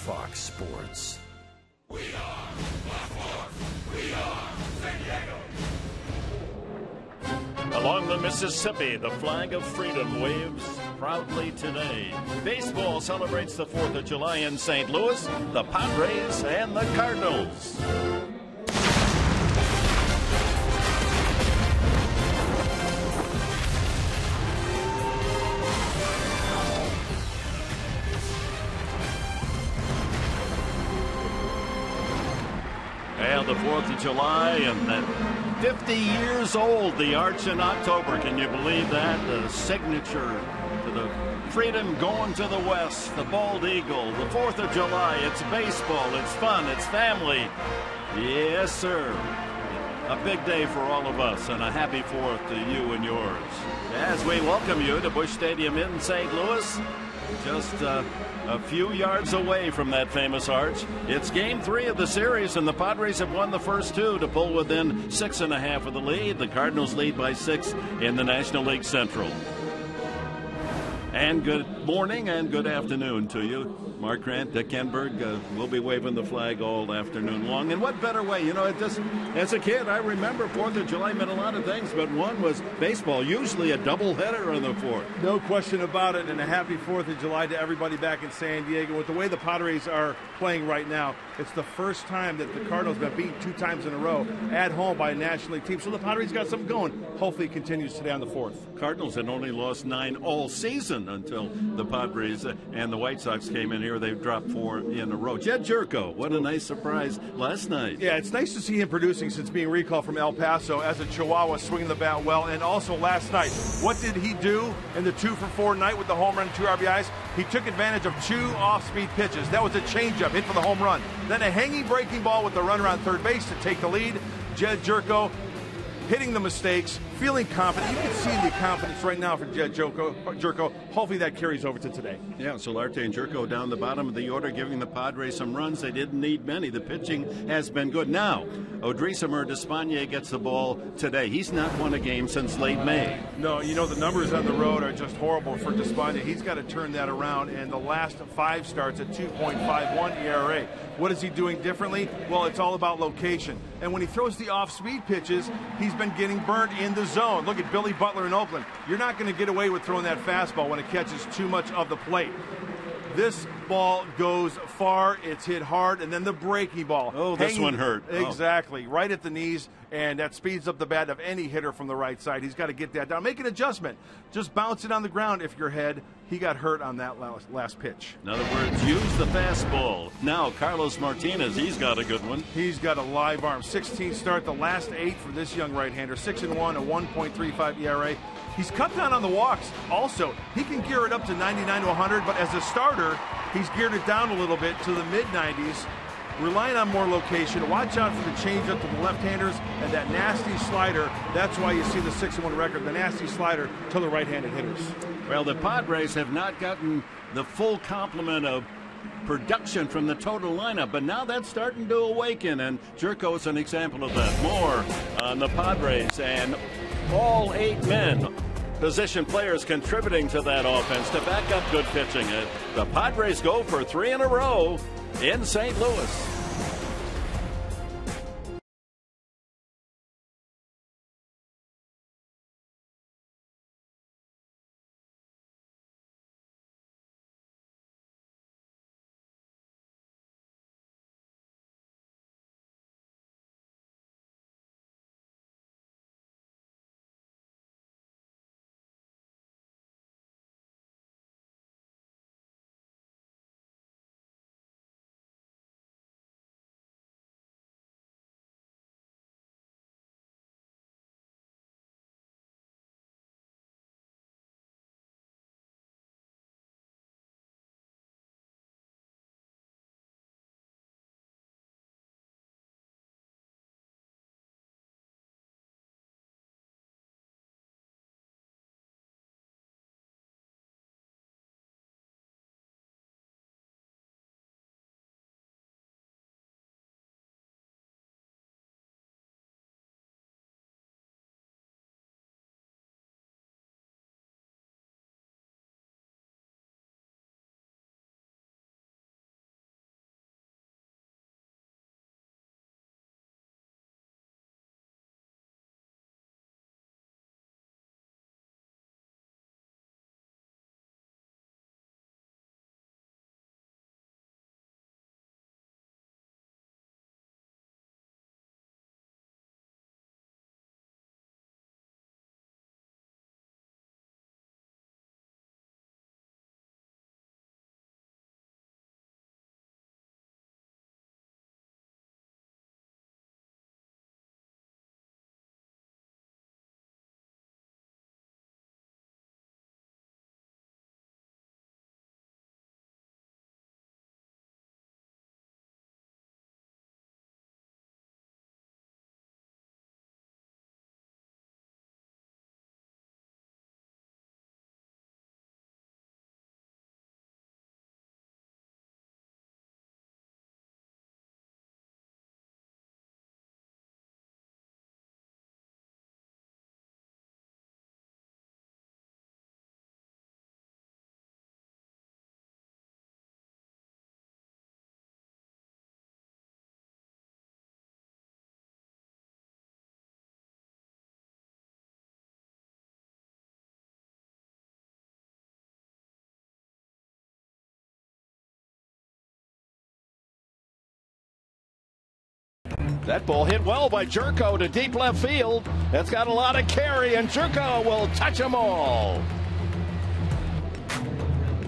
Fox Sports. We are Baltimore. We are San Diego. Along the Mississippi, the flag of freedom waves proudly today. Baseball celebrates the 4th of July in St. Louis, the Padres and the Cardinals. And the 4th of July, and then 50 years old, the Arch in October. Can you believe that? The signature to the freedom going to the west, the bald eagle, the 4th of July. It's baseball, it's fun, it's family. Yes, sir. A big day for all of us, and a happy 4th to you and yours. As we welcome you to Busch Stadium in St. Louis, just a few yards away from that famous arch. It's game 3 of the series, and the Padres have won the first 2 to pull within 6.5 of the lead. The Cardinals lead by 6 in the National League Central. And good morning and good afternoon to you. Mark Grant, Dick Enberg will be waving the flag all afternoon long. And what better way? You know, it just, as a kid, I remember 4th of July meant a lot of things, but one was baseball, usually a doubleheader on the 4th. No question about it, and a happy 4th of July to everybody back in San Diego. With the way the Padres are playing right now, it's the first time that the Cardinals have been beaten 2 times in a row at home by a National League team. So the Padres got something going. Hopefully it continues today on the 4th. Cardinals had only lost 9 all season until the Padres and the White Sox came in here. They've dropped 4 in a row. Jed Jerko, what a nice surprise last night. Yeah, it's nice to see him producing since being recalled from El Paso as a Chihuahua, swinging the bat well. And also last night, what did he do in the 2-for-4 night with the home run and 2 RBIs? He took advantage of 2 off-speed pitches. That was a changeup hit for the home run. Then a hanging breaking ball with the runner on third base to take the lead. Jed Jerko hitting the mistakes, feeling confident. You can see the confidence right now for Jed Jerko. Hopefully that carries over to today. Yeah, Solarte and Jerko down the bottom of the order, giving the Padres some runs. They didn't need many. The pitching has been good. Now, Odrisamer Despaigne gets the ball today. He's not won a game since late May. No, you know, the numbers on the road are just horrible for Despaigne. He's got to turn that around, and the last 5 starts at 2.51 ERA. What is he doing differently? Well, it's all about location. And when he throws the off-speed pitches, he's been getting burnt in the zone. Look at Billy Butler in Oakland. You're not going to get away with throwing that fastball when it catches too much of the plate. This ball goes far, it's hit hard, and then the breaking ball. Oh, this one hurt. Exactly, right at the knees, and that speeds up the bat of any hitter from the right side. He's got to get that down. Make an adjustment. Just bounce it on the ground if you're ahead. He got hurt on that last pitch. In other words, use the fastball. Now, Carlos Martinez, he's got a good one. He's got a live arm. 16 start, the last 8 for this young right-hander. 6-1, a 1.35 ERA. He's cut down on the walks. Also, he can gear it up to 99 to 100, but as a starter, he's geared it down a little bit to the mid-90s, relying on more location. Watch out for the changeup to the left-handers and that nasty slider. That's why you see the 6-1 record, the nasty slider to the right-handed hitters. Well, the Padres have not gotten the full complement of production from the total lineup, but now that's starting to awaken, and Jerko's an example of that. More on the Padres and all 8 men, position players contributing to that offense to back up good pitching. The Padres go for 3 in a row in St. Louis. That ball hit well by Jerko to deep left field. That's got a lot of carry, and Jerko will touch them all.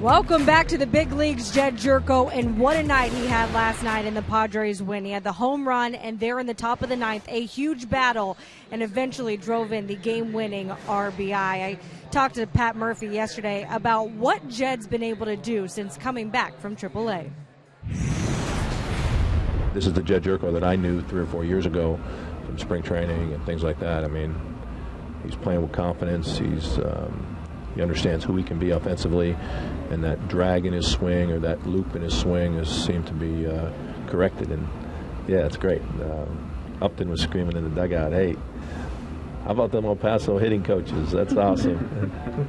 Welcome back to the big leagues, Jed Jerko, and what a night he had last night in the Padres win. He had the home run, and there in the top of the ninth, a huge battle, and eventually drove in the game-winning RBI. I talked to Pat Murphy yesterday about what Jed's been able to do since coming back from AAA. This is the Jed Jerko that I knew 3 or 4 years ago from spring training and things like that. I mean, he's playing with confidence. He understands who he can be offensively, and that drag in his swing or that loop in his swing has seemed to be corrected. And yeah, it's great. Upton was screaming in the dugout, "Hey, how about them El Paso hitting coaches? That's awesome."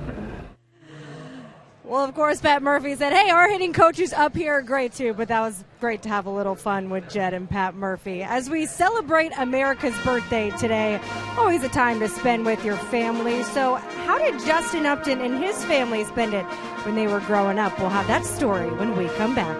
Well, of course, Pat Murphy said, hey, our hitting coaches up here are great too, but that was great to have a little fun with Jed and Pat Murphy. As we celebrate America's birthday today, always a time to spend with your family. So how did Justin Upton and his family spend it when they were growing up? We'll have that story when we come back.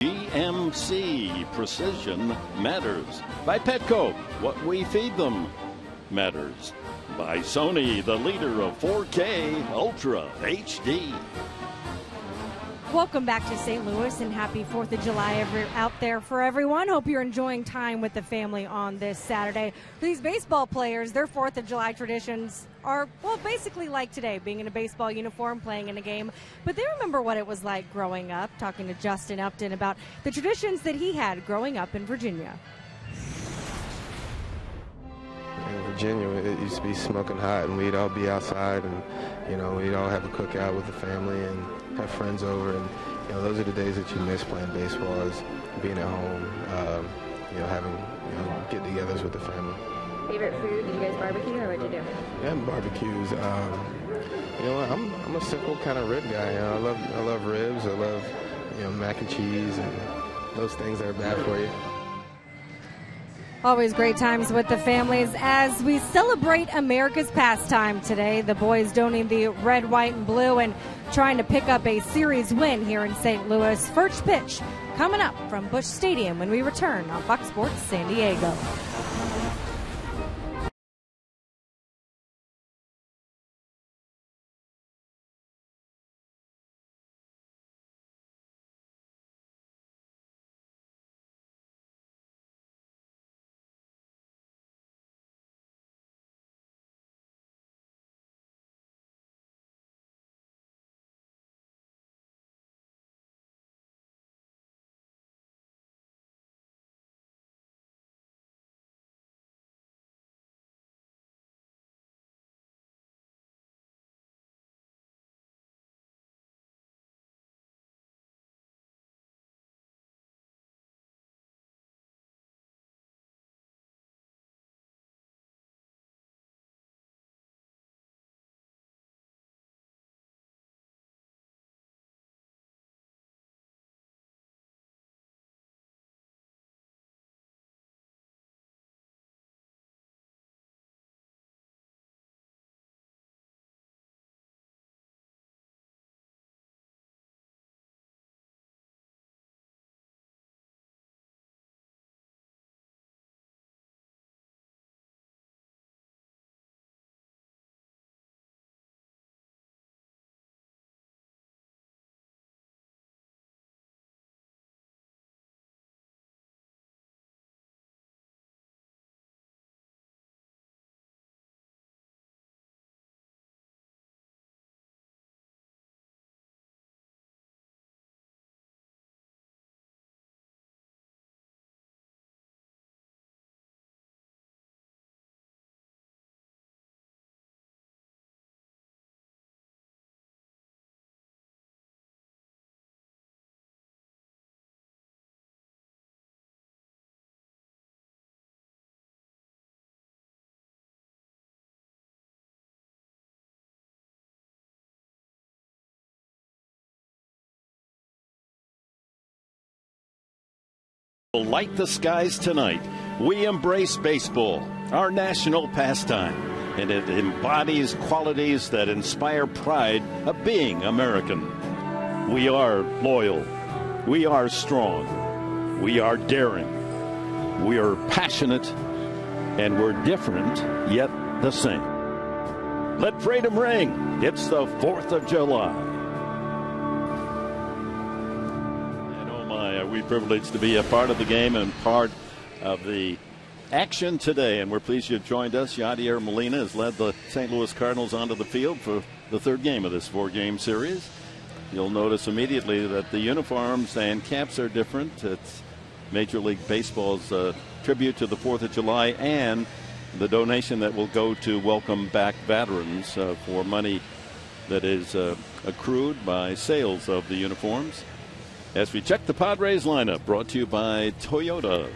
GMC Precision Matters. By Petco, what we feed them matters. By Sony, the leader of 4K Ultra HD. Welcome back to St. Louis, and happy 4th of July out there for everyone. Hope you're enjoying time with the family on this Saturday. For these baseball players, their 4th of July traditions are, well, basically like today, being in a baseball uniform, playing in a game. But they remember what it was like growing up, talking to Justin Upton about the traditions that he had growing up in Virginia. In Virginia, it used to be smoking hot, and we'd all be outside, and, you know, we'd all have a cookout with the family and have friends over, and, you know, those are the days that you miss playing baseball, is being at home, you know, having, you know, get-togethers with the family. Favorite food? Did you guys barbecue, or what'd you do? Yeah, barbecues. You know, I'm a simple kind of rib guy. You know, I love ribs. I love, you know, mac and cheese and those things that are bad for you. Always great times with the families as we celebrate America's pastime today. The boys donning the red, white, and blue and trying to pick up a series win here in St. Louis. First pitch coming up from Busch Stadium when we return on Fox Sports San Diego. Light the skies tonight. We embrace baseball, our national pastime, and it embodies qualities that inspire pride of being American. We are loyal. We are strong. We are daring. We are passionate. And we're different, yet the same. Let freedom ring. It's the 4th of July. Are we privileged to be a part of the game and part of the action today? And we're pleased you've joined us. Yadier Molina has led the St. Louis Cardinals onto the field for the 3rd game of this 4-game series. You'll notice immediately that the uniforms and caps are different. It's Major League Baseball's tribute to the 4th of July and the donation that will go to welcome back veterans for money that is accrued by sales of the uniforms. As we check the Padres lineup, brought to you by Toyota.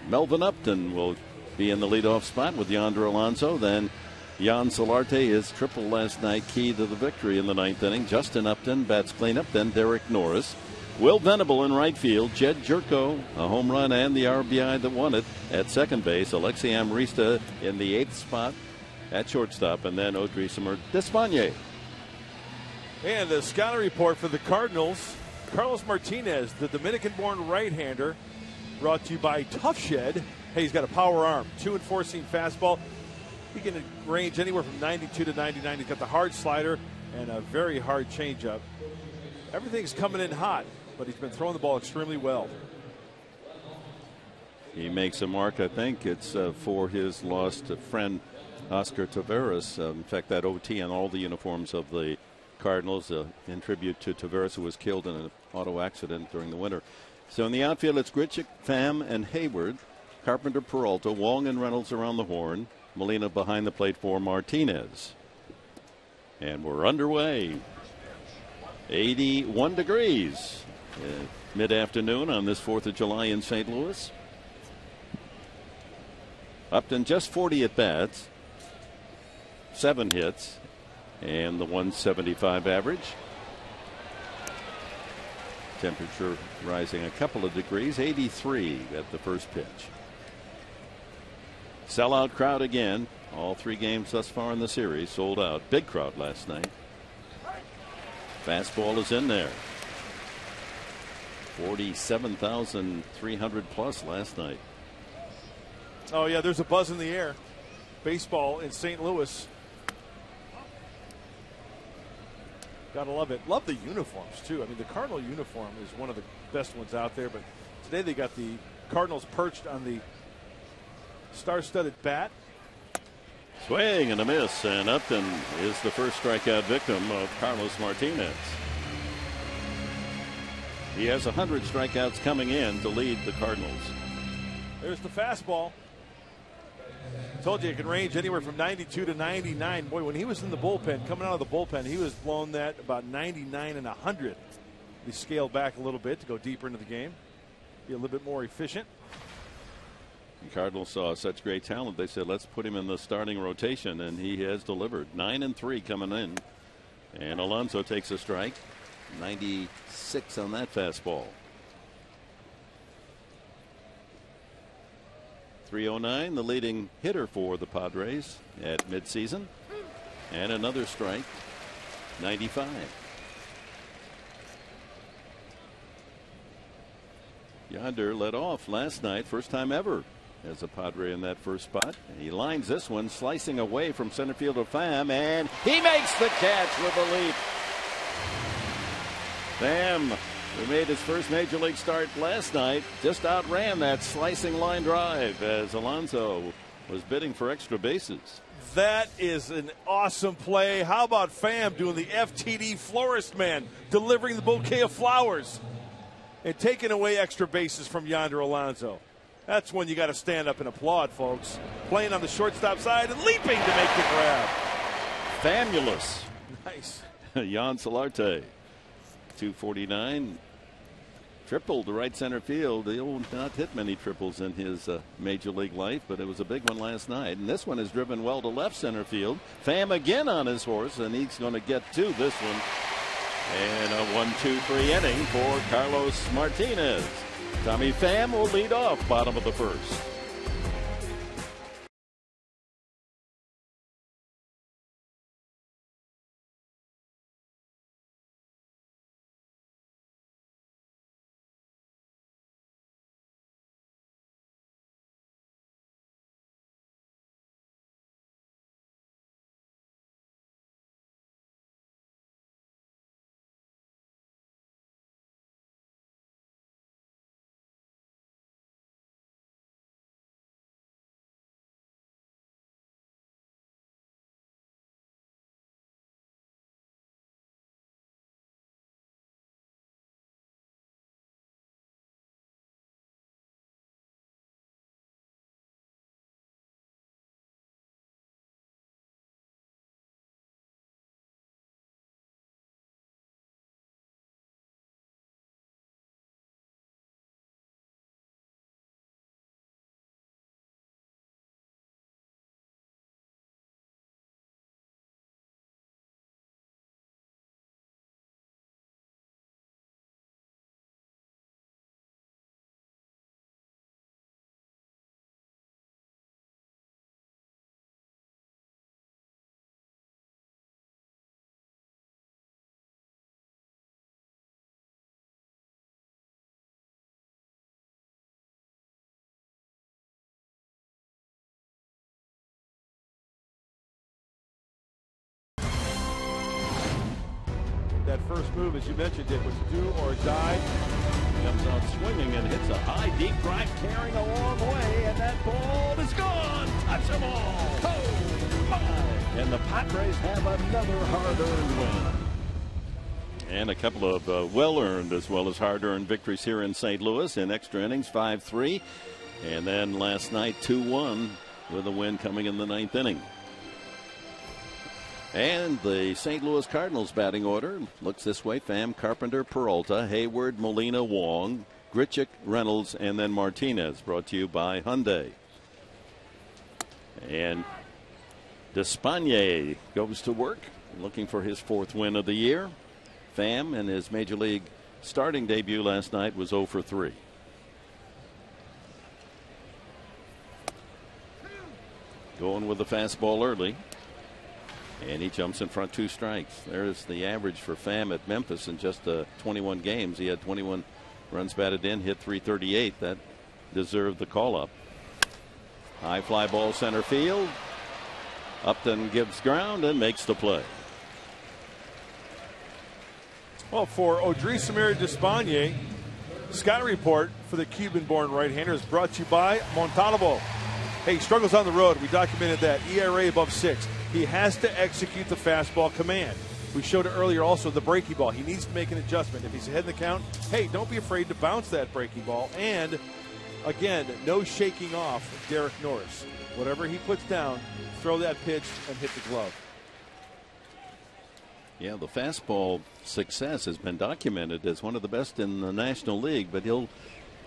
Melvin Upton will be in the leadoff spot with Yonder Alonso. Then Jan Solarte, his triple last night, key to the victory in the 9th inning. Justin Upton bats cleanup. Then Derek Norris. Will Venable in right field. Jed Jerko, a home run and the RBI that won it at second base. Alexi Amrista in the 8th spot at shortstop. And then Odrisamer Despaigne. And the scouting report for the Cardinals. Carlos Martinez, the Dominican-born right-hander, brought to you by Tough Shed. Hey, he's got a power arm, 2 and 4-seam fastball. He can range anywhere from 92 to 99. He's got the hard slider and a very hard changeup. Everything's coming in hot, but he's been throwing the ball extremely well. He makes a mark, I think it's for his lost friend Oscar Taveras. In fact, that OT on all the uniforms of the Cardinals in tribute to Taveras, who was killed in an auto accident during the winter. So in the outfield, it's Grichuk, Pham, and Hayward. Carpenter, Peralta, Wong, and Reynolds around the horn. Molina behind the plate for Martinez. And we're underway. 81 degrees mid-afternoon on this 4th of July in St. Louis. Upton just 40 at-bats, 7 hits, and the 175 average. Temperature rising a couple of degrees, 83 at the first pitch. Sellout crowd again. All 3 games thus far in the series sold out. Big crowd last night. Fastball is in there. 47,300 plus last night. Oh yeah, there's a buzz in the air. Baseball in St. Louis. Gotta love it. Love the uniforms too. I mean, the Cardinal uniform is one of the best ones out there, but today they got the Cardinals perched on the star-studded bat. Swing and a miss, and Upton is the first strikeout victim of Carlos Martinez. He has 100 strikeouts coming in to lead the Cardinals. There's the fastball. Told you it can range anywhere from 92 to 99. Boy, when he was in the bullpen, coming out of the bullpen, he was blown that about 99 and 100. He scaled back a little bit to go deeper into the game, be a little bit more efficient. The Cardinals saw such great talent, they said, let's put him in the starting rotation, and he has delivered. 9-3 coming in. And Alonso takes a strike. 96 on that fastball. 309, the leading hitter for the Padres at midseason. And another strike. 95. Yonder led off last night, first time ever as a Padre in that first spot. He lines this one, slicing away from center fielder Pham, and he makes the catch with a leap. Pham, who made his first major league start last night, just outran that slicing line drive as Alonso was bidding for extra bases. That is an awesome play. How about Pham doing the FTD florist man, delivering the bouquet of flowers and taking away extra bases from Yonder Alonso. That's when you got to stand up and applaud, folks. Playing on the shortstop side and leaping to make the grab. Fabulous. Nice. Jan Solarte, 249. Triple to right center field. He'll not hit many triples in his major league life, but it was a big one last night. And this one is driven well to left center field. Pham again on his horse, and he's going to get to this one. And a 1-2-3 inning for Carlos Martinez. Tommy Pham will lead off, bottom of the first. That first move, as you mentioned, it was do or die. Comes out swinging and hits a high, deep drive, carrying a long way, and that ball is gone. Touch them all. Oh, my. And the Padres have another hard-earned win. And a couple of well-earned as well as hard-earned victories here in St. Louis in extra innings, 5-3. And then last night, 2-1 with a win coming in the ninth inning. And the St. Louis Cardinals batting order looks this way: Pham, Carpenter, Peralta, Hayward, Molina, Wong, Grichuk, Reynolds, and then Martinez. Brought to you by Hyundai. And Despaigne goes to work, looking for his fourth win of the year. Pham, in his Major League starting debut last night, was 0 for 3. Going with the fastball early. And he jumps in front, 2 strikes. There's the average for Pham at Memphis in just 21 games. He had 21 runs batted in, hit .338. That deserved the call-up. High fly ball center field. Upton gives ground and makes the play. Well, for Odrisamer Despaigne, Scott report for the Cuban-born right-hander is brought to you by Montalvo. Hey, he struggles on the road. We documented that. ERA above 6. He has to execute the fastball command. We showed it earlier also, the breaking ball. He needs to make an adjustment. If he's ahead in the count, hey, don't be afraid to bounce that breaking ball. And, again, no shaking off Derek Norris. Whatever he puts down, throw that pitch and hit the glove. Yeah, the fastball success has been documented as one of the best in the National League, but he'll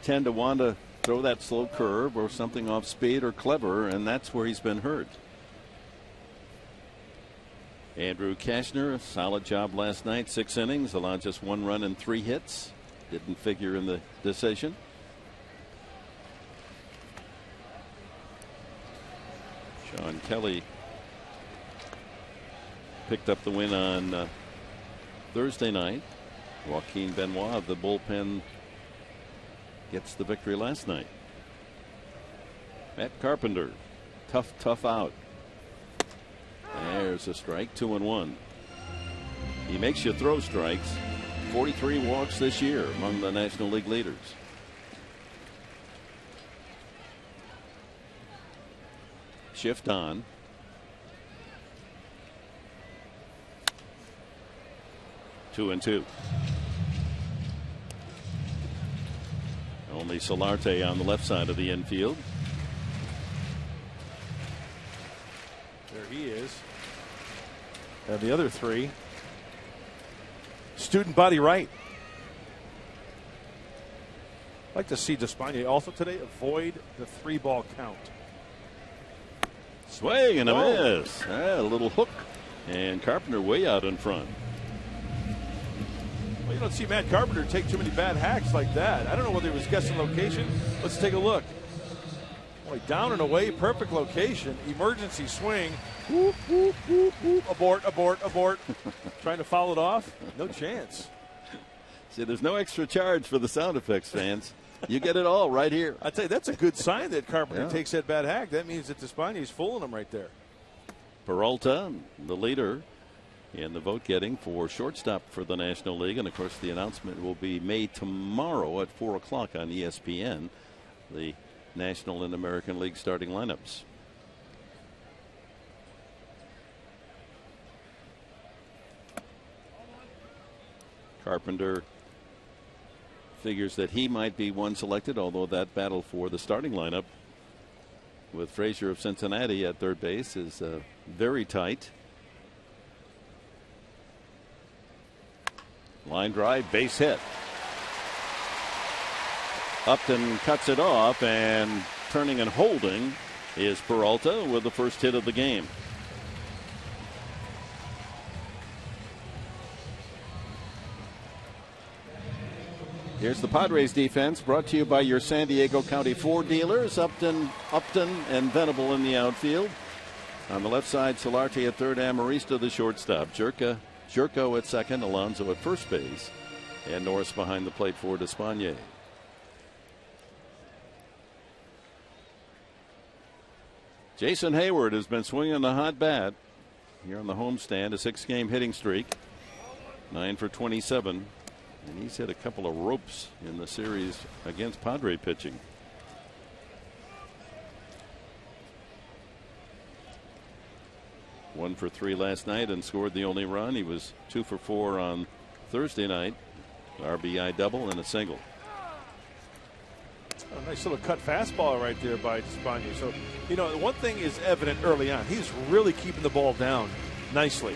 tend to want to throw that slow curve or something off speed or clever, and that's where he's been hurt. Andrew Kashner, a solid job last night, 6 innings, allowed just 1 run and 3 hits. Didn't figure in the decision. Sean Kelly picked up the win on Thursday night. Joaquin Benoit of the bullpen gets the victory last night. Matt Carpenter, tough out. There's a strike, 2-1. He makes you throw strikes. 43 walks this year, among the National League leaders. Shift on. Two and two. Only Solarte on the left side of the infield. There he is. And the other 3. Student body right. I'd like to see Despaigne also today avoid the 3-ball count. Swing and a miss. A little hook. And Carpenter way out in front. Well, you don't see Matt Carpenter take too many bad hacks like that. I don't know whether he was guessing location. Let's take a look. Boy, down and away, perfect location. Emergency swing. Whoop, whoop, whoop, whoop. Abort, abort, abort. Trying to foul it off. No chance. See, there's no extra charge for the sound effects fans. You get it all right here. I'd say that's a good sign that Carpenter takes that bad hack. That means that Despaign's fooling him right there. Peralta, the leader in the vote getting for shortstop for the National League. And, of course, the announcement will be made tomorrow at 4 o'clock on ESPN. The National and American League starting lineups. Carpenter figures that he might be one selected, although that battle for the starting lineup with Frazier of Cincinnati at third base is very tight. Line drive, base hit. Upton cuts it off, and turning and holding is Peralta with the first hit of the game. Here's the Padres defense, brought to you by your San Diego County Ford dealers. Upton, and Venable in the outfield. On the left side, Solarte at third, Amarista the shortstop. Jerko at second, Alonso at first base, and Norris behind the plate for Despaigne. Jason Hayward has been swinging the hot bat here on the homestand, a 6-game hitting streak, 9 for 27. And he's hit a couple of ropes in the series against Padre pitching. One for 3 last night and scored the only run. He was 2 for 4 on Thursday night. RBI double and a single. A nice little cut fastball right there by Despaigne. So, you know, one thing is evident early on. He's really keeping the ball down nicely.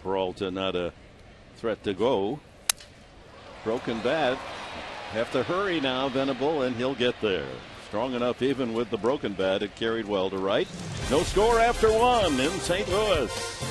Peralta not a threat to go. Broken bat. Have to hurry now, Venable, and he'll get there. Strong enough even with the broken bat. It carried well to right. No score after 1 in St. Louis.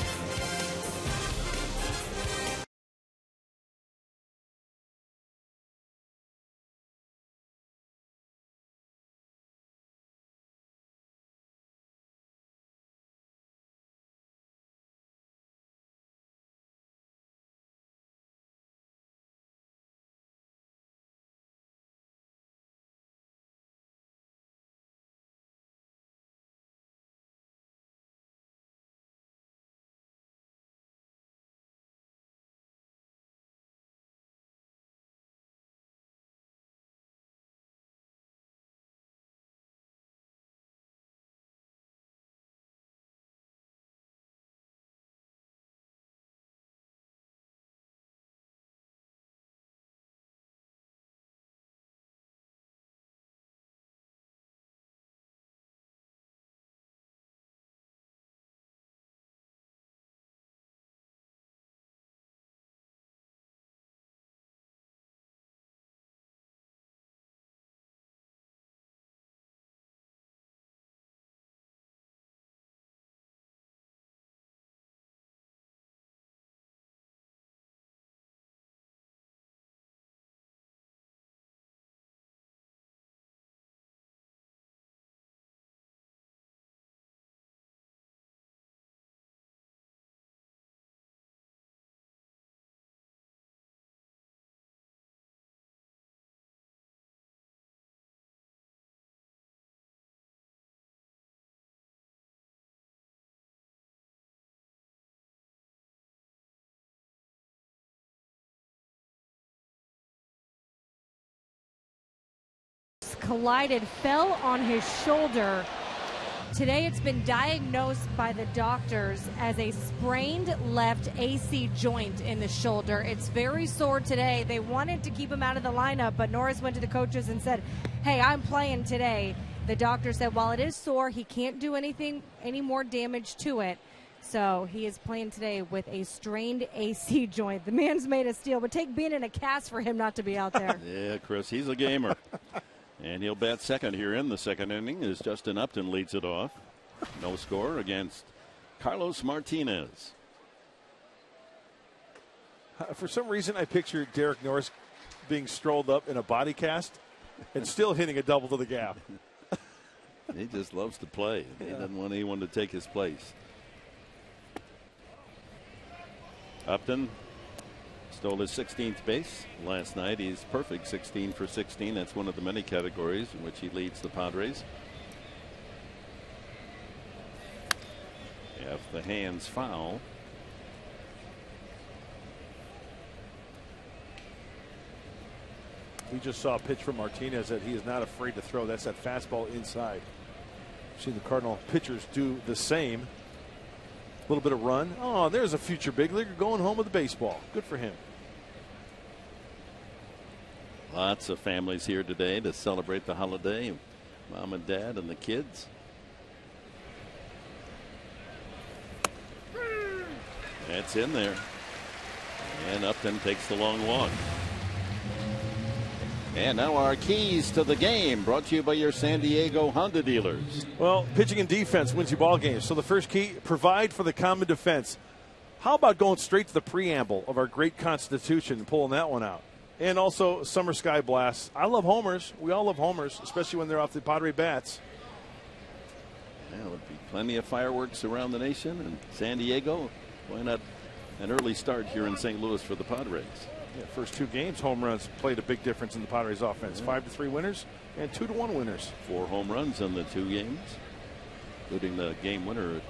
Collided, fell on his shoulder. Today it's been diagnosed by the doctors as a sprained left AC joint in the shoulder. It's very sore today. They wanted to keep him out of the lineup, but Norris went to the coaches and said, hey, I'm playing today. The doctor said while it is sore, he can't do any more damage to it. So he is playing today with a strained AC joint. The man's made of steel. It would take being in a cast for him not to be out there. Yeah, Chris, he's a gamer. And he'll bat second here in the second inning as Justin Upton leads it off. No score against Carlos Martinez. For some reason, I picture Derek Norris being strolled up in a body cast and still hitting a double to the gap. He just loves to play. He doesn't want anyone to take his place. Upton stole his 16th base last night. He's perfect, 16 for 16. That's one of the many categories in which he leads the Padres. If the hands foul. We just saw a pitch from Martinez that he is not afraid to throw. That's that fastball inside. Seen the Cardinal pitchers do the same. A little bit of run. Oh, there's a future big leaguer going home with the baseball. Good for him. Lots of families here today to celebrate the holiday. Mom and dad and the kids. That's in there. And Upton takes the long walk. And now our keys to the game, brought to you by your San Diego Honda dealers. Well, pitching and defense wins you ball games. So the first key, provide for the common defense. How about going straight to the preamble of our great Constitution and pulling that one out? And also summer sky blasts. I love homers. We all love homers, especially when they're off the Padre bats. Yeah, there'll be plenty of fireworks around the nation, and San Diego, why not an early start here in St. Louis for the Padres? Yeah, first two games, home runs played a big difference in the Padres offense. 5-3 winners and 2-1 winners. 4 home runs in the 2 games, including the game winner at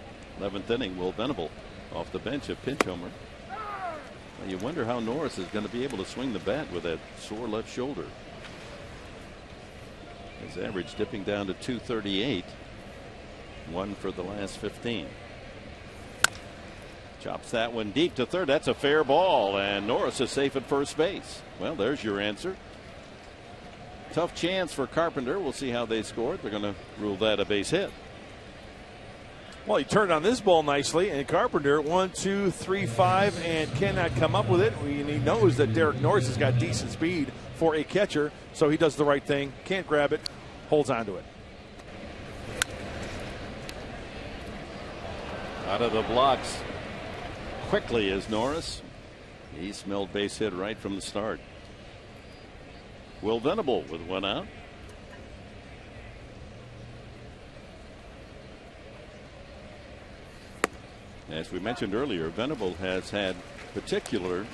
11th inning, Will Venable, off the bench, a pinch homer. Well, you wonder how Norris is going to be able to swing the bat with that sore left shoulder. His average dipping down to 238. 1 for the last 15. Chops that one deep to third. That's a fair ball, and Norris is safe at first base. Well, there's your answer. Tough chance for Carpenter. We'll see how they scored. They're going to rule that a base hit. Well, he turned on this ball nicely, and Carpenter 1, 2, 3, 5, and cannot come up with it. And he knows that Derek Norris has got decent speed for a catcher, so he does the right thing. Can't grab it, holds on to it. Out of the blocks quickly is Norris. He smelled base hit right from the start. Will Venable with 1 out. As we mentioned earlier, Venable has had particular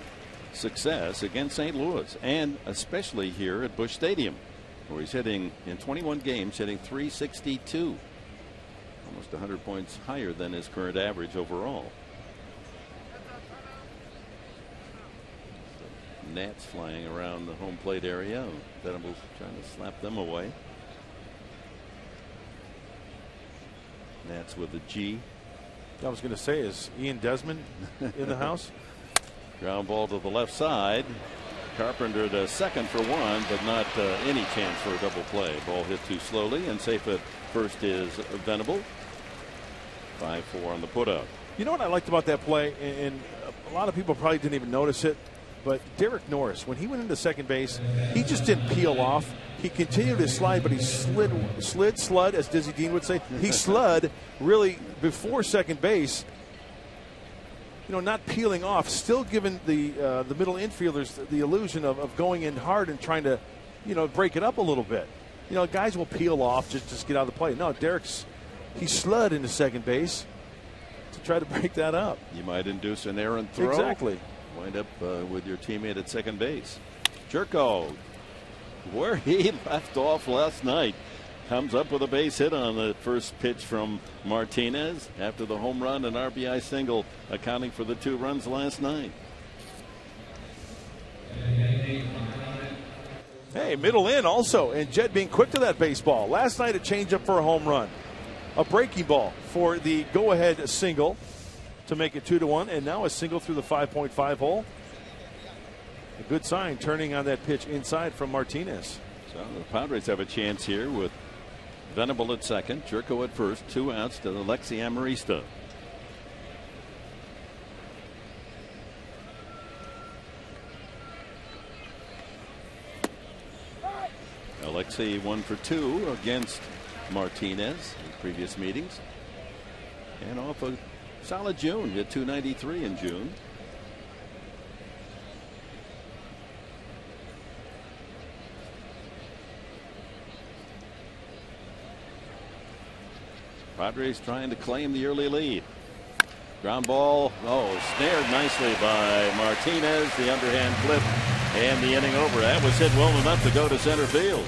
success against St. Louis, and especially here at Busch Stadium, where he's hitting in 21 games, hitting .362. Almost 100 points higher than his current average overall. Gnats flying around the home plate area. Venable's trying to slap them away. Gnats with a G. I was going to say, is Ian Desmond in the house? Ground ball to the left side. Carpenter to second for 1, but not any chance for a double play. Ball hit too slowly, and safe at first is Venable. 5-4 on the putout. You know what I liked about that play, and a lot of people probably didn't even notice it, but Derek Norris, when he went into second base, he just didn't peel off. He continued to slide, but he slid, as Dizzy Dean would say. He slid really before second base, you know, not peeling off, still giving the middle infielders the illusion of going in hard and trying to, you know, break it up a little bit. You know, guys will peel off, just get out of the play. No, he slid into second base to try to break that up. You might induce an errant throw. Exactly. Wind up with your teammate at second base. Jerko, where he left off last night, comes up with a base hit on the first pitch from Martinez after the home run and RBI single, accounting for the 2 runs last night. Hey, middle in also, and Jed being quick to that baseball. Last night a changeup for a home run, a breaking ball for the go-ahead single to make it 2-1, and now a single through the 5.5 hole. A good sign, turning on that pitch inside from Martinez. So the Padres have a chance here with Venable at second, Jerko at first, 2 outs to Alexi Amarista. Alexei 1 for 2 against Martinez in previous meetings. And off a solid June, hit .293 in June. Padres trying to claim the early lead. Ground ball, snared nicely by Martinez. The underhand flip and the inning over. That was hit well enough to go to center field.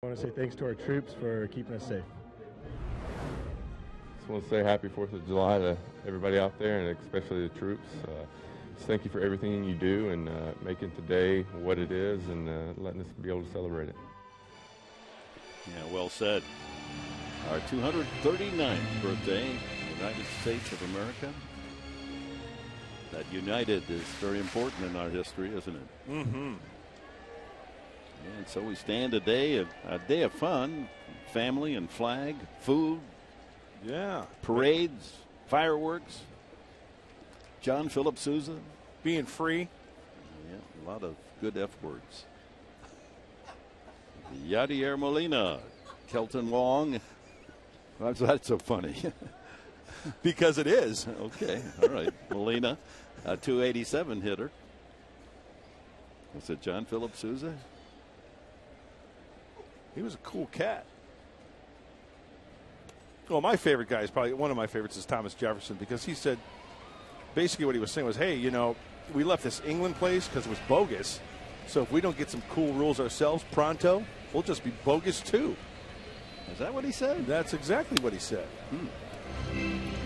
I want to say thanks to our troops for keeping us safe. Just want to say happy 4th of July to everybody out there, and especially the troops. Just thank you for everything you do and making today what it is, and letting us be able to celebrate it. Yeah, well said. Our 239th birthday, United States of America. That United is very important in our history, isn't it? Mm-hmm. And so we stand a day of fun, family and flag, food, parades, fireworks. John Philip Sousa being free. Yeah, a lot of good F words. Yadier Molina, Kelton Wong. Why's that so funny? Because it is. Okay, all right. Molina, a .287 hitter. Was it John Philip Sousa? He was a cool cat. Well, my favorite guy is probably one of my favorites is Thomas Jefferson, because he said basically what he was saying was, hey, you know, we left this England place because it was bogus. So if we don't get some cool rules ourselves pronto, we'll just be bogus too. Is that what he said? That's exactly what he said.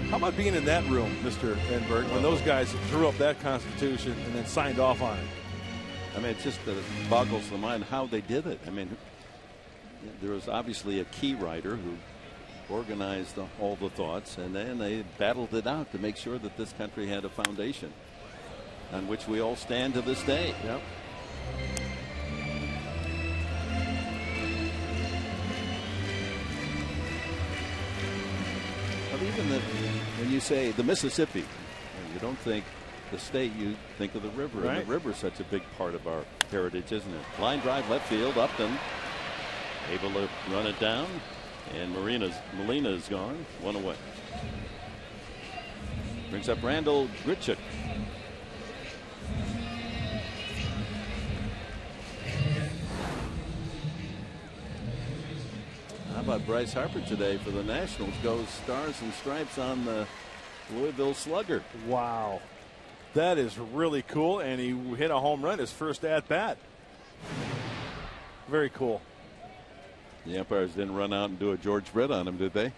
How about being in that room, Mr. Enberg, when those guys drew up that Constitution and then signed off on it? I mean, it just boggles the mind how they did it. I mean, there was obviously a key writer who organized all the thoughts, and then they battled it out to make sure that this country had a foundation on which we all stand to this day. Yep. But even when you say the Mississippi, you don't think the state, you think of the river. Right. And the river is such a big part of our heritage, isn't it? Line drive left field, Upton able to run it down, and Molina is gone, one away. Brings up Randall Grichuk. How about Bryce Harper today for the Nationals? Goes stars and stripes on the Louisville Slugger. Wow. That is really cool, and he hit a home run his first at-bat. Very cool. The umpires didn't run out and do a George Brett on him, did they?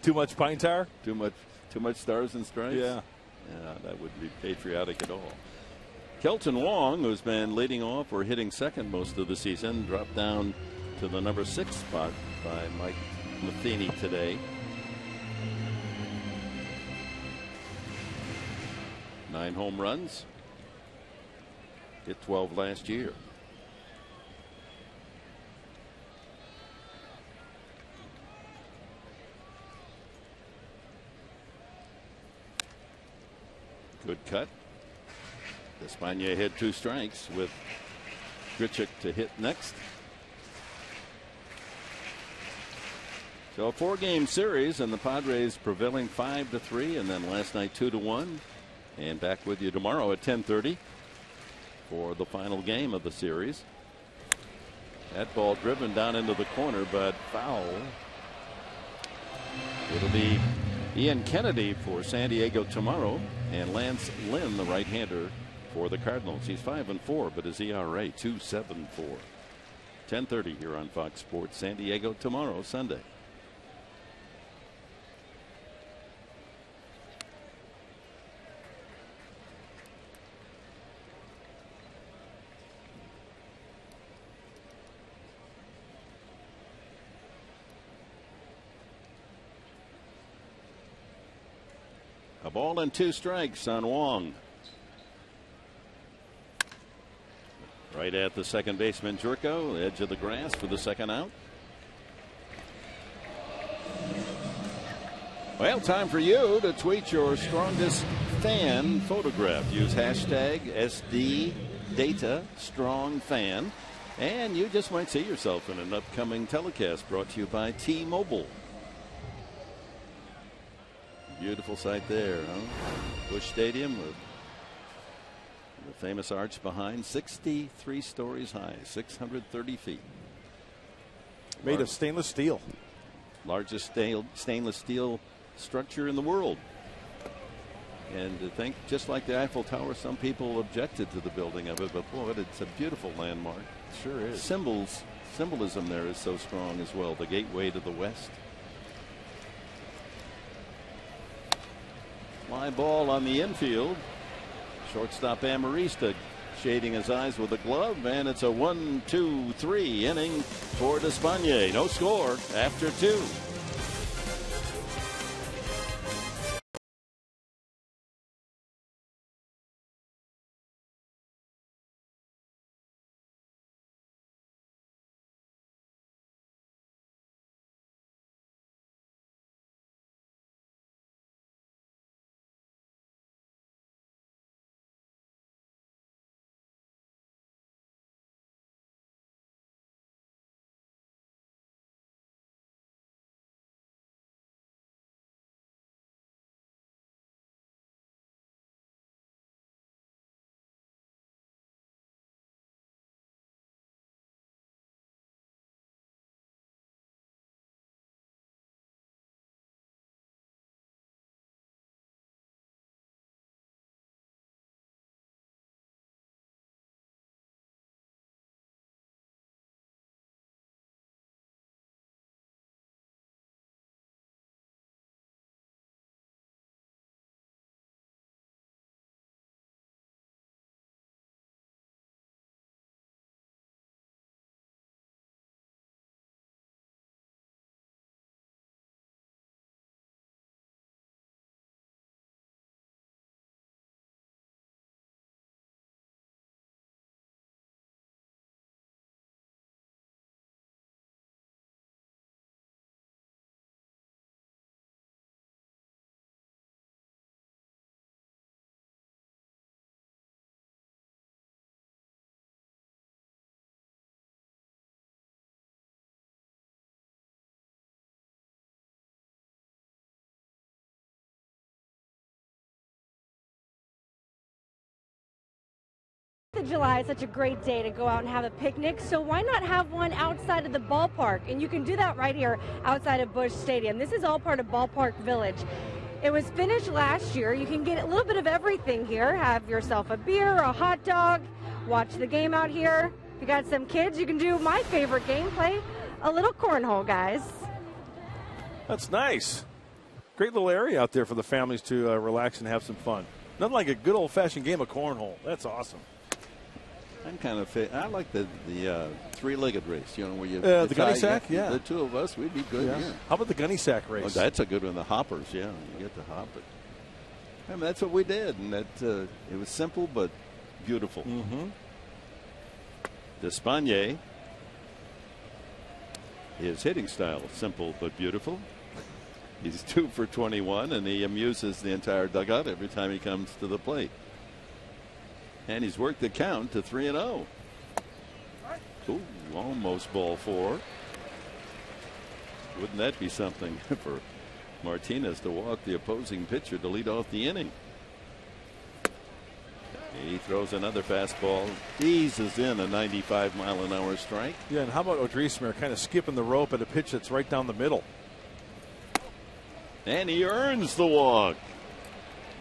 Too much pine tar? Too much stars and stripes? Yeah. Yeah, that wouldn't be patriotic at all. Kelton Wong, who's been leading off or hitting second most of the season, dropped down to the number 6 spot by Mike Matheny today. 9 home runs. Hit 12 last year. Good cut. Despaigne hit 2 strikes with Grichuk to hit next. So a 4-game series, and the Padres prevailing 5-3, and then last night 2-1. And back with you tomorrow at 10:30 for the final game of the series. That ball driven down into the corner, but foul. It'll be Ian Kennedy for San Diego tomorrow, and Lance Lynn, the right-hander, for the Cardinals. He's 5-4, but his ERA 2.74. 10:30 here on Fox Sports. San Diego tomorrow, Sunday. A ball and 2 strikes on Wong. Right at the second baseman, Jurko, edge of the grass for the second out. Well, time for you to tweet your strongest fan photograph. Use hashtag SDDataStrongFan, and you just might see yourself in an upcoming telecast brought to you by T-Mobile. Beautiful sight there, huh? Busch Stadium with the famous arch behind, 63 stories high, 630 feet. Made of stainless steel. Largest stainless steel structure in the world. And to think, just like the Eiffel Tower, some people objected to the building of it, but boy, it's a beautiful landmark. It sure is. Symbolism there is so strong as well. The gateway to the west. Fly ball on the infield. Shortstop Amarista shading his eyes with a glove, and it's a 1-2-3 inning for Despaigne. No score after 2. of July is such a great day to go out and have a picnic, so why not have one outside of the ballpark? And you can do that right here outside of Busch Stadium. This is all part of Ballpark Village. It was finished last year. You can get a little bit of everything here. Have yourself a beer, a hot dog, watch the game out here. If you got some kids, you can do my favorite game, play a little cornhole, guys. That's nice. Great little area out there for the families to relax and have some fun. Nothing like a good old-fashioned game of cornhole. That's awesome. I'm kind of I like the three-legged race. You know, where you the gunny sack. Yeah, the two of us, we'd be good. Yeah. How about the gunny sack race? Oh, that's a good one. The hoppers. Yeah, you get to hop it. I mean, that's what we did, and that it was simple but beautiful. Mm-hmm. Despaigne. His hitting style, simple but beautiful. He's 2 for 21, and he amuses the entire dugout every time he comes to the plate. And he's worked the count to 3-0. Ooh, almost ball 4. Wouldn't that be something for Martinez to walk the opposing pitcher to lead off the inning? He throws another fastball, eases in a 95-mile-an-hour strike. Yeah, and how about Odrisamer kind of skipping the rope at a pitch that's right down the middle? And he earns the walk.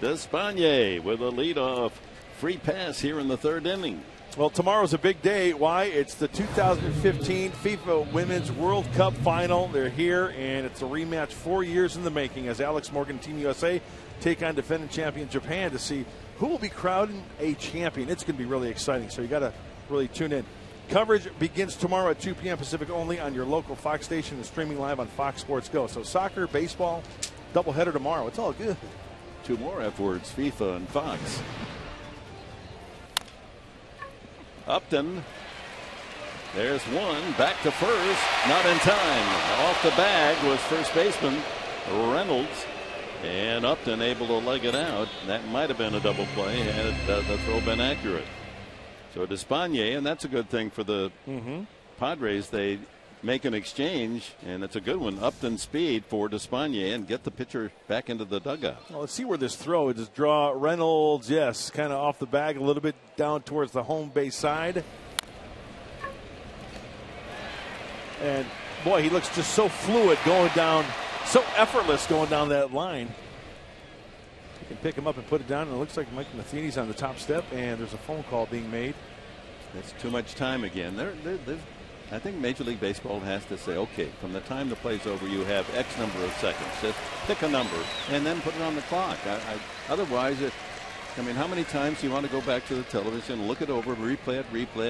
Despaigne with a leadoff free pass here in the 3rd inning. Well, tomorrow's a big day. Why? It's the 2015 FIFA Women's World Cup Final. They're here, and it's a rematch 4 years in the making as Alex Morgan, Team USA, take on defending champion Japan to see who will be crowning a champion. It's going to be really exciting, so you got to really tune in. Coverage begins tomorrow at 2 p.m. Pacific only on your local Fox station and streaming live on Fox Sports Go. So soccer, baseball, doubleheader tomorrow. It's all good. 2 more F words, FIFA and Fox. Upton. There's one. Back to first. Not in time. Off the bag was first baseman Reynolds. And Upton able to leg it out. That might have been a double play had the throw been accurate. So Despaigne, and that's a good thing for the Padres. They make an exchange, and it's a good one. Upton speed for Despaigne and get the pitcher back into the dugout. Well, let's see where this throw is. Draw Reynolds, yes, kind of off the bag a little bit down towards the home base side. And boy, he looks just so fluid going down, so effortless going down that line. You can pick him up and put it down, and it looks like Mike Matheny's on the top step, and there's a phone call being made. That's too much time again. I think Major League Baseball has to say, okay, from the time the play's over, you have X number of seconds. Just pick a number and then put it on the clock. Otherwise, I mean, how many times do you want to go back to the television, look it over, replay it,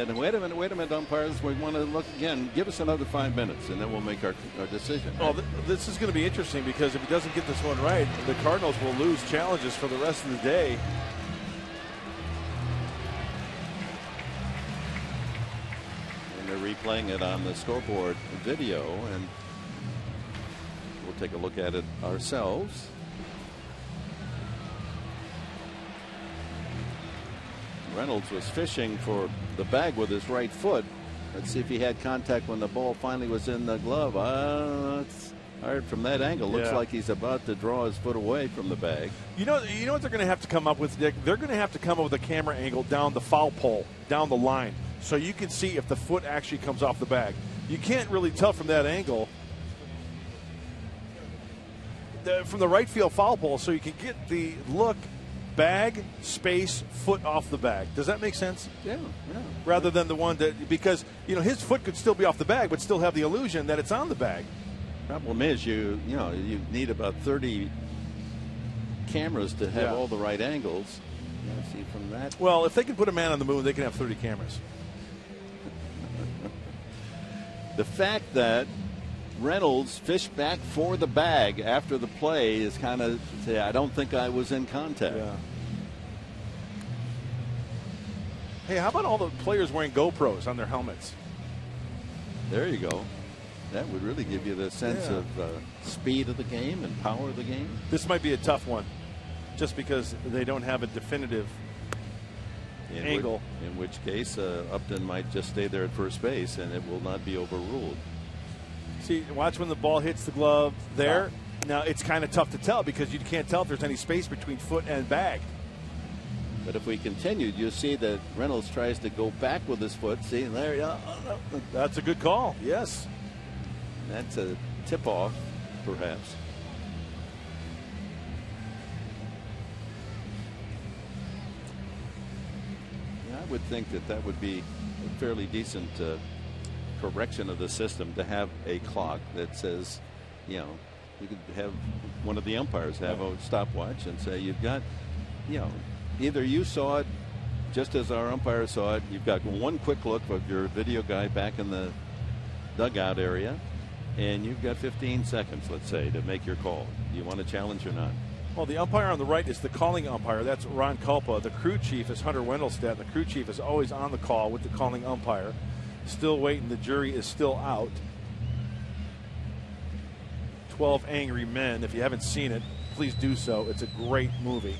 and wait a minute, umpires, we want to look again. Give us another 5 minutes, and then we'll make our decision. Oh, this is going to be interesting because if he doesn't get this one right, the Cardinals will lose challenges for the rest of the day. And they're replaying it on the scoreboard video, and we'll take a look at it ourselves. Reynolds was fishing for the bag with his right foot. Let's see if he had contact when the ball finally was in the glove. It's hard from that angle. Looks like he's about to draw his foot away from the bag. You know what they're going to have to come up with, Dick? They're going to have to come up with a camera angle down the foul pole, down the line, so you can see if the foot actually comes off the bag. You can't really tell from that angle from the right field foul pole, so you can get the look. Bag, space, foot off the bag. Does that make sense? Yeah. Rather than the one that, because, his foot could still be off the bag, but still have the illusion that it's on the bag. Problem is, you need about 30 cameras to have all the right angles. See from that. Well, if they can put a man on the moon, they can have 30 cameras. The fact that Reynolds fished back for the bag after the play is kind of, I don't think I was in contact. Yeah. Hey, how about all the players wearing GoPros on their helmets? There you go. That would really give you the sense of speed of the game and power of the game. This might be a tough one, just because they don't have a definitive angle. In which case, Upton might just stay there at first base, and it will not be overruled. See, watch when the ball hits the glove there. Now, it's kind of tough to tell because you can't tell if there's any space between foot and bag. But if we continued, you'll see that Reynolds tries to go back with his foot. See, there, that's a good call. Yes. That's a tip-off, perhaps. Yeah, I would think that would be a fairly decent correction of the system to have a clock that says, You could have one of the umpires have a stopwatch and say, you've got, either you saw it just as our umpire saw it. You've got one quick look of your video guy back in the dugout area, and you've got 15 seconds, let's say, to make your call. Do you want to challenge or not? Well, the umpire on the right is the calling umpire. That's Ron Culpa. The crew chief is Hunter Wendelstedt. The crew chief is always on the call with the calling umpire. Still waiting. The jury is still out. 12 Angry Men. If you haven't seen it, please do so. It's a great movie.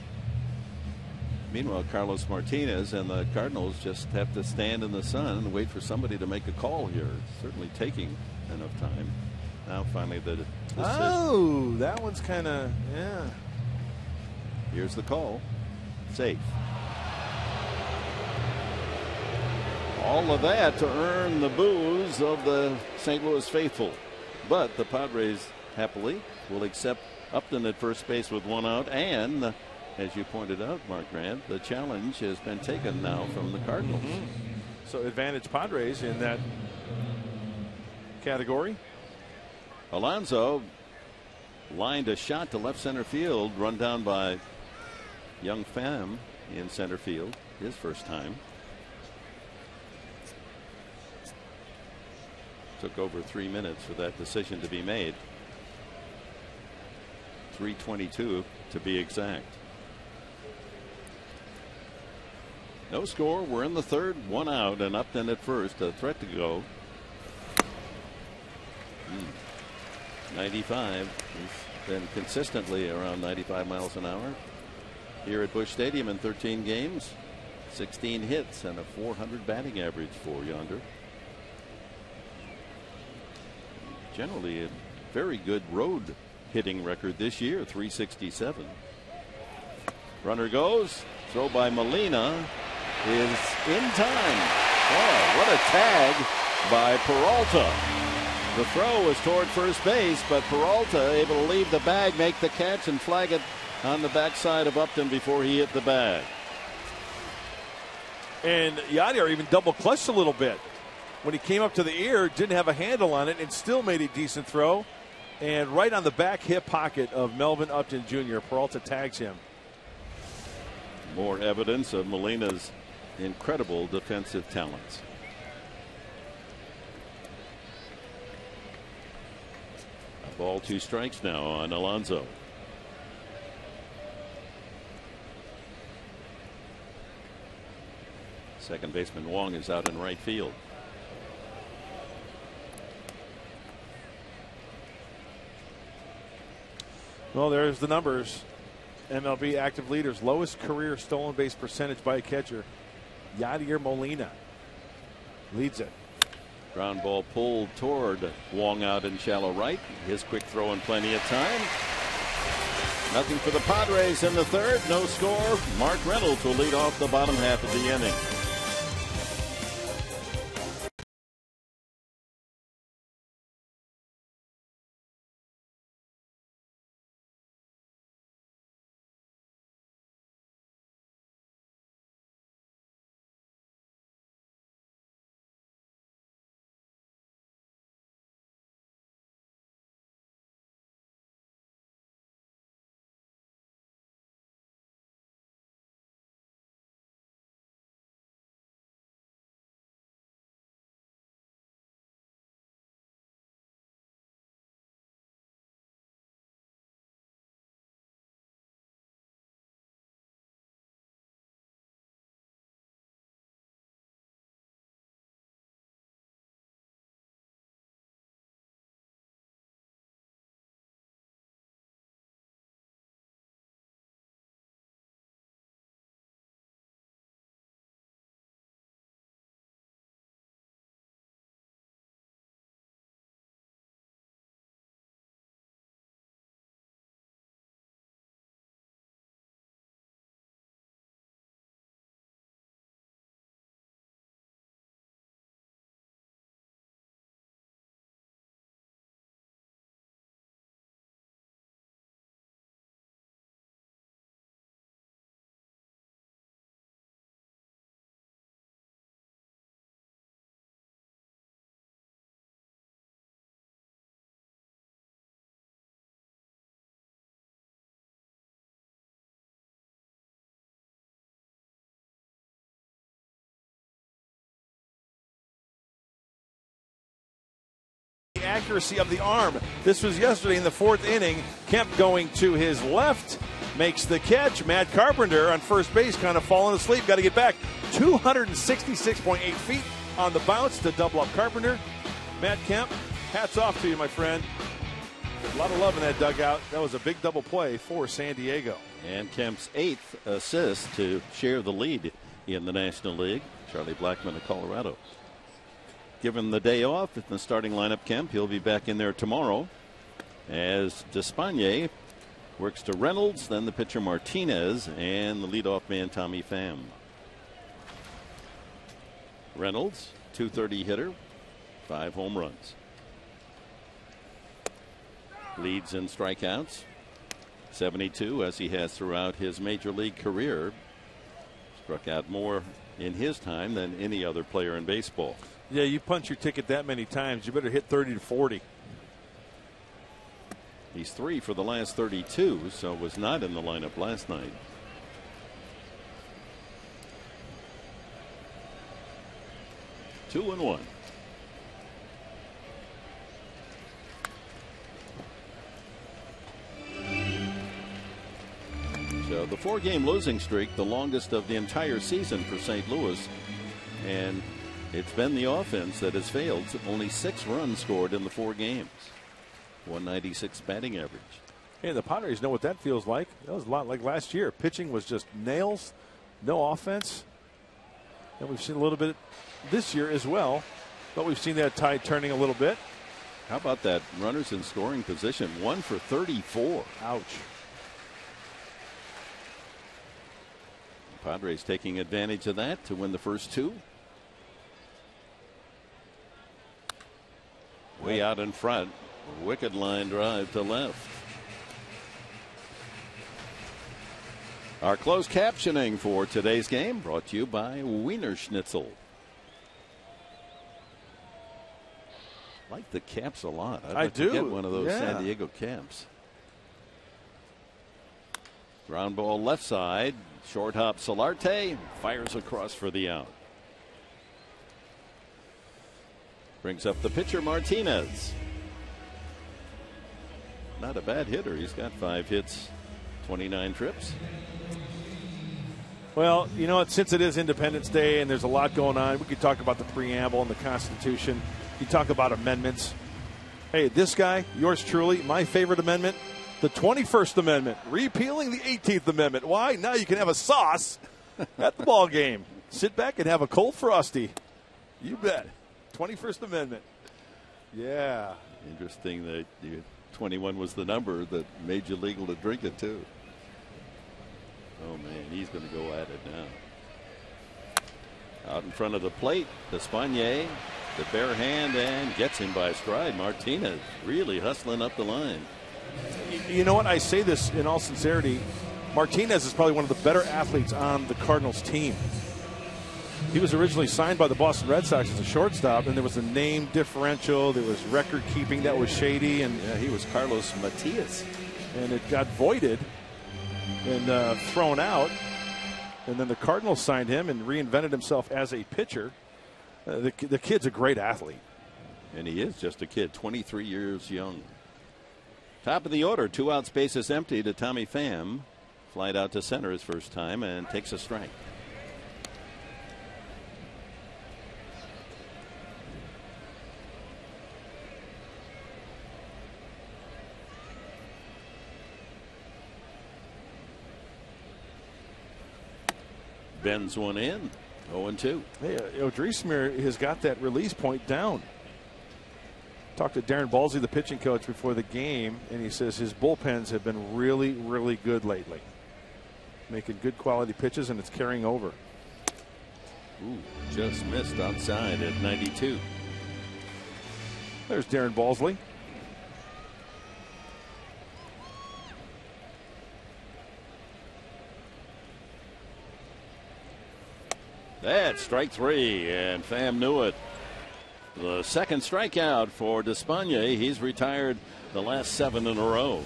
Meanwhile, Carlos Martinez and the Cardinals just have to stand in the sun and wait for somebody to make a call here. It's certainly taking enough time. Now finally the decision. Oh, that one's kind of, yeah. Here's the call. Safe. All of that to earn the boos of the St. Louis faithful. But the Padres happily will accept Upton at first base with one out. And as you pointed out, Mark Grant, the challenge has been taken now from the Cardinals. So advantage Padres in that category. Alonso lined a shot to left center field, run down by Young Pham in center field, his first time. Took over 3 minutes for that decision to be made. 3:22 to be exact. No score. We're in the third, one out, and Upton at first, a threat to go. 95. He's been consistently around 95 miles an hour here at Busch Stadium in 13 games. 16 hits and a 400 batting average for Yonder. Generally a very good road hitting record this year, 367. Runner goes. Throw by Molina is in time. Oh, what a tag by Peralta. The throw was toward first base, but Peralta able to leave the bag, make the catch, and flag it on the backside of Upton before he hit the bag. And Yadier even double clutched a little bit. When he came up to the ear, didn't have a handle on it and still made a decent throw. And right on the back hip pocket of Melvin Upton Jr., Peralta tags him. More evidence of Molina's incredible defensive talents. Ball, 2 strikes now on Alonso. Second baseman Wong is out in right field. Well, there's the numbers. MLB active leaders, lowest career stolen base percentage by a catcher. Yadier Molina leads it. Ground ball pulled toward Wong out in shallow right. His quick throw and plenty of time. Nothing for the Padres in the third. No score. Mark Reynolds will lead off the bottom half of the inning. accuracy of the arm. This was yesterday in the 4th inning. Kemp going to his left, makes the catch. Matt Carpenter on first base kind of falling asleep. Got to get back. 266.8 feet on the bounce to double up Carpenter. Matt Kemp, hats off to you, my friend. A lot of love in that dugout. That was a big double play for San Diego. And Kemp's 8th assist to share the lead in the National League. Charlie Blackmon of Colorado. Given the day off in the starting lineup, Kemp, he'll be back in there tomorrow as Despaigne works to Reynolds, then the pitcher Martinez, and the leadoff man Tommy Pham. Reynolds, .230 hitter, 5 home runs. Leads in strikeouts, 72, as he has throughout his major league career. Struck out more in his time than any other player in baseball. Yeah, you punch your ticket that many times, you better hit 30 to 40. He's 3 for the last 32, so was not in the lineup last night. Two and one. So the 4-game losing streak, the longest of the entire season for St. Louis, and it's been the offense that has failed. Only 6 runs scored in the 4 games. 196 batting average. Hey, the Padres know what that feels like. That was a lot like last year. Pitching was just nails, no offense. And we've seen a little bit this year as well, but we've seen that tide turning a little bit. How about that? Runners in scoring position, 1 for 34. Ouch. Padres taking advantage of that to win the first 2. Way out in front. Wicked line drive to left. Our closed captioning for today's game brought to you by Wiener Schnitzel. I like the caps a lot. I'd like to get one of those San Diego caps. Ground ball left side. Short hop Solarte fires across for the out. Brings up the pitcher Martinez. Not a bad hitter. He's got 5 hits, 29 trips. Well, you know what? Since it is Independence Day and there's a lot going on, we could talk about the preamble and the Constitution. You talk about amendments. Hey, this guy, yours truly, my favorite amendment, the 21st Amendment, repealing the 18th Amendment. Why? Now you can have a sauce at the ball game. Sit back and have a cold Frosty. You bet. 21st Amendment. Yeah. Interesting that 21 was the number that made you legal to drink it, too. Oh, man, he's going to go at it now. Out in front of the plate, Despaigne, the bare hand, and gets him by stride. Martinez really hustling up the line. You know what? I say this in all sincerity. Martinez is probably one of the better athletes on the Cardinals team. He was originally signed by the Boston Red Sox as a shortstop, and there was a name differential. There was record keeping that was shady, and he was Carlos Matias, and it got voided and thrown out. And then the Cardinals signed him and reinvented himself as a pitcher. The kid's a great athlete, and he is just a kid, 23 years young. Top of the order, 2 out, spaces empty to Tommy Pham. Flied out to center his first time and takes a strike. Bends one in, 0-2. Hey, Odrisamer has got that release point down. Talked to Darren Balsey, the pitching coach, before the game, and he says his bullpens have been really, really good lately. Making good quality pitches, and it's carrying over. Ooh, just missed outside at 92. There's Darren Balsley. That's strike 3, and Pham knew it. The second strikeout for Despaigne. He's retired the last 7 in a row.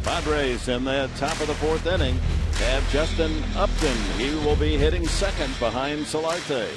Padres in the top of the 4th inning have Justin Upton. He will be hitting second behind Solarte.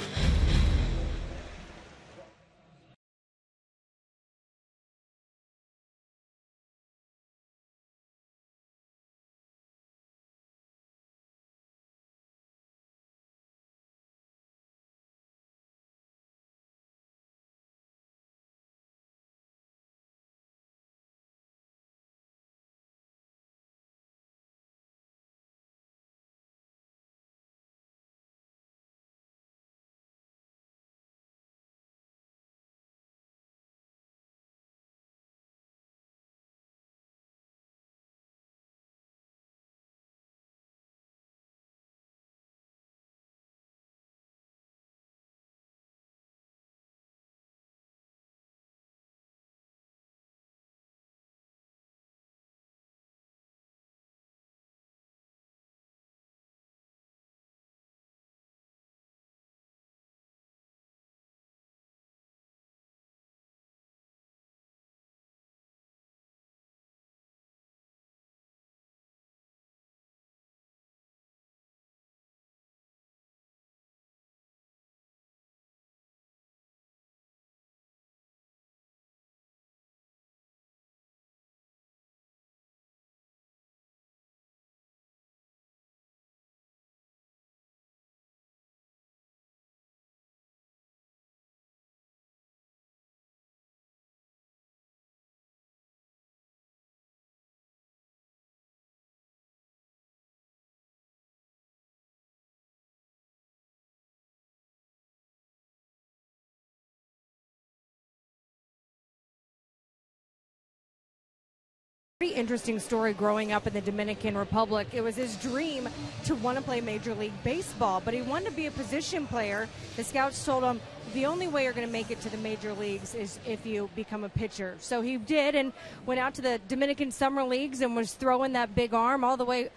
Pretty interesting story growing up in the Dominican Republic. It was his dream to want to play Major League Baseball, but he wanted to be a position player. The scouts told him the only way you're going to make it to the major leagues is if you become a pitcher. So he did and went out to the Dominican Summer Leagues and was throwing that big arm all the way,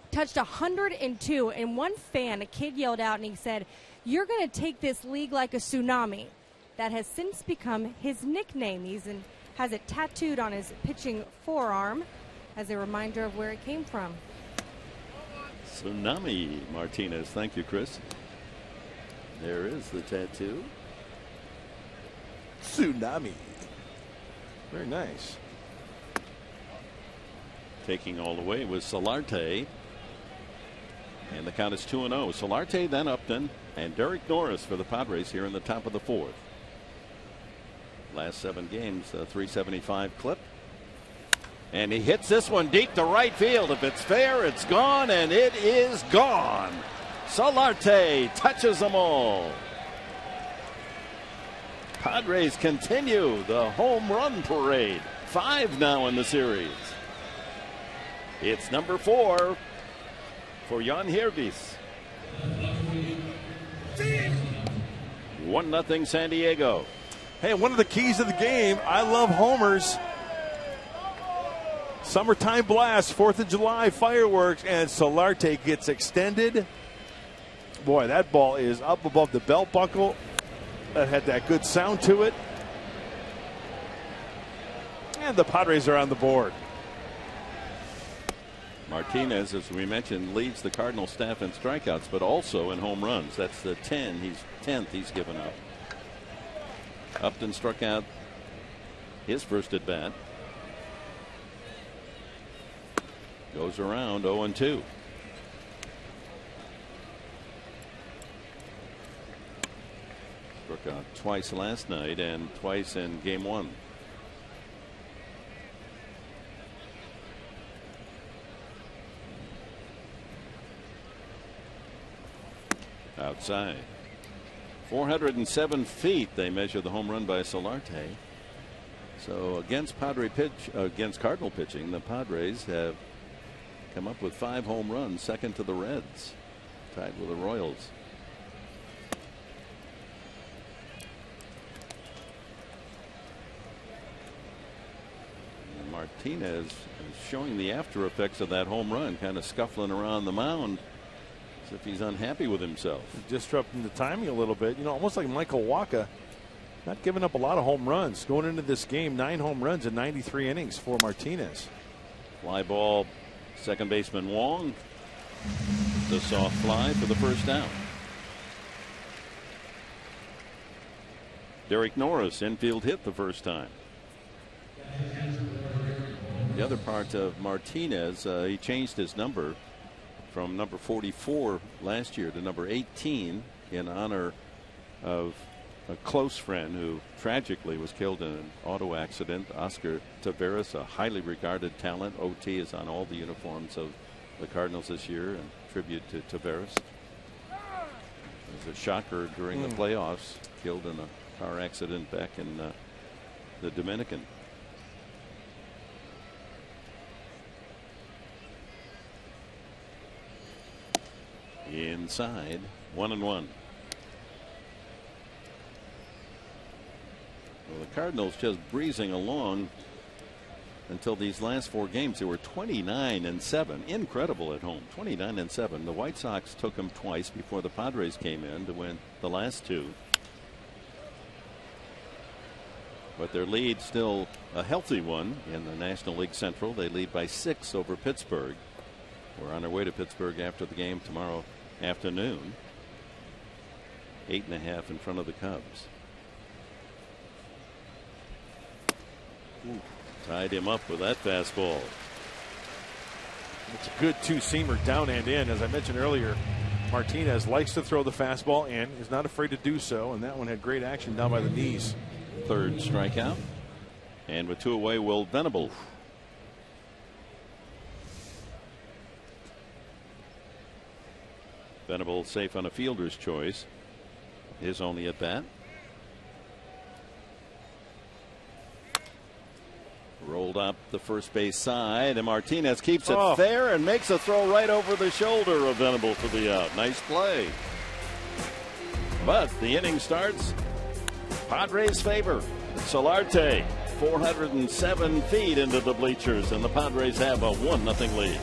touched 102. And one fan, a kid, yelled out and he said, "You're going to take this league like a tsunami." That has since become his nickname. Has it tattooed on his pitching forearm as a reminder of where it came from. Tsunami Martinez. Thank you, Chris. There is the tattoo. Tsunami. Very nice. Taking all the way was Solarte. And the count is 2-0. Solarte, then Upton, and Derek Norris for the Padres here in the top of the fourth. Last 7 games, a 375 clip. And he hits this one deep to right field. If it's fair, it's gone, and it is gone. Solarte touches them all. Padres continue the home run parade. 5 now in the series. It's number 4 for Jan Hervis. 1-0 San Diego. Hey, one of the keys of the game, I love homers. Summertime blast, 4th of July fireworks, and Solarte gets extended. Boy, that ball is up above the belt buckle. That had that good sound to it. And the Padres are on the board. Martinez, as we mentioned, leads the Cardinal staff in strikeouts, but also in home runs. That's the 10th he's given up. Upton struck out his first at bat. Goes around 0-2. Struck out twice last night and twice in game 1. Outside. 407 feet they measure the home run by Solarte. So against Cardinal pitching, the Padres have come up with 5 home runs, second to the Reds, tied with the Royals. And Martinez is showing the after effects of that home run, kind of scuffling around the mound as if he's unhappy with himself. Disrupting the timing a little bit. You know, almost like Michael Wacha. Not giving up a lot of home runs. Going into this game, 9 home runs in 93 innings for Martinez. Fly ball, second baseman Wong. The soft fly for the first down. Derek Norris, infield hit the first time. The other part of Martinez, he changed his number from number 44 last year to number 18 in honor of a close friend who tragically was killed in an auto accident. Oscar Taveras, a highly regarded talent. OT is on all the uniforms of the Cardinals this year in tribute to Taveras. It was a shocker during the playoffs. Killed in a car accident back in the Dominican. Inside, 1-1. Well, the Cardinals just breezing along until these last 4 games. They were 29-7. Incredible at home. 29-7. The White Sox took them twice before the Padres came in to win the last 2. But their lead still a healthy one in the National League Central. They lead by 6 over Pittsburgh. We're on our way to Pittsburgh after the game tomorrow afternoon. 8.5 in front of the Cubs. Ooh, tied him up with that fastball. It's a good 2-seamer down and in. As I mentioned earlier, Martinez likes to throw the fastball and is not afraid to do so, and that one had great action down by the knees. Third strikeout. And with 2 away, Will Venable. Venable safe on a fielder's choice. His only at bat. Rolled up the first base side, and Martinez keeps it fair and makes a throw right over the shoulder of Venable for the out. Nice play. But the inning starts Padres' favor. Solarte, 407 feet into the bleachers, and the Padres have a 1-0 lead.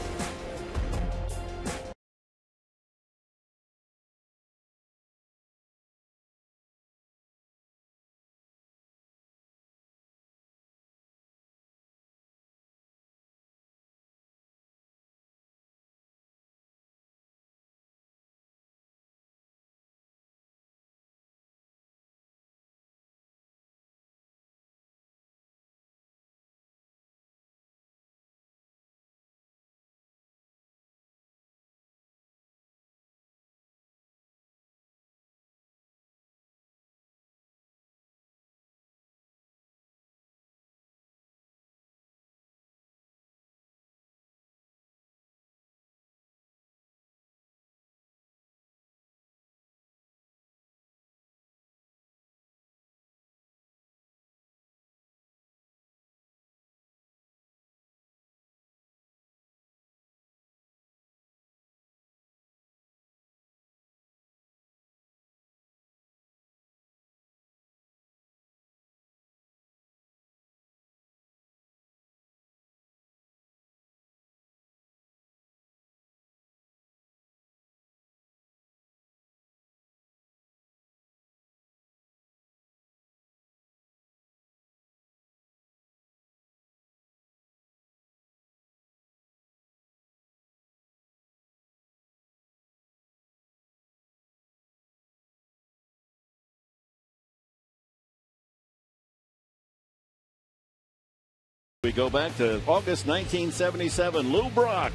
We go back to August 1977. Lou Brock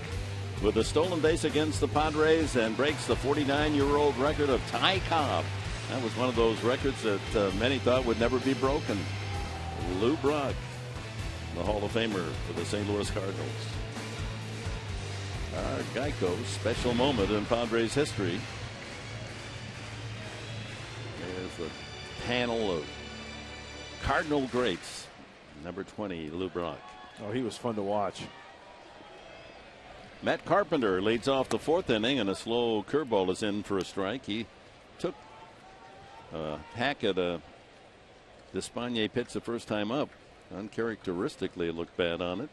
with a stolen base against the Padres and breaks the 49-year-old record of Ty Cobb. That was one of those records that many thought would never be broken. Lou Brock, the Hall of Famer for the St. Louis Cardinals. Our Geico special moment in Padres history. There's the panel of Cardinal greats. Number 20, Lou Brock. Oh, he was fun to watch. Matt Carpenter leads off the fourth inning, and a slow curveball is in for a strike. He took a hack at a Despaigne pitch the first time up. Uncharacteristically looked bad on it.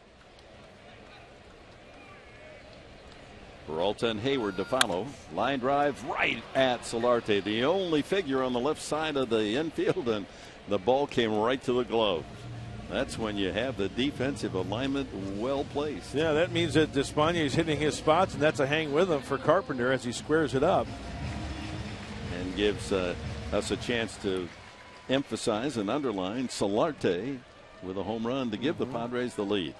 Peralta and Hayward to follow. Line drive right at Solarte, the only figure on the left side of the infield, and the ball came right to the glove. That's when you have the defensive alignment well placed. Yeah, that means that Despaigne is hitting his spots, and that's a hang with him for Carpenter as he squares it up. And gives us a chance to emphasize and underline Solarte with a home run to give the Padres the lead.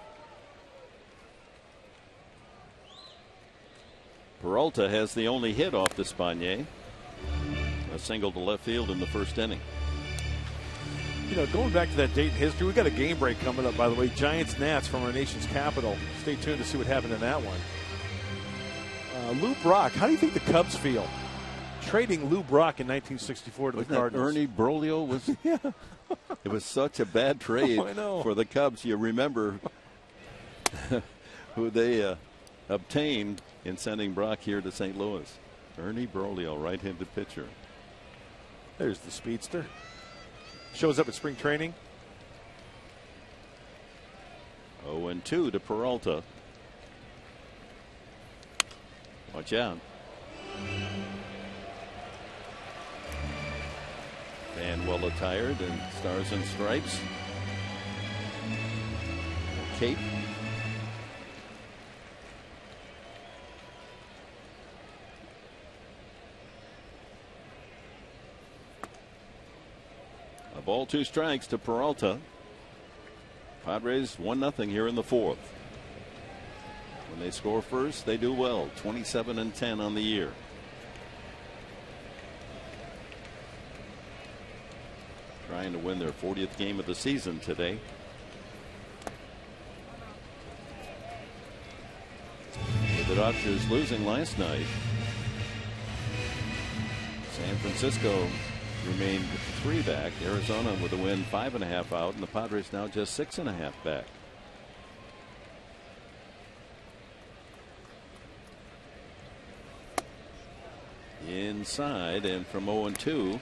Peralta has the only hit off Despaigne. A single to left field in the first inning. You know, going back to that date in history, we got a game break coming up, by the way. Giants-Nats from our nation's capital. Stay tuned to see what happened in that one. Lou Brock, how do you think the Cubs feel trading Lou Brock in 1964 to the Cardinals? Ernie Broglio was. Yeah. It was such a bad trade for the Cubs. You remember who they obtained in sending Brock here to St. Louis. Ernie Broglio, right-handed pitcher. There's the speedster. Shows up at spring training. 0-2 to Peralta. Watch out. And well attired in stars and stripes. Cape. A ball, 2 strikes to Peralta. Padres 1-0 here in the fourth. When they score first, they do well. 27-10 on the year. Trying to win their 40th game of the season today. With the Dodgers losing last night, San Francisco remained 3 back. Arizona with a win, 5.5 out, and the Padres now just 6.5 back. inside, and from 0-2,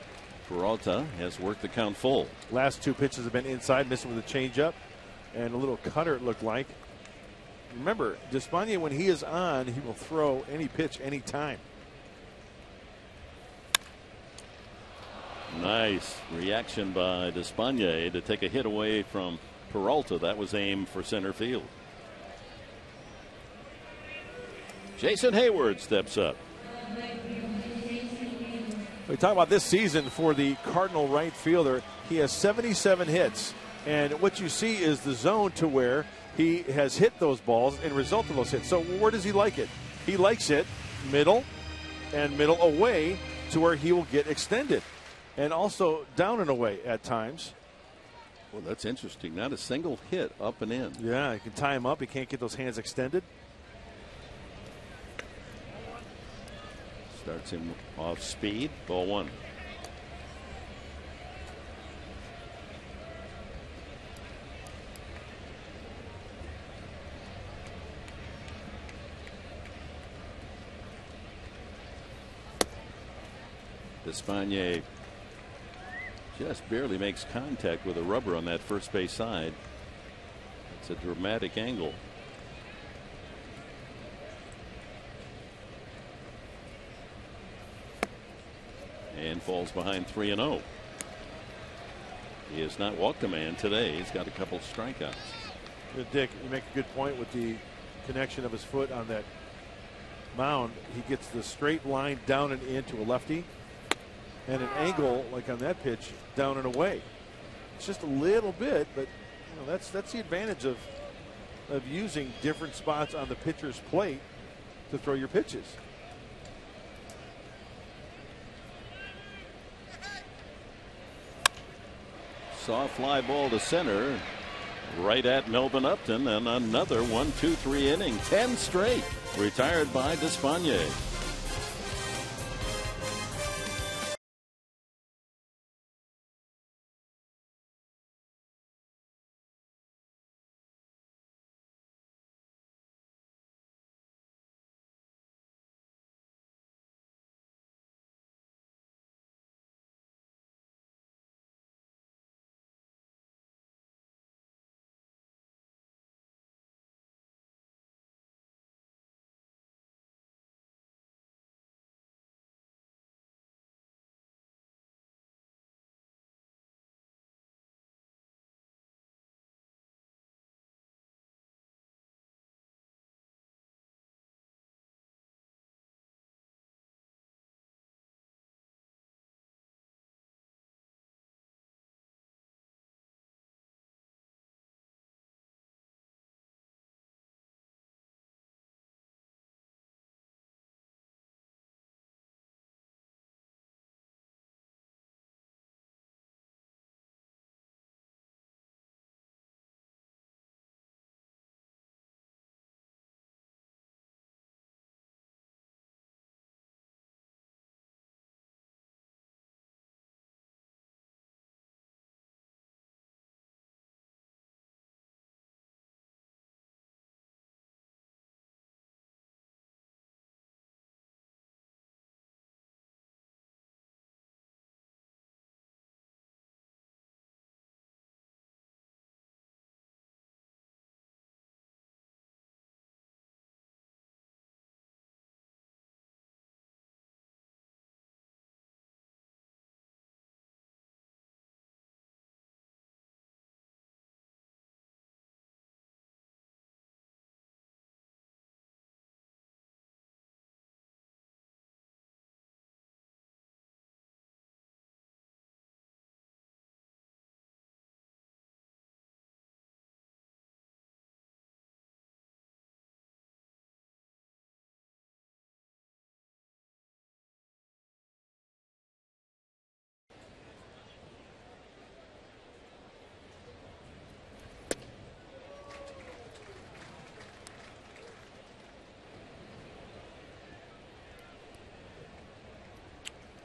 Peralta has worked the count full. Last 2 pitches have been inside, missing with a changeup and a little cutter, it looked like. Remember, Despaigne, when he is on, he will throw any pitch, any time. Nice reaction by Despaigne to take a hit away from Peralta. That was aimed for center field. Jason Hayward steps up. We talk about this season for the Cardinal right fielder. He has 77 hits. And what you see is the zone to where he has hit those balls and result of those hits. So where does he like it? He likes it middle and middle away to where he will get extended. And also down and away at times. Well, that's interesting. Not a single hit up and in. Yeah, he can tie him up. He can't get those hands extended. Starts him off speed. Ball 1. Despaigne just barely makes contact with the rubber on that first base side. It's a dramatic angle. And falls behind 3-0. He has not walked a man today. He's got a couple strikeouts. Dick, you make a good point with the connection of his foot on that mound. He gets the straight line down and into a lefty, and an angle like on that pitch down and away. It's just a little bit, but you know, that's the advantage of using different spots on the pitcher's plate to throw your pitches. Saw fly ball to center, right at Melvin Upton, and another 1-2-3 inning, 10 straight, retired by Despaigne.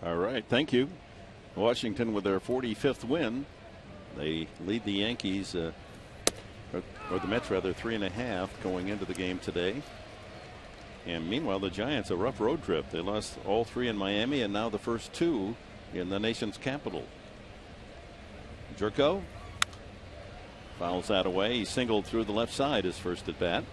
All right, thank you. Washington with their 45th win. They lead the Yankees, or the Mets rather, 3.5 going into the game today. And meanwhile, the Giants, a rough road trip. They lost all 3 in Miami and now the first 2 in the nation's capital. Jerko fouls that away. He singled through the left side his first at bat.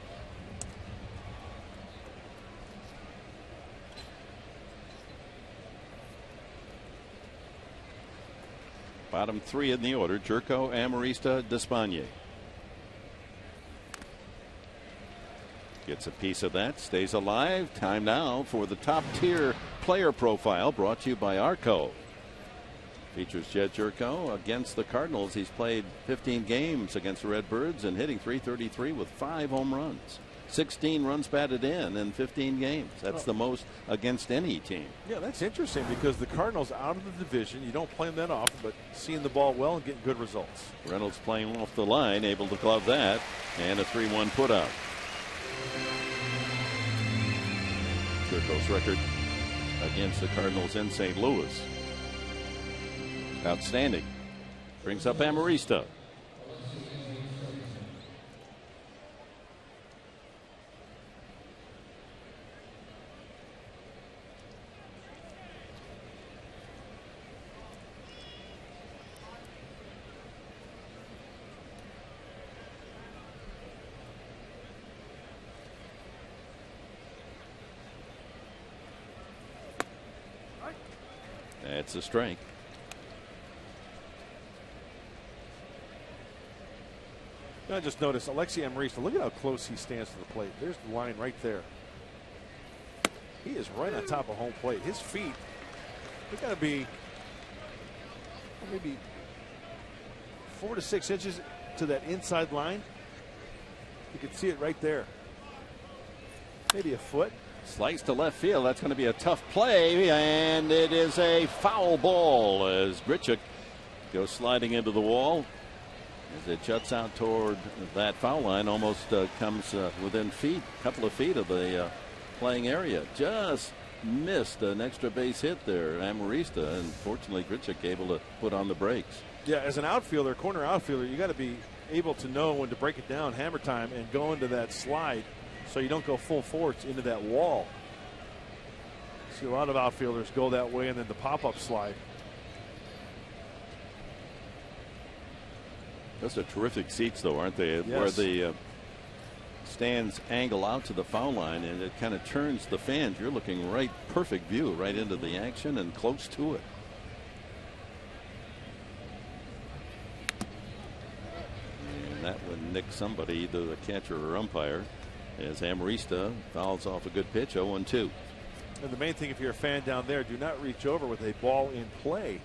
Bottom 3 in the order: Jerko, Amarista, Despaigne. Gets a piece of that, stays alive. Time now for the top tier player profile, brought to you by Arco. Features Jed Jerko against the Cardinals. He's played 15 games against the Redbirds and hitting .333 with 5 home runs. 16 runs batted in 15 games. That's the most against any team. Yeah, that's interesting because the Cardinals out of the division, you don't play them that often, but seeing the ball well and getting good results. Reynolds playing off the line, able to glove that, and a 3-1 putout. Jerko's record against the Cardinals in St. Louis, outstanding. Brings up Amarista. That's a strike. I just noticed Alexi Amarista. Look at how close he stands to the plate. There's the line right there. He is right on top of home plate. His feet, they got to be maybe 4 to 6 inches to that inside line. You can see it right there. Maybe a foot. Slice to left field. That's going to be a tough play, and it is a foul ball as Grichuk goes sliding into the wall. As it juts out toward that foul line, almost comes within a couple of feet of the playing area. Just missed an extra base hit there, Amarista, and fortunately Grichuk able to put on the brakes. Yeah, as an outfielder, corner outfielder, you got to be able to know when to break it down, hammer time, and go into that slide so you don't go full force into that wall. See a lot of outfielders go that way and then the pop-up slide. Those are terrific seats, though, aren't they? Yes. Where the stands angle out to the foul line, and it kind of turns the fans. You're looking right, perfect view, right into the action and close to it. And that would nick somebody, either the catcher or umpire, as Amarista fouls off a good pitch, 0-2. And the main thing, if you're a fan down there, do not reach over with a ball in play.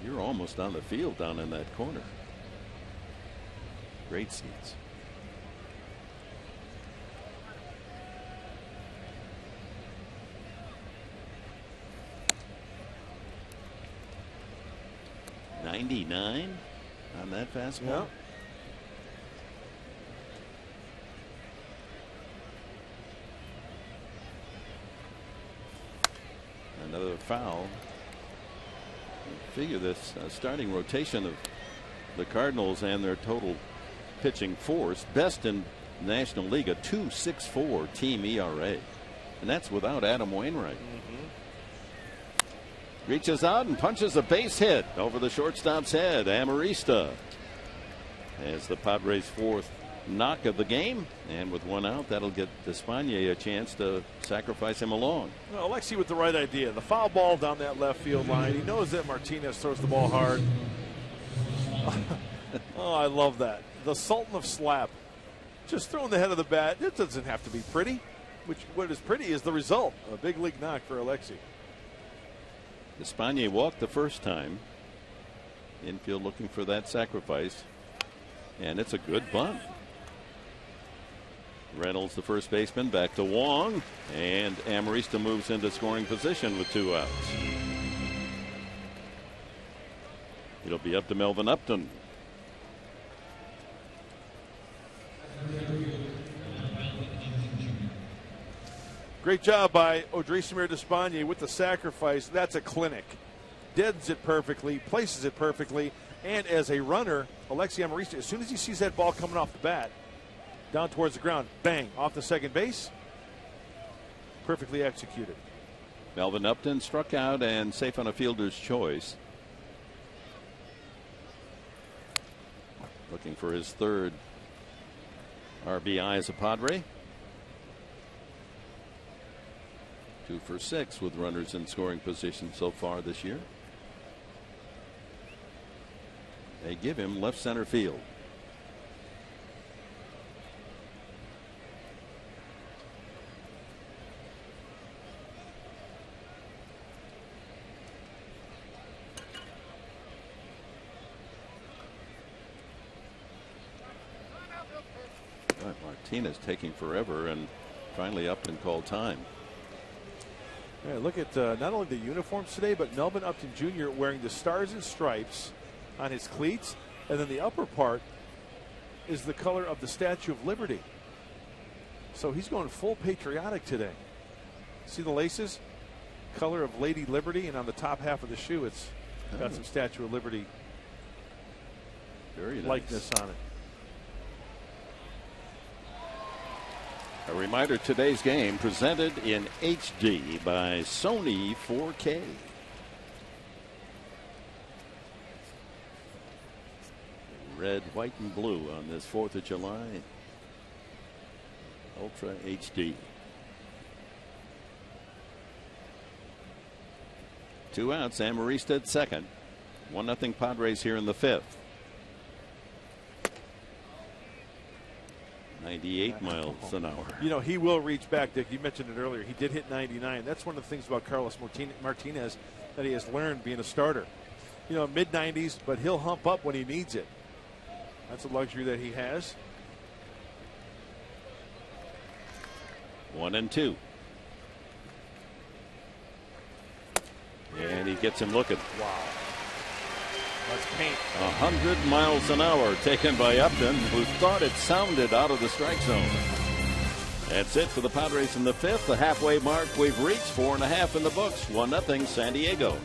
You're almost on the field down in that corner. Great seats. .99 on that fastball. Yeah. Another foul. Figure this starting rotation of the Cardinals and their total pitching force, best in National League, a 2.64 team ERA, and that's without Adam Wainwright. Reaches out and punches a base hit over the shortstop's head. Amarista as the Padres' 4th knock of the game, and with 1 out, that'll get Despaigne a chance to sacrifice him along. Well, Alexi with the right idea. The foul ball down that left field line. He knows that Martinez throws the ball hard. Oh, I love that. The Sultan of Slap. Just throwing the head of the bat. It doesn't have to be pretty. What is pretty is the result. A big league knock for Alexi. Despaigne walked the first time. Infield looking for that sacrifice. And it's a good bunt. Reynolds, the first baseman, back to Wong, and Amarista moves into scoring position with 2 outs. It'll be up to Melvin Upton. Great job by Odrisamer Despaigne with the sacrifice. That's a clinic. Deads it perfectly, places it perfectly, and as a runner, Alexi Amarista, as soon as he sees that ball coming off the bat, down towards the ground, bang, off the second base, perfectly executed. Melvin Upton struck out and safe on a fielder's choice. Looking for his third RBI as a Padre. 2 for 6 with runners in scoring position so far this year. They give him left center field. Martinez taking forever, and finally Upton called time. Yeah, look at not only the uniforms today, but Melvin Upton Jr. wearing the stars and stripes on his cleats, and then the upper part is the color of the Statue of Liberty. So he's going full patriotic today. See the laces? Color of Lady Liberty, and on the top half of the shoe, it's got some Statue of Liberty very nice likeness on it. A reminder, today's game presented in HD by Sony 4K. Red, white, and blue on this 4th of July. Ultra HD. 2 outs. Amarista at second. 1-0 Padres here in the 5th. 98 miles an hour. You know, he will reach back, Dick. You mentioned it earlier. He did hit 99. That's one of the things about Carlos Martinez that he has learned being a starter. You know, mid-90s, but he'll hump up when he needs it. That's a luxury that he has. 1-2. And he gets him looking. Wow. That's paint. 100 miles an hour taken by Upton, who thought it sounded out of the strike zone. That's it for the Padres in the 5th. The halfway mark we've reached. 4.5 in the books. 1-0 San Diego.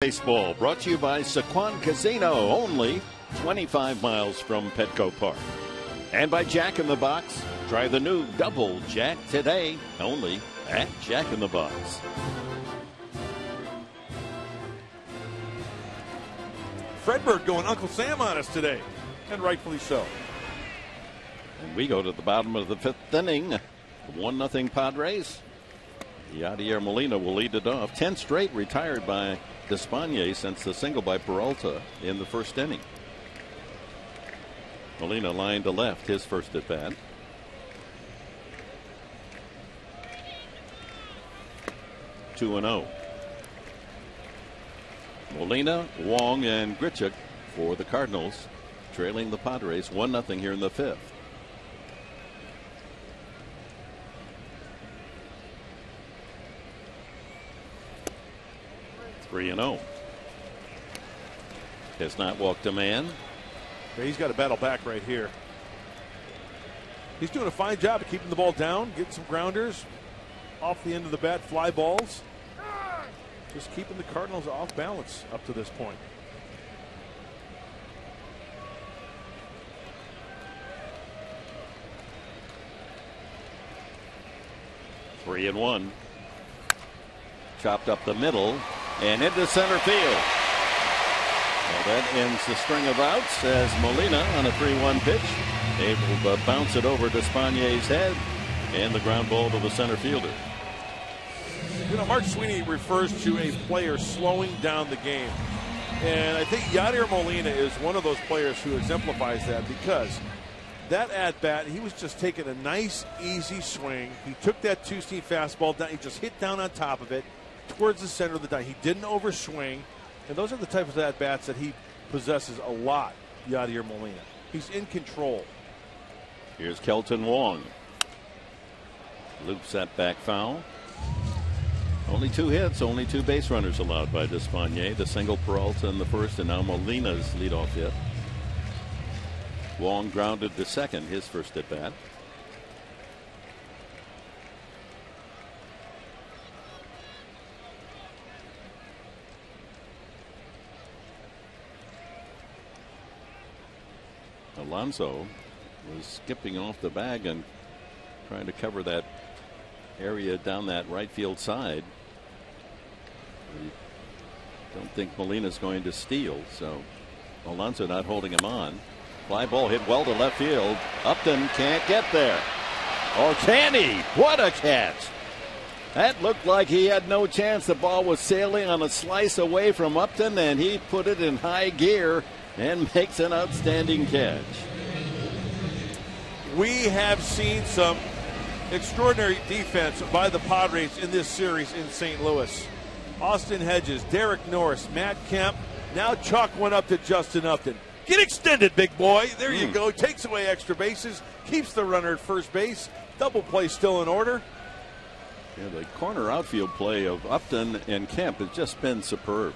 Baseball brought to you by Saquon Casino, only 25 miles from Petco Park. And by Jack in the Box. Try the new Double Jack today, only at Jack in the Box. Fredberg going Uncle Sam on us today, and rightfully so. And we go to the bottom of the 5th inning. 1-0 Padres. Yadier Molina will lead it off. 10 straight retired by Despaigne since the single by Peralta in the 1st inning. Molina lined to left, his first at bat. Two and 0. Molina, Wong, and Grichuk for the Cardinals. trailing the Padres 1-0 here in the 5th. Three and 0. Has not walked a man. Yeah, he's got to battle back right here. He's doing a fine job of keeping the ball down, getting some grounders off the end of the bat, fly balls. Just keeping the Cardinals off balance up to this point. Three and 1. Chopped up the middle and into center field. Well, that ends the string of outs as Molina on a 3-1 pitch able to bounce it over Despaignet's head and the ground ball to the center fielder. You know, Mark Sweeney refers to a player slowing down the game. And I think Yadier Molina is one of those players who exemplifies that, because that at-bat, he was just taking a nice, easy swing. He took that two-seam fastball down. He just hit down on top of it towards the center of the diamond. He didn't overswing. And those are the types of at-bats that he possesses a lot, Yadier Molina. He's in control. Here's Kelton Wong. Loops that back foul. Only 2 hits, only 2 base runners allowed by Despaigne. The single Peralta in the first, and now Molina's leadoff hit. Wong grounded to second, his first at bat. Alonso was skipping off the bag and trying to cover that area down that right field side. I don't think Molina's going to steal, so Alonso not holding him on. Fly ball hit well to left field. Upton can't get there. Or can he? What a catch! That looked like he had no chance. The ball was sailing on a slice away from Upton, and he put it in high gear and makes an outstanding catch. We have seen some extraordinary defense by the Padres in this series in St. Louis. Austin Hedges, Derek Norris, Matt Kemp. Now Chuck went up to Justin Upton. Get extended, big boy. There you go. Takes away extra bases. Keeps the runner at first base. Double play still in order. Yeah, the corner outfield play of Upton and Kemp has just been superb.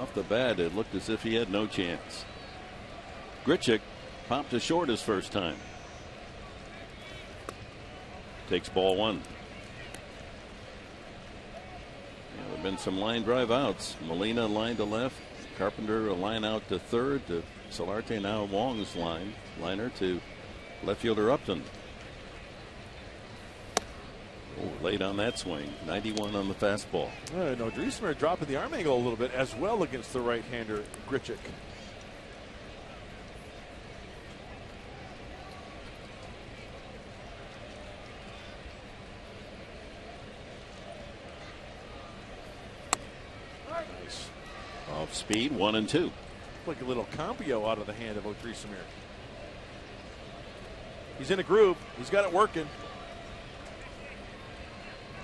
Off the bat, it looked as if he had no chance. Grichuk popped to short his first time. Takes ball 1. Yeah, there have been some line drive outs. Molina line to left. Carpenter a line out to third. To Solarte, now Wong's liner to left fielder Upton. Oh, late on that swing. 91 on the fastball. No, Driesmer dropping the arm angle a little bit as well against the right-hander Grichuk. Nice. Off speed, 1 and 2. Like a little Campio out of the hand of Driesmer. He's in a groove. He's got it working.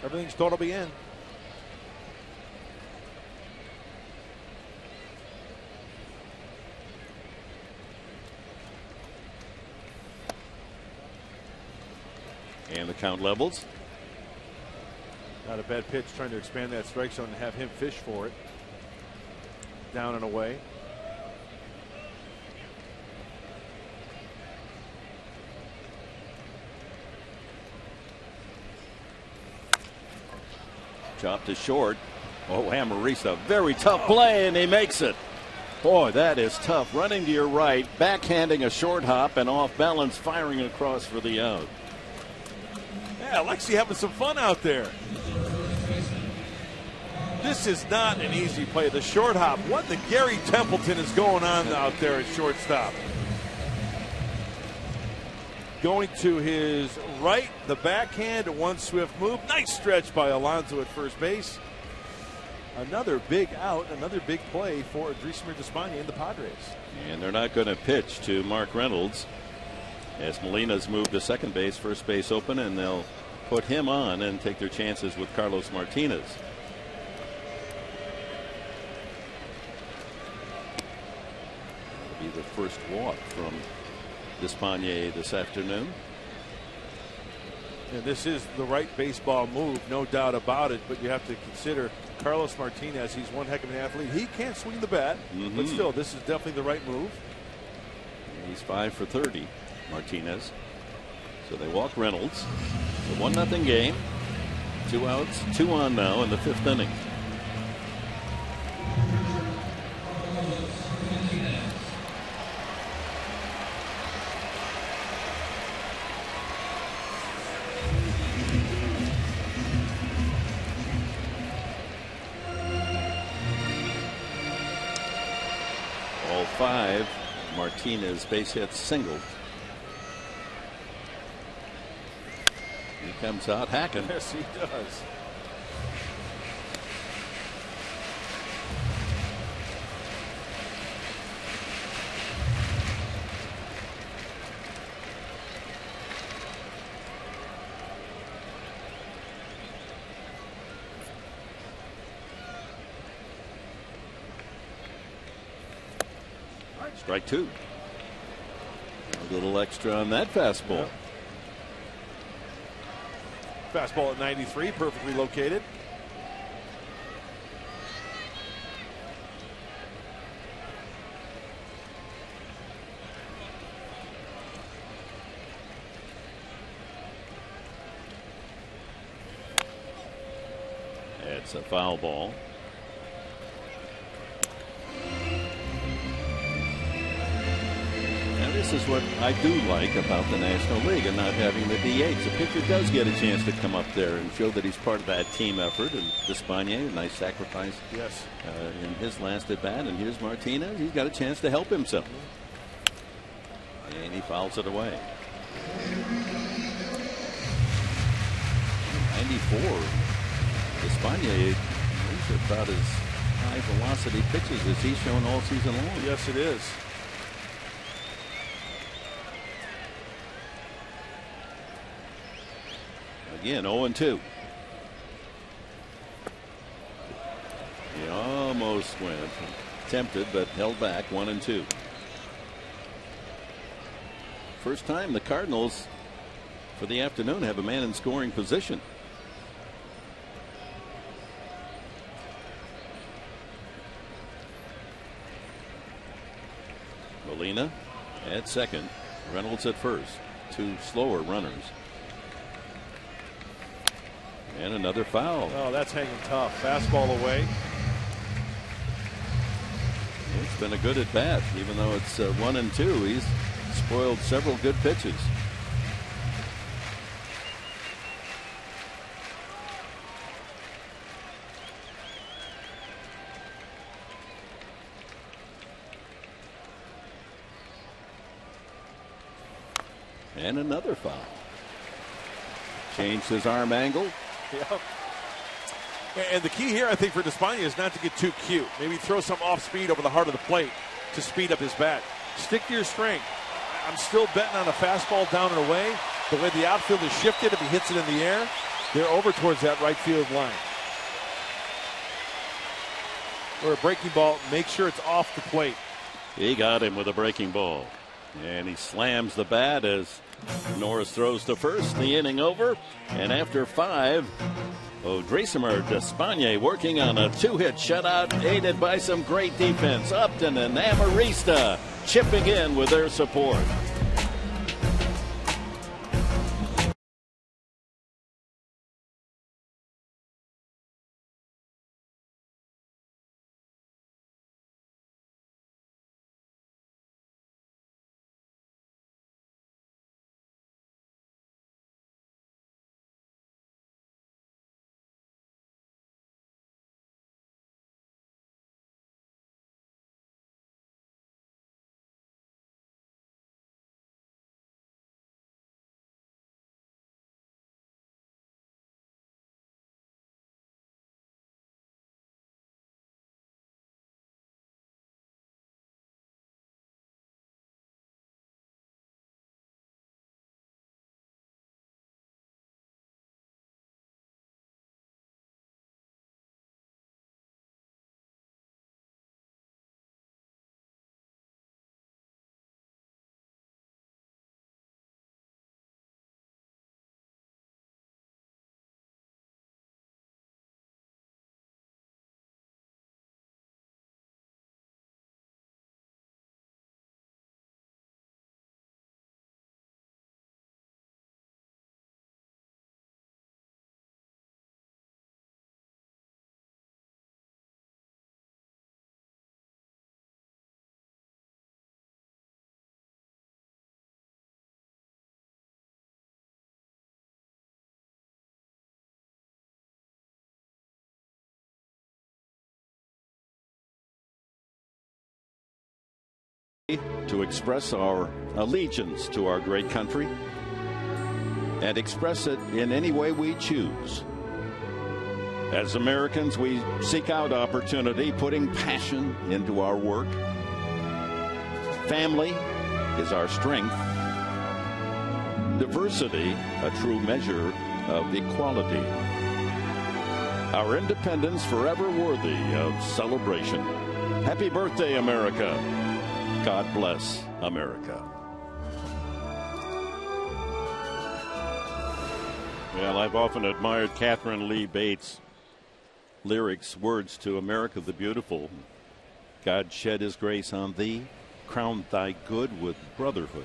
Everything's totally in. And the count levels. Not a bad pitch, trying to expand that strike zone and have him fish for it. Down and away. Chopped to short. Oh, Amarista, very tough play, and he makes it. Boy, that is tough. Running to your right, backhanding a short hop, and off balance, firing across for the out. Yeah, Alexi having some fun out there. This is not an easy play. The short hop. What the Gary Templeton is going on out there at shortstop. Going to his right, the backhand, one swift move. Nice stretch by Alonso at first base. Another big out, another big play for Driesmer Despaigne and the Padres. And they're not going to pitch to Mark Reynolds as Molina's moved to second base, first base open, and they'll put him on and take their chances with Carlos Martinez. Be the first walk from Despaigne this afternoon. And this is the right baseball move, no doubt about it. But you have to consider Carlos Martinez. He's one heck of an athlete. He can't swing the bat, but still, this is definitely the right move. He's 5 for 30, Martinez. So they walk Reynolds. It's a 1-0 game. 2 outs, 2 on now in the 5th inning. All 5 Martinez base hits singled. He comes out hacking. Yes, he does. Strike 2. A little extra on that fastball. Yep. Fastball at 93, perfectly located. It's a foul ball. This is what I do like about the National League and not having the DH. The pitcher does get a chance to come up there and show that he's part of that team effort. And Despaigne, a nice sacrifice in his last at bat. And here's Martinez. He's got a chance to help himself. And he fouls it away. 94. Despaigne, these are about as high velocity pitches as he's shown all season long. Yes, it is. Again, 0-2. He almost went. Tempted, but held back. 1-2. First time the Cardinals for the afternoon have a man in scoring position. Molina at second. Reynolds at first. 2 slower runners. And another foul. Oh, that's hanging tough. Fastball away. It's been a good at bat, even though it's 1-2. He's spoiled several good pitches. And another foul. Changed his arm angle. Yep. And the key here, I think, for Despaigne is not to get too cute. Maybe throw some off speed over the heart of the plate to speed up his bat. Stick to your strength. I'm still betting on a fastball down and away. The way the outfield is shifted, if he hits it in the air, they're over towards that right field line. Or a breaking ball, make sure it's off the plate. He got him with a breaking ball. And he slams the bat as Norris throws to first. The inning over. And after 5, Odrisamer Despaigne working on a 2-hit shutout, aided by some great defense. Upton and Amarista chipping in with their support. To express our allegiance to our great country and express it in any way we choose. As Americans, we seek out opportunity, putting passion into our work. Family is our strength. Diversity, a true measure of equality. Our independence forever worthy of celebration. Happy birthday, America. God bless America. Well, I've often admired Catherine Lee Bates' lyrics, words to America the Beautiful. God shed his grace on thee, crown thy good with brotherhood,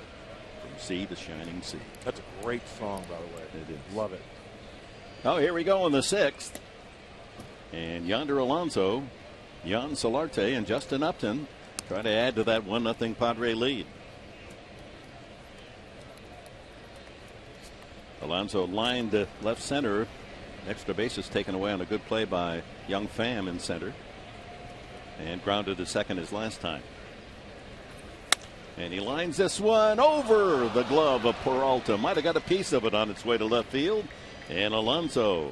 from sea to shining sea. That's a great song, by the way. It is. Love it. Oh, here we go in the 6th. And Yonder Alonso, Jan Solarte, and Justin Upton try to add to that 1-0 Padre lead. Alonso lined to left center. Extra bases taken away on a good play by Young Pham in center. And grounded to second his last time. And he lines this one over the glove of Peralta. Might have got a piece of it on its way to left field. And Alonso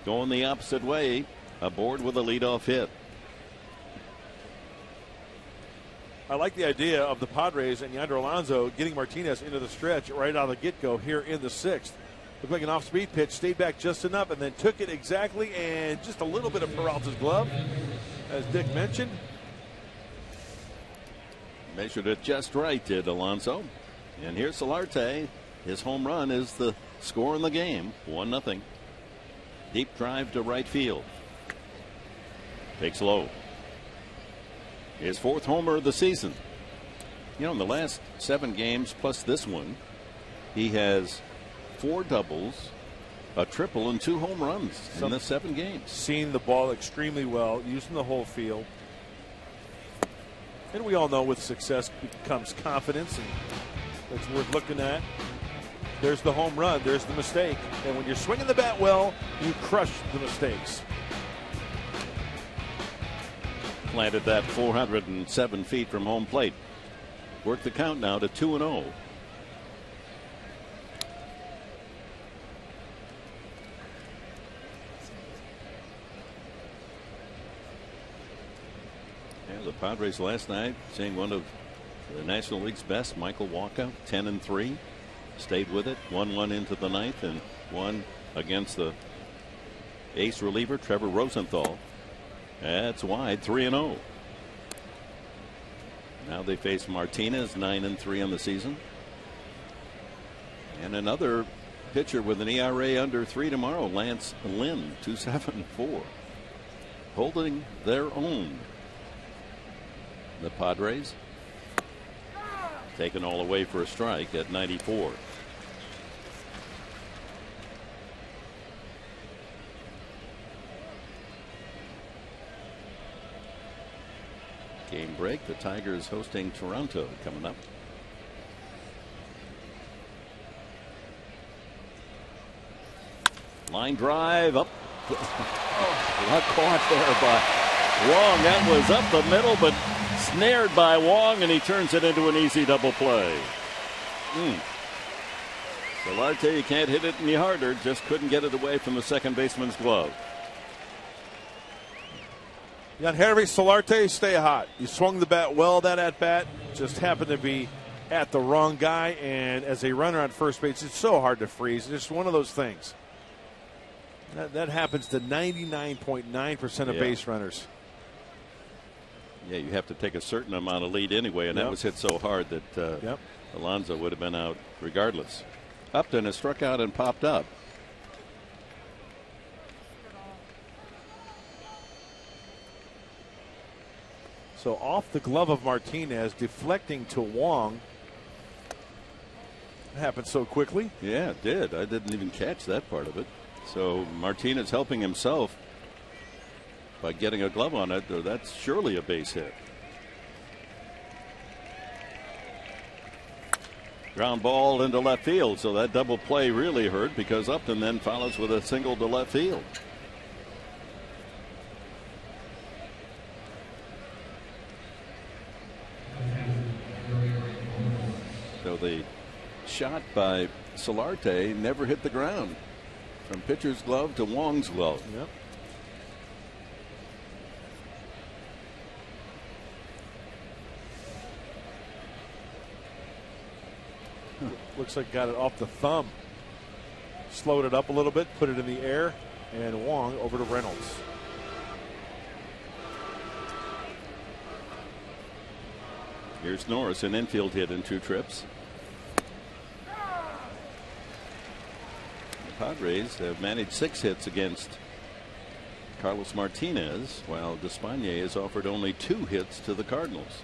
going the opposite way, aboard with a leadoff hit. I like the idea of the Padres and Yonder Alonso getting Martinez into the stretch right out of the get-go here in the 6th. Looked like an off-speed pitch, stayed back just enough, and then took it exactly, and just a little bit of Peralta's glove, as Dick mentioned. Measured it just right, did Alonso. And here's Solarte. His home run is the score in the game, 1-0. Deep drive to right field. Takes low. His 4th homer of the season. You know, in the last 7 games plus this one, he has 4 doubles, a triple, and 2 home runs in the 7 games. Seeing the ball extremely well, using the whole field. And we all know with success comes confidence, and that's worth looking at. There's the home run, there's the mistake. And when you're swinging the bat well, you crush the mistakes. Planted that 407 feet from home plate. Work the count now to 2-0. Yeah, the Padres last night seeing one of the National League's best, Michael Wacha, 10-3. Stayed with it, 1-1 into the 9th, and won against the ace reliever Trevor Rosenthal. That's wide, 3-0. Now they face Martinez, 9-3 on the season. And another pitcher with an ERA under 3 tomorrow, Lance Lynn, 2.74. Holding their own. The Padres taken all away for a strike at 94. Game break. The Tigers hosting Toronto coming up. Line drive up. Not caught there by Wong. That was up the middle, but snared by Wong, and he turns it into an easy double play. Solarte, you can't hit it any harder. Just couldn't get it away from the second baseman's glove. Yangervis Solarte, stay hot. You swung the bat well that at bat. Just happened to be at the wrong guy, and as a runner on first base, it's so hard to freeze. It's just one of those things. That happens to 99.9% of base runners. Yeah, you have to take a certain amount of lead anyway, and that was hit so hard that Alonso would have been out regardless. Upton has struck out and popped up. So off the glove of Martinez, deflecting to Wong. It happened so quickly. Yeah, it did. I didn't even catch that part of it. So Martinez helping himself by getting a glove on it. That's surely a base hit. Ground ball into left field. So that double play really hurt because Upton then follows with a single to left field. So the shot by Solarte never hit the ground. From pitcher's glove to Wong's glove. Yep. Looks like got it off the thumb. Slowed it up a little bit, put it in the air, and Wong over to Reynolds. Here's Norris, an infield hit in 2 trips. The Padres have managed 6 hits against Carlos Martinez, while Despaigne has offered only 2 hits to the Cardinals.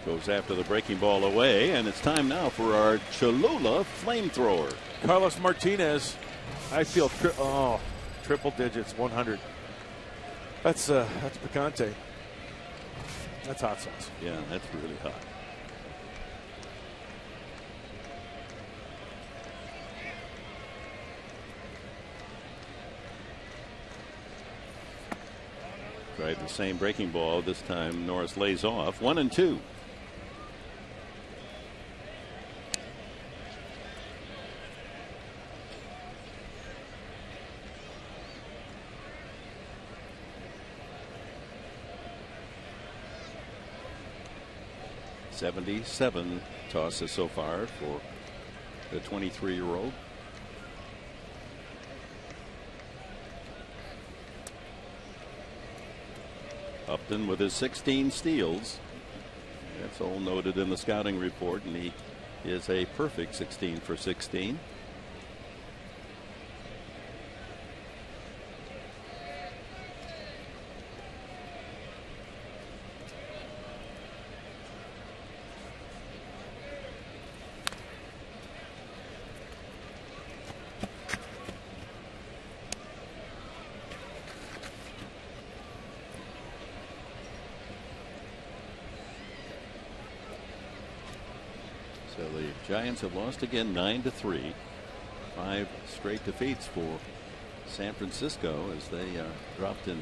Goes after the breaking ball away, and it's time now for our Cholula flamethrower. Carlos Martinez, I feel triple digits, 100. That's picante. That's hot sauce. Yeah, that's really hot. Tried the same breaking ball. This time Norris lays off. 1-2. .77 tosses so far for the 23-year-old. Upton with his 16 steals. That's all noted in the scouting report, and he is a perfect 16 for 16. So the Giants have lost again 9-3. 5 straight defeats for San Francisco as they dropped in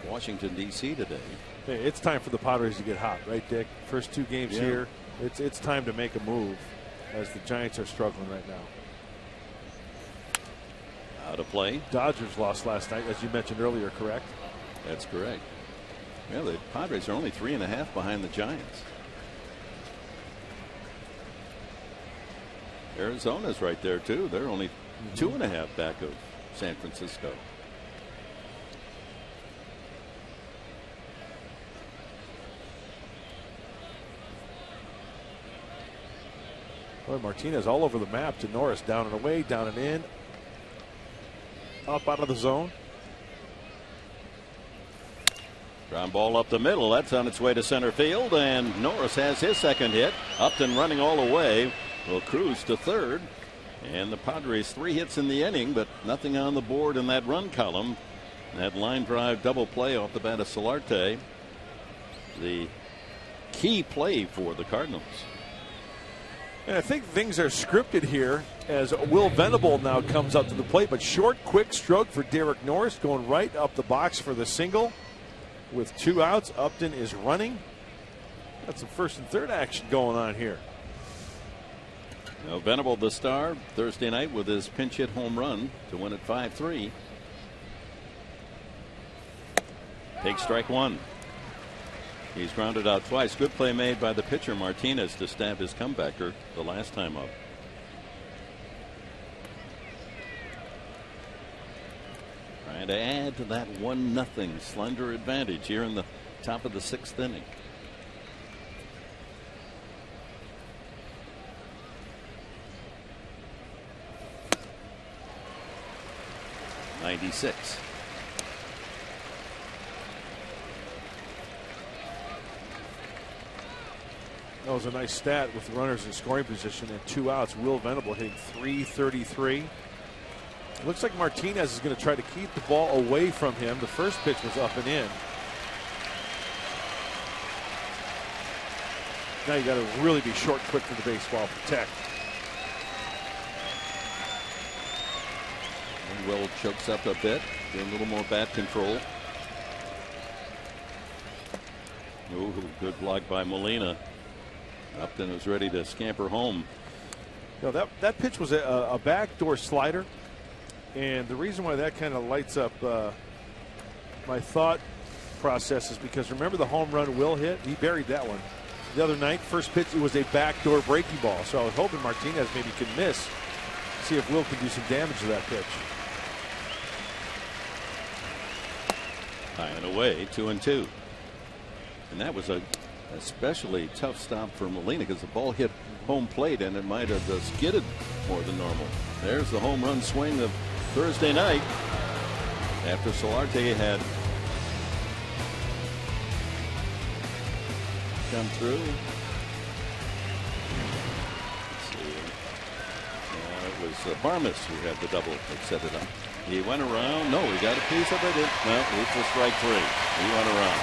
Washington, D.C. today. Hey, it's time for the Padres to get hot, right, Dick? First 2 games here. It's time to make a move as the Giants are struggling right now. Out of play. Dodgers lost last night, as you mentioned earlier, correct? That's correct. Well, the Padres are only 3.5 behind the Giants. Arizona's right there too. They're only 2.5 back of San Francisco. Boy, Martinez all over the map to Norris, down and away, down and in, up out of the zone. Ground ball up the middle. That's on its way to center field, and Norris has his second hit. Upton running all the way. Will cruise to third, and the Padres 3 hits in the inning, but nothing on the board in that run column. That line drive double play off the bat of Solarte, the key play for the Cardinals. And I think things are scripted here as Will Venable now comes up to the plate, but short, quick stroke for Derek Norris, going right up the box for the single. With 2 outs, Upton is running. Got some first and third action going on here. Now Venable, the star, Thursday night with his pinch hit home run to win at 5-3. Takes strike 1. He's grounded out twice. Good play made by the pitcher Martinez to stab his comebacker the last time up. Trying to add to that 1-0 slender advantage here in the top of the 6th inning. .96. That was a nice stat with runners in scoring position and 2 outs. Will Venable hitting .333. It looks like Martinez is going to try to keep the ball away from him. The first pitch was up and in. Now you got to really be short, quick to the baseball, protect. Will chokes up a bit, doing a little more bat control. Ooh, good block by Molina. Upton was ready to scamper home. You know, that pitch was a backdoor slider, and the reason why that kind of lights up my thought process is because remember the home run Will hit? He buried that one the other night. First pitch, it was a backdoor breaking ball. So I was hoping Martinez maybe could miss. See if Will can do some damage to that pitch. High and away, 2-2. And that was a especially tough stop for Molina because the ball hit home plate and it might have skidded more than normal. There's the home run swing of Thursday night after Solarte had come through. Let's see. It was Barmes who had the double that set it up. He went around. No, he got a piece of it. No, it's a strike 3. He went around.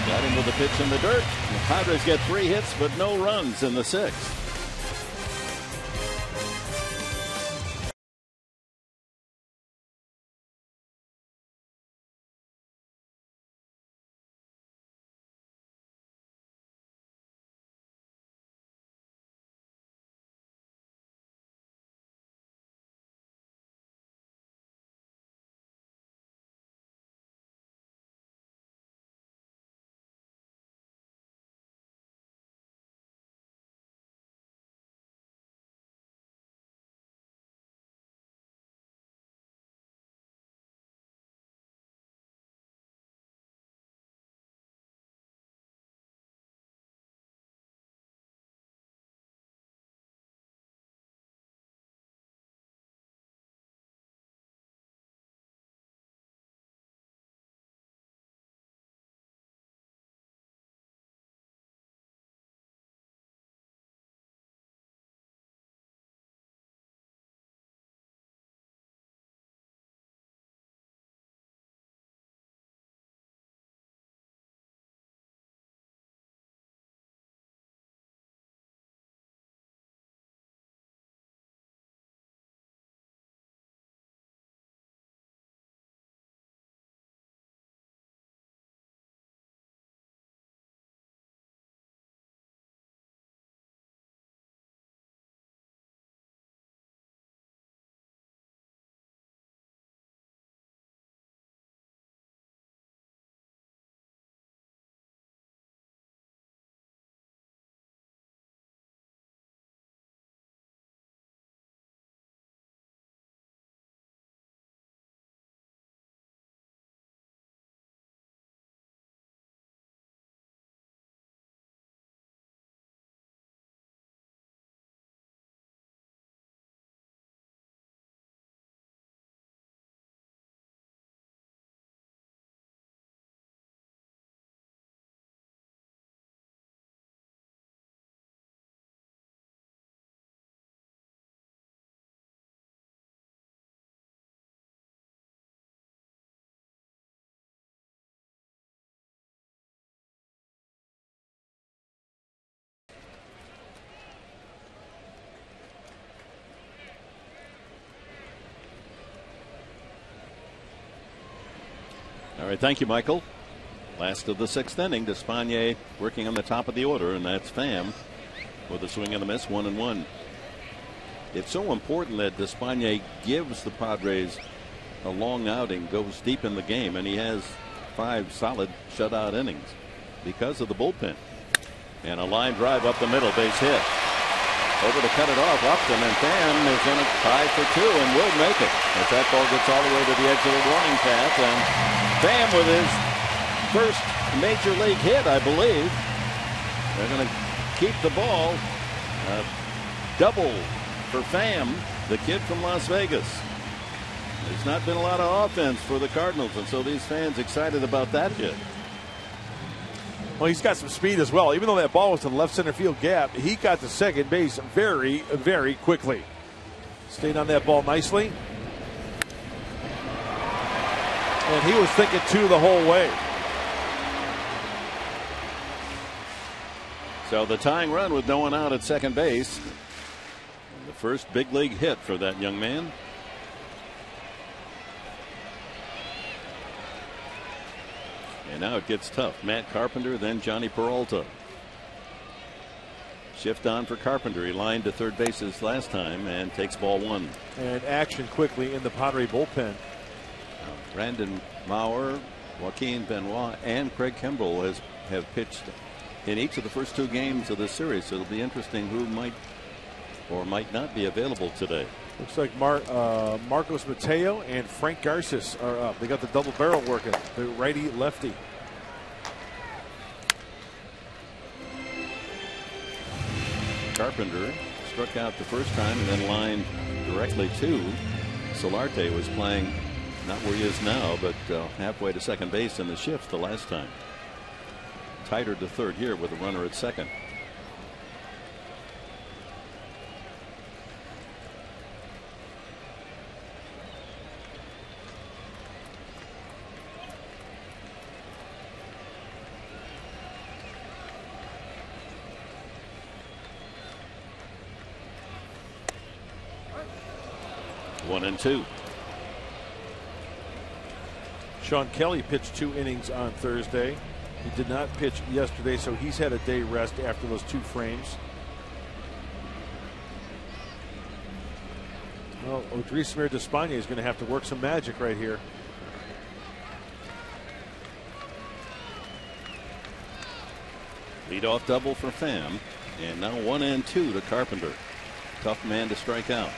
Got him with a pitch in the dirt. The Padres get 3 hits, but no runs in the 6th. All right, thank you, Michael. Last of the 6th inning, Despaigne working on the top of the order, and that's Pham with a swing and a miss, 1-1. It's so important that Despaigne gives the Padres a long outing, goes deep in the game, and he has 5 solid shutout innings because of the bullpen. And a line drive up the middle, base hit. Over to cut it off, Upton, and Pham is going to tie for 2 and will make it. If that ball gets all the way to the edge of the warning path, and Pham with his first major league hit, I believe. They're going to keep the ball. Double for Pham, the kid from Las Vegas. There's not been a lot of offense for the Cardinals, and so these fans excited about that hit. Well, he's got some speed as well. Even though that ball was to the left center field gap, he got to second base very, very quickly. Stayed on that ball nicely. And he was thinking 2 the whole way. So the tying run with no one out at second base. And the first big league hit for that young man. And now it gets tough. Matt Carpenter, then Johnny Peralta. Shift on for Carpenter. He lined to third bases last time and takes ball one. And action quickly in the Padre bullpen. Brandon Maurer, Joaquin Benoit, and Craig Kimbrell have pitched in each of the first 2 games of this series. So it'll be interesting who might or might not be available today. Looks like Marcos Mateo and Frank Garces are up. They got the double barrel working. The righty lefty. Carpenter struck out the first time and then lined directly to Solarte. Was playing not where he is now, but halfway to second base in the shift the last time. Tighter to third here with a runner at second. One and two. Sean Kelly pitched 2 innings on Thursday. He did not pitch yesterday, so he's had a day rest after those 2 frames. Well, Odrisamer Despaigne is going to have to work some magic right here. Leadoff double for Pham, and now 1 and 2 to Carpenter. Tough man to strike out.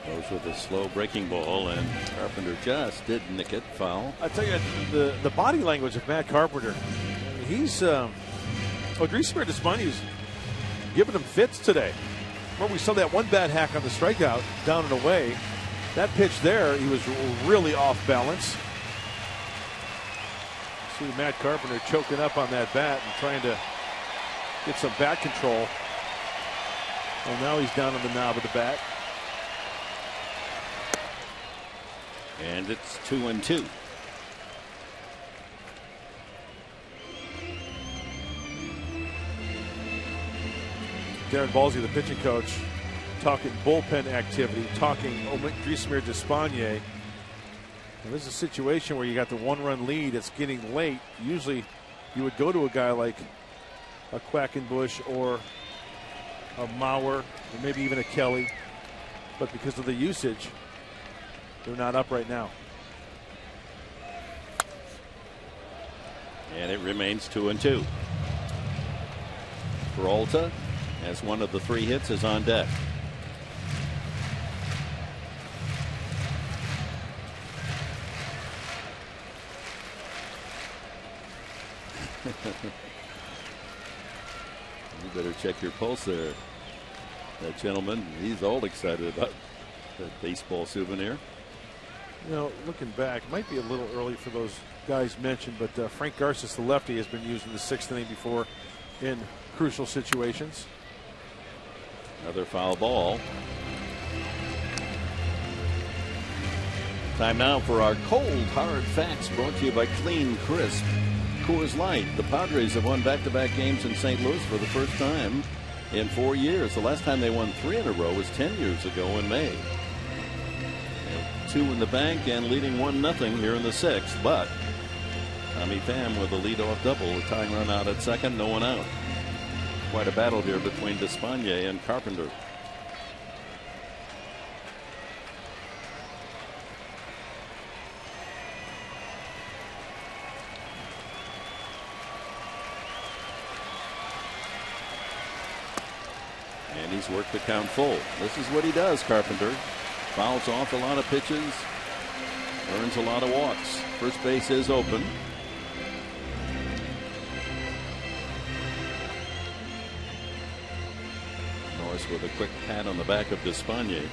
Goes with a slow breaking ball, and Carpenter just did nick it foul. I tell you, the body language of Matt Carpenter, he's Odrisamer Despaigne giving him fits today. Remember, we saw that one bad hack on the strikeout down and away. That pitch there, he was really off balance. See Matt Carpenter choking up on that bat and trying to get some bat control. Well, now he's down on the knob of the bat. And it's 2 and 2. Darren Balsey, the pitching coach, talking bullpen activity, talking Odrisamer Despaigne. Now, this is a situation where you got the 1-run lead. It's getting late. Usually you would go to a guy like a Quackenbush or a Maurer or maybe even a Kelly. But because of the usage, they're not up right now. And it remains 2 and 2. Peralta, as one of the 3 hits, is on deck. You better check your pulse there. That gentleman, he's all excited about that baseball souvenir. You know, looking back, it might be a little early for those guys mentioned, but Frank Garces, the lefty, has been used in the 6th inning before in crucial situations. Another foul ball. Time now for our cold hard facts, brought to you by Clean Crisp Coors Light. The Padres have won back-to-back games in St. Louis for the first time in 4 years. The last time they won 3 in a row was 10 years ago in May. 2 in the bank and leading 1-0 here in the 6th. But Tommy Pham with a leadoff double, a tying run out at second, no one out. Quite a battle here between Despaigne and Carpenter. And he's worked the count full. This is what he does, Carpenter. Fouls off a lot of pitches, earns a lot of walks. First base is open. Norris with a quick pat on the back of Despaigne.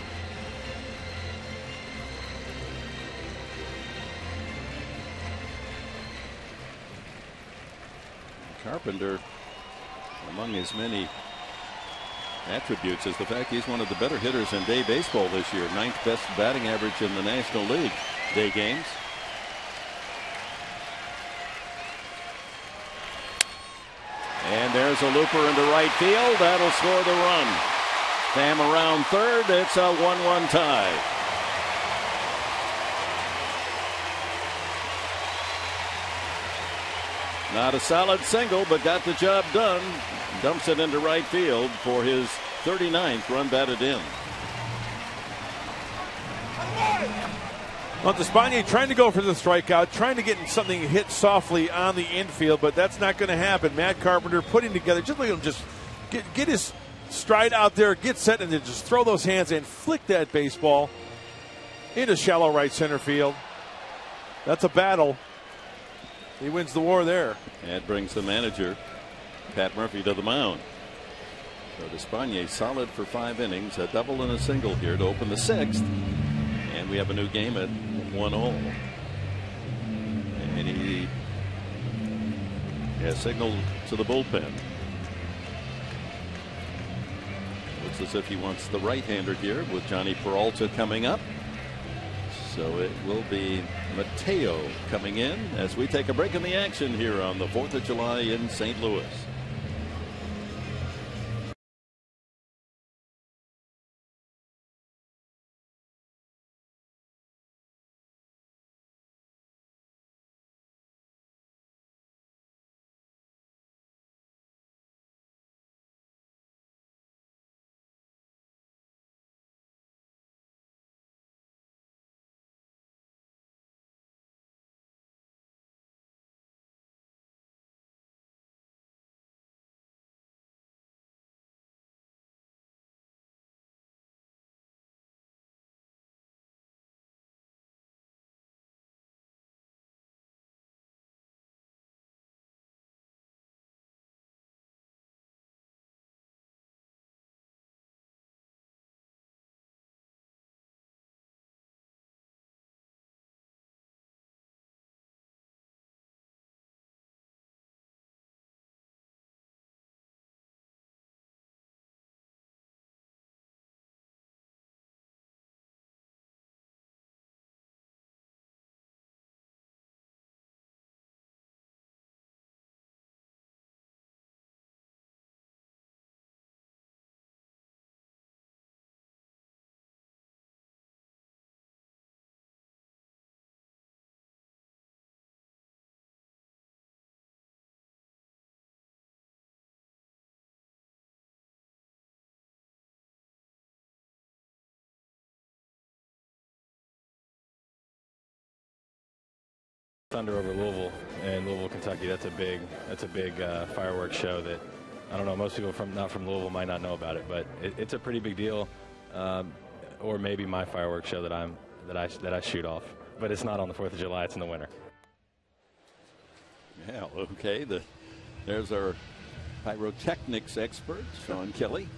Carpenter, among his many attributes, is the fact he's one of the better hitters in day baseball this year. 9th best batting average in the National League day games. And there's a looper into right field. That'll score the run. Pham around third. It's a 1-1 tie. Not a solid single, but got the job done. Dumps it into right field for his 39th run batted in. Montespagne trying to go for the strikeout, trying to get something hit softly on the infield, but that's not going to happen. Matt Carpenter putting together, just look at him, just get his stride out there, get set, and then just throw those hands and flick that baseball into shallow right center field. That's a battle. He wins the war there. That brings the manager, Pat Murphy, to the mound. So Despagne solid for 5 innings, a double and a single here to open the 6th. And we have a new game at 1-0. And he has signaled to the bullpen. Looks as if he wants the right-hander here with Johnny Peralta coming up. So it will be Mateo coming in as we take a break in the action here on the 4th of July in St. Louis. Thunder over Louisville and Louisville, Kentucky. That's a big fireworks show that I don't know. Most people not from Louisville might not know about it, but it's a pretty big deal. Or maybe my fireworks show that I shoot off, but it's not on the 4th of July. It's in the winter. Yeah. Okay. There's our pyrotechnics expert, Sean Kelly,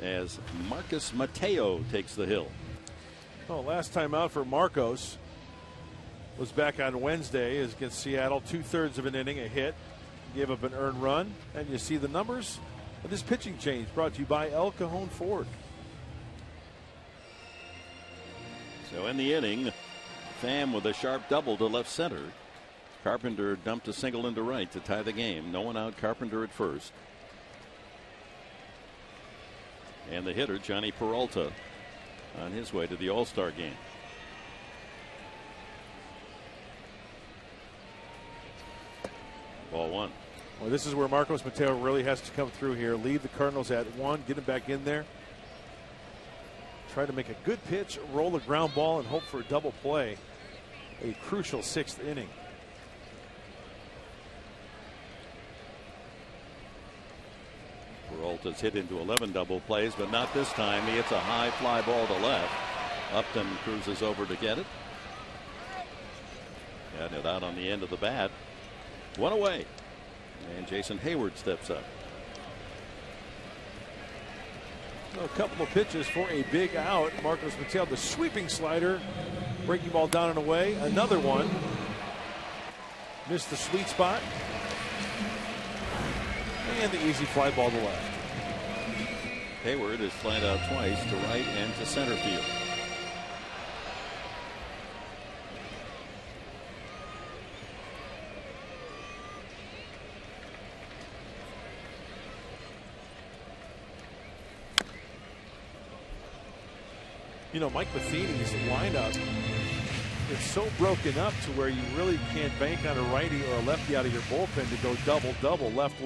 as Marcus Mateo takes the hill. Oh, last time out for Marcos was back on Wednesday against Seattle. 2/3 of an inning, a hit, gave up an earned run, and you see the numbers of this pitching change brought to you by El Cajon Ford. So in the inning, Pham with a sharp double to left center. Carpenter dumped a single into right to tie the game. No one out. Carpenter at first. And the hitter, Johnny Peralta, on his way to the All-Star game. Ball 1. Well, this is where Marcos Mateo really has to come through here. Leave the Cardinals at 1. Get him back in there. Try to make a good pitch, roll the ground ball, and hope for a double play. A crucial 6th inning. Peralta's hit into 11 double plays, but not this time. He hits a high fly ball to left. Upton cruises over to get it. Got it out on the end of the bat. 1 away. And Jason Hayward steps up. A couple of pitches for a big out. Marcos Mateo, the sweeping slider, breaking ball down and away. Another one. Missed the sweet spot. And the easy fly ball to left. Hayward is flied out twice to right and to center field. You know, Mike Matheny's lineup, it's so broken up to where you really can't bank on a righty or a lefty out of your bullpen to go double, left,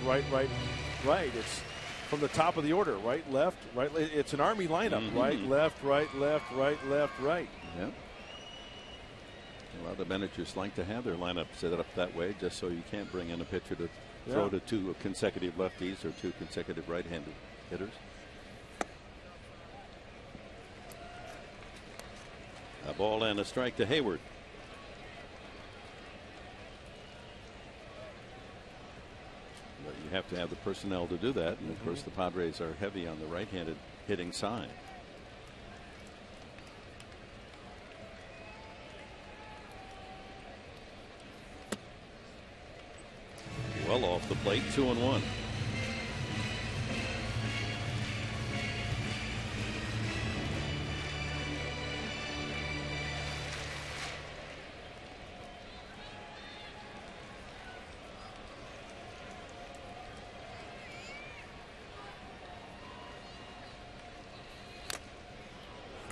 right. It's from the top of the order, right, left, right. It's an Army lineup, right, left, right. Yep. A lot of managers like to have their lineup set up that way, just so you can't bring in a pitcher to throw to 2 consecutive lefties or 2 consecutive right-handed hitters. A ball and a strike to Hayward. But you have to have the personnel to do that, and of course the Padres are heavy on the right-handed hitting side. Well off the plate, 2-1.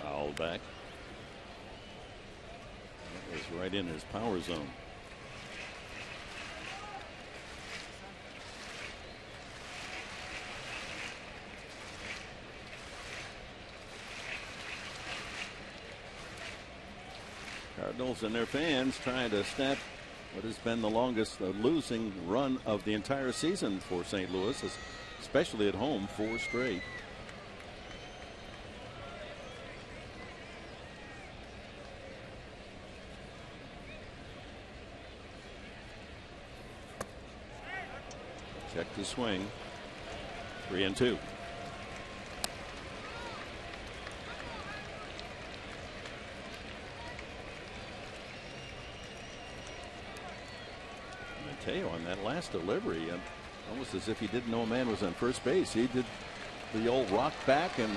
Fouled back. That was right in his power zone. Cardinals and their fans trying to snap what has been the longest losing run of the entire season for St. Louis, especially at home, 4 straight. Check the swing. 3-2. On that last delivery, and almost as if he didn't know a man was on first base. He did the old rock back and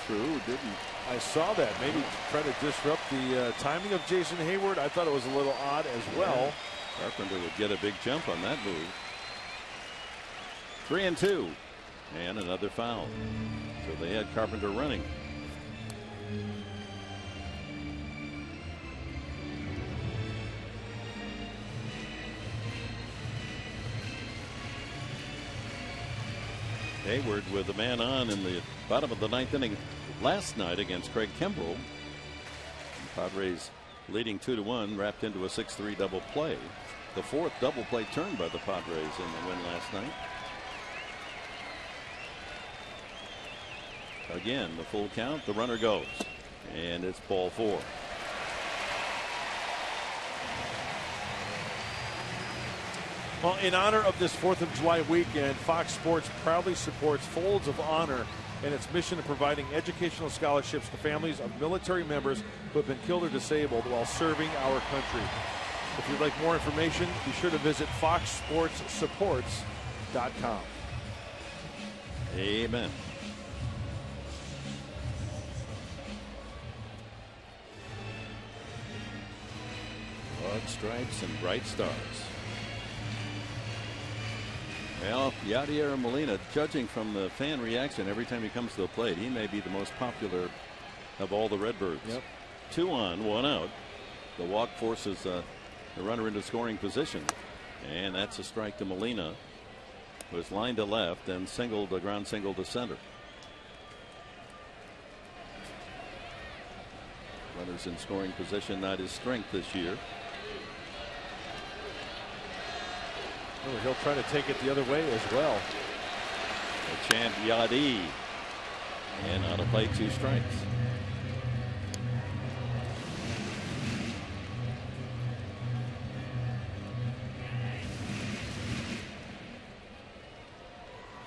through, didn't. I saw that. Maybe try to disrupt the timing of Jason Hayward. I thought it was a little odd as well. Carpenter would get a big jump on that move. 3-2, and another foul. So they had Carpenter running. Hayward with a man on in the bottom of the 9th inning last night against Craig Kimbrell. Padres leading 2-1, wrapped into a 6-3 double play. The 4th double play turn by the Padres in the win last night. Again, the full count, the runner goes, and it's ball 4. Well, in honor of this 4th of July weekend, Fox Sports proudly supports Folds of Honor and its mission of providing educational scholarships to families of military members who have been killed or disabled while serving our country. If you'd like more information, be sure to visit foxsportssupports.com. Amen. Broad stripes and bright stars. Well, Yadier Molina, judging from the fan reaction every time he comes to the plate, he may be the most popular of all the Redbirds. Yep. 2 on, 1 out. The walk forces the runner into scoring position, and that's a strike to Molina, who is lined to left and singled, a ground single to center. Runners in scoring position, not his strength this year. Oh, he'll try to take it the other way as well. The champ Yadi, and on a play, 2 strikes.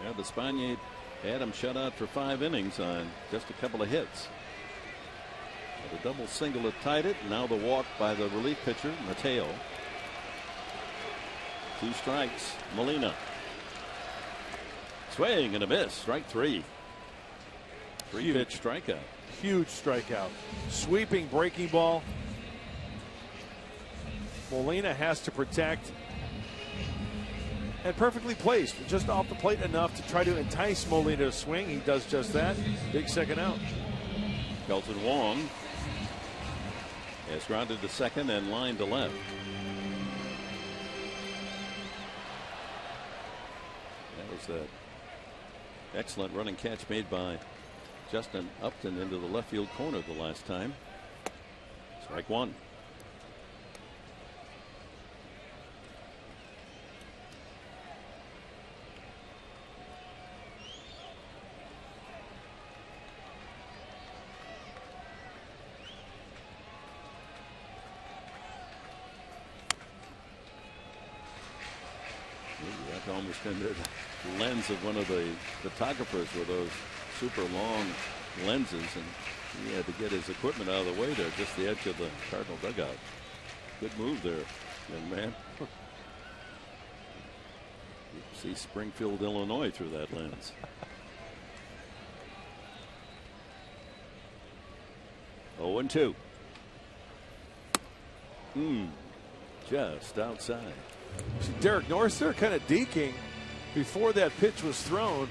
Yeah, the Spaniard had him shut out for 5 innings on just a couple of hits. The double single had tied it. Now the walk by the relief pitcher Mateo. 2 strikes. Molina. Swing and a miss. Strike 3. 3-pitch strikeout. Huge strikeout. Sweeping breaking ball. Molina has to protect. And perfectly placed. Just off the plate enough to try to entice Molina to swing. He does just that. Big second out. Kelton Wong has grounded to second and lined to left. That was that excellent running catch made by Justin Upton into the left field corner the last time. Strike one. Almost into the lens of one of the photographers with those super long lenses, and he had to get his equipment out of the way there, just the edge of the Cardinal dugout. Good move there, young man. You see Springfield, Illinois through that lens. 0-2. Just outside. See Derek Norris there kind of deking before that pitch was thrown.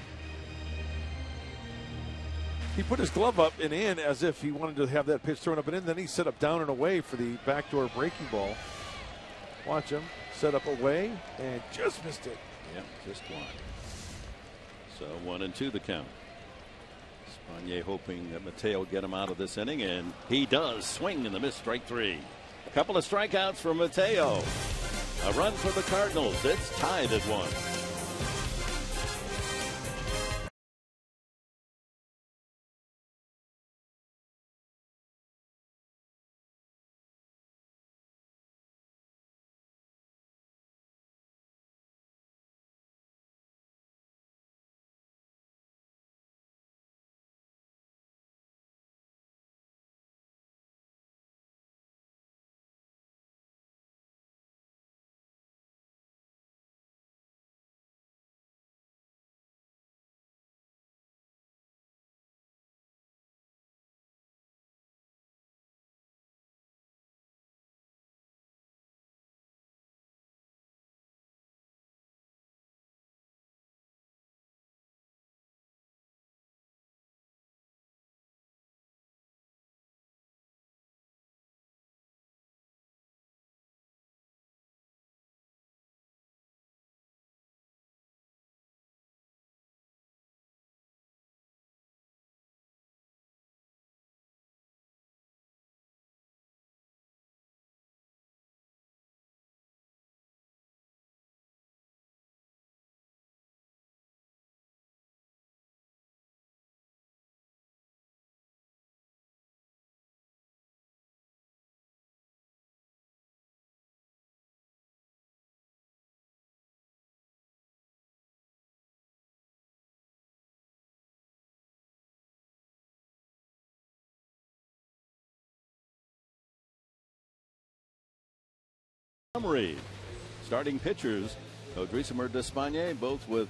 He put his glove up and in as if he wanted to have that pitch thrown up and in. Then he set up down and away for the backdoor breaking ball. Watch him set up away and just missed it. Yep, just one. So 1-2 the count. Espanier hoping that Mateo get him out of this inning, and he does. Swing and a miss, strike three. A couple of strikeouts for Mateo. A run for the Cardinals. It's tied at 1. Summary. Starting pitchers, Odrisamer, Despaigne, both with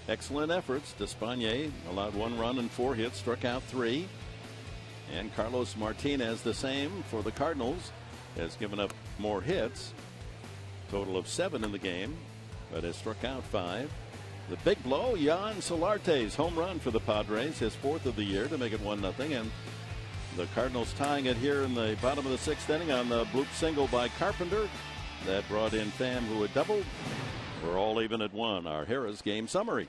excellent efforts. Despaigne allowed 1 run and 4 hits, struck out 3. And Carlos Martinez, the same for the Cardinals, has given up more hits. Total of 7 in the game, but has struck out 5. The big blow, Jan Solarte's home run for the Padres, his 4th of the year to make it 1-0. And the Cardinals tying it here in the bottom of the 6th inning on the bloop single by Carpenter. That brought in Pham, who had doubled. We're all even at 1. Our Harris game summary.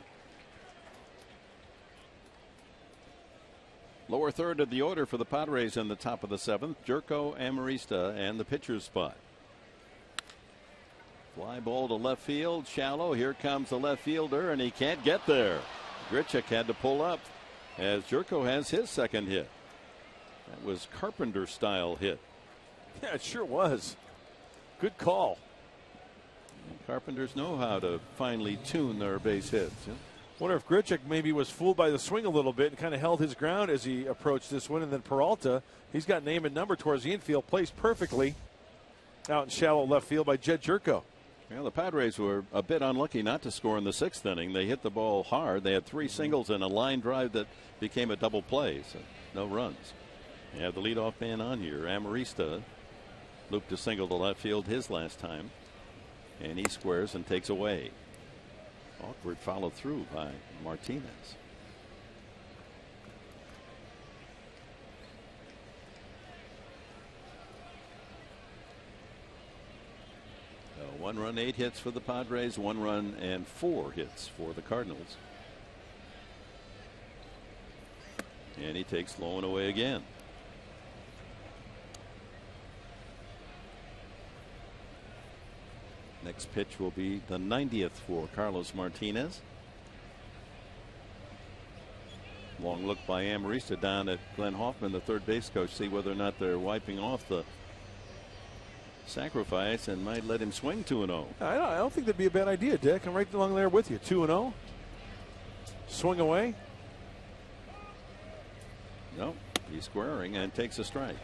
Lower third of the order for the Padres in the top of the 7th. Jerko, Amarista, and the pitcher's spot. Fly ball to left field, shallow. Here comes the left fielder, and he can't get there. Grichuk had to pull up as Jerko has his second hit. That was Carpenter-style hit. Yeah, it sure was. Good call. And Carpenters know how to finely tune their base hits. Yeah? Wonder if Grichuk maybe was fooled by the swing a little bit and kind of held his ground as he approached this one. And then Peralta, he's got name and number towards the infield, placed perfectly out in shallow left field by Jed Jerko. Well, the Padres were a bit unlucky not to score in the 6th inning. They hit the ball hard. They had 3 singles and a line drive that became a double play. So no runs. They have the leadoff man on here, Amarista. Looped a single to left field his last time. And he squares and takes away. Awkward follow through by Martinez. 1 run, 8 hits for the Padres, 1 run and 4 hits for the Cardinals. And he takes low and away again. Next pitch will be the 90th for Carlos Martinez. Long look by Amarista down at Glenn Hoffman, the third base coach, see whether or not they're wiping off the sacrifice and might let him swing 2-0. I don't think that'd be a bad idea, Dick. I'm right along there with you. 2-0. Swing away. No, he's squaring and takes a strike.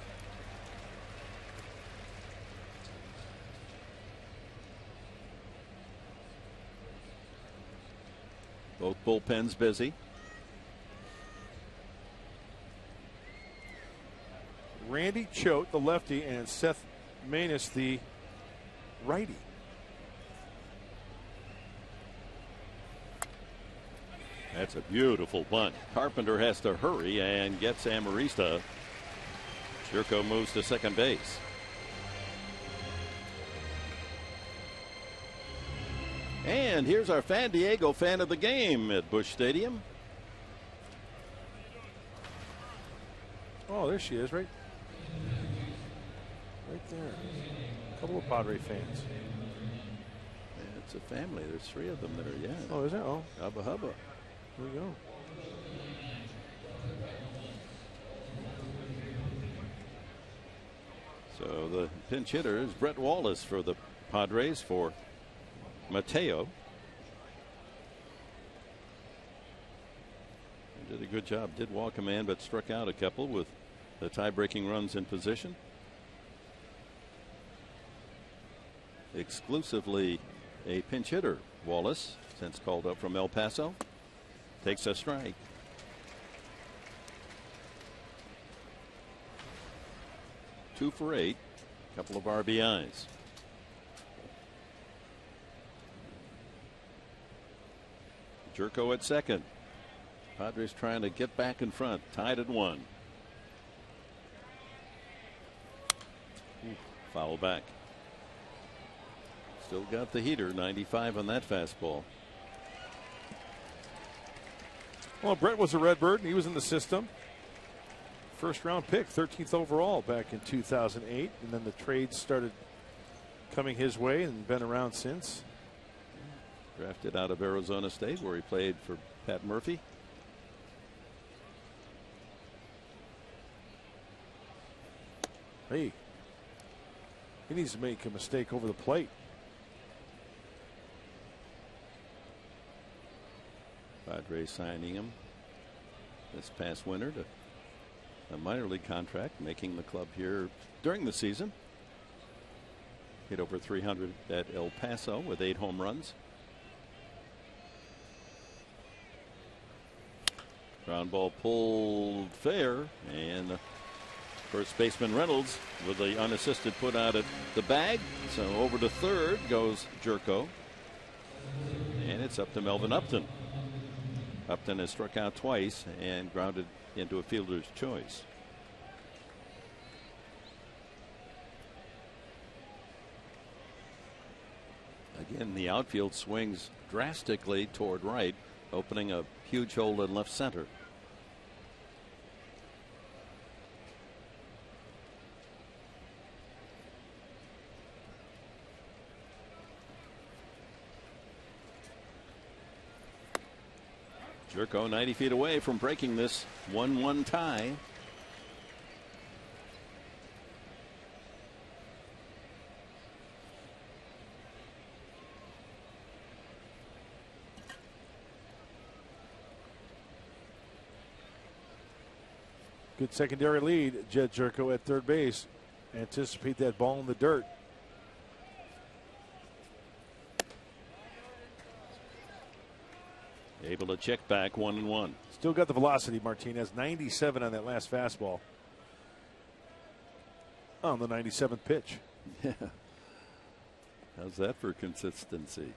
Both bullpens busy. Randy Choate, the lefty, and Seth Maness, the righty. That's a beautiful bunt. Carpenter has to hurry and gets Amarista. Jerko moves to second base. And here's our Fan Diego fan of the game at Busch Stadium. Oh, there she is, right there. A couple of Padre fans. Yeah, it's a family. There's 3 of them there. Yeah. Oh, is there? Oh, hubba hubba. There we go. So the pinch hitter is Brett Wallace for the Padres for Mateo. He did a good job. Did walk a man, but struck out a couple with the tie-breaking runs in position. Exclusively a pinch hitter, Wallace, since called up from El Paso. Takes a strike. Two for 8. Couple of RBIs. Jerko at second. Padres trying to get back in front. Tied at 1. Foul back. Still got the heater. 95 on that fastball. Well, Brett was a Redbird, and he was in the system. First-round pick, 13th overall back in 2008, and then the trades started coming his way and been around since. Drafted out of Arizona State, where he played for Pat Murphy. Hey, he needs to make a mistake over the plate. Padres signing him this past winter to a minor league contract, making the club here during the season. Hit over 300 at El Paso with 8 home runs. Ground ball pulled fair, and first baseman Reynolds with the unassisted put out at the bag. So over to third goes Jerko, and it's up to Melvin Upton. Upton has struck out twice and grounded into a fielder's choice. Again, the outfield swings drastically toward right, opening a huge hole in left center. Jerko 90 feet away from breaking this 1-1 tie. Good secondary lead. Jed Jerko at third base. Anticipate that ball in the dirt. Able to check back 1-1. Still got the velocity, Martinez. 97 on that last fastball. On the 97th pitch. Yeah. How's that for consistency?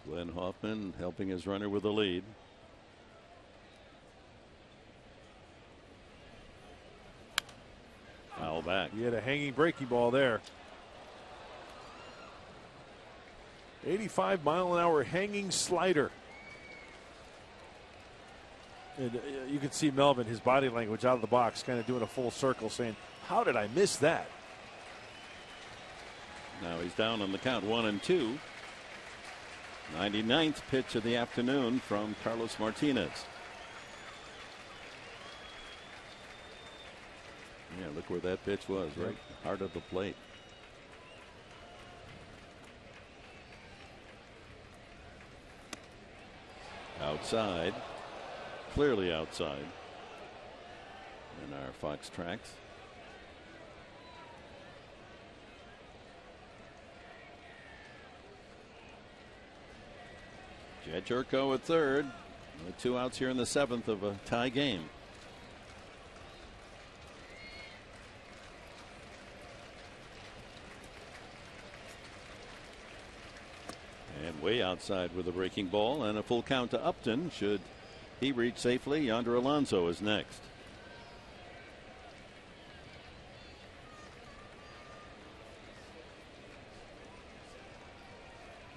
Glenn Hoffman helping his runner with the lead. foul back. He had a hanging breaking ball there. 85-mile-an-hour hanging slider. And you can see Melvin, his body language out of the box, kind of doing a full circle, saying, "How did I miss that?" Now he's down on the count, 1-2. 99th pitch of the afternoon from Carlos Martinez. Yeah, look where that pitch was, right? Heart of the plate. Outside. Clearly outside in our Fox tracks. Jed Jerko at third. With 2 outs here in the 7th of a tie game. And way outside with a breaking ball and a full count to Upton. Should he reach safely, Yonder Alonso is next.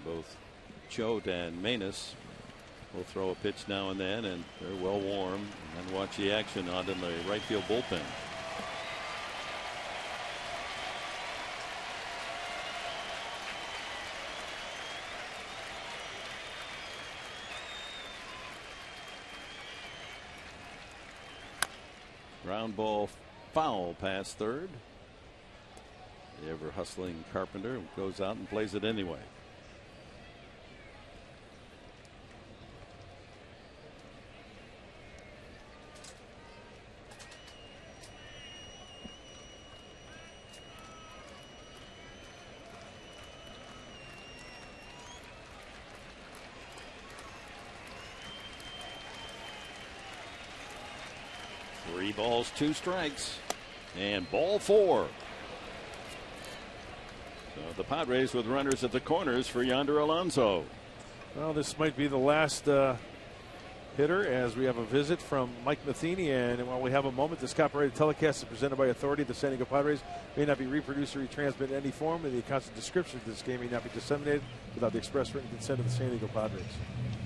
Both Choate and Manus will throw a pitch now and then, and they're well warm. And then watch the action out in the right field bullpen. Ground ball foul past third. The ever hustling Carpenter goes out and plays it anyway. Three balls, 2 strikes, and ball 4. So the Padres with runners at the corners for Yonder Alonso. Well, this might be the last hitter, as we have a visit from Mike Matheny. And while we have a moment, this copyrighted telecast is presented by authority of the San Diego Padres. May not be reproduced or retransmitted in any form, and the constant description of this game may not be disseminated without the express written consent of the San Diego Padres.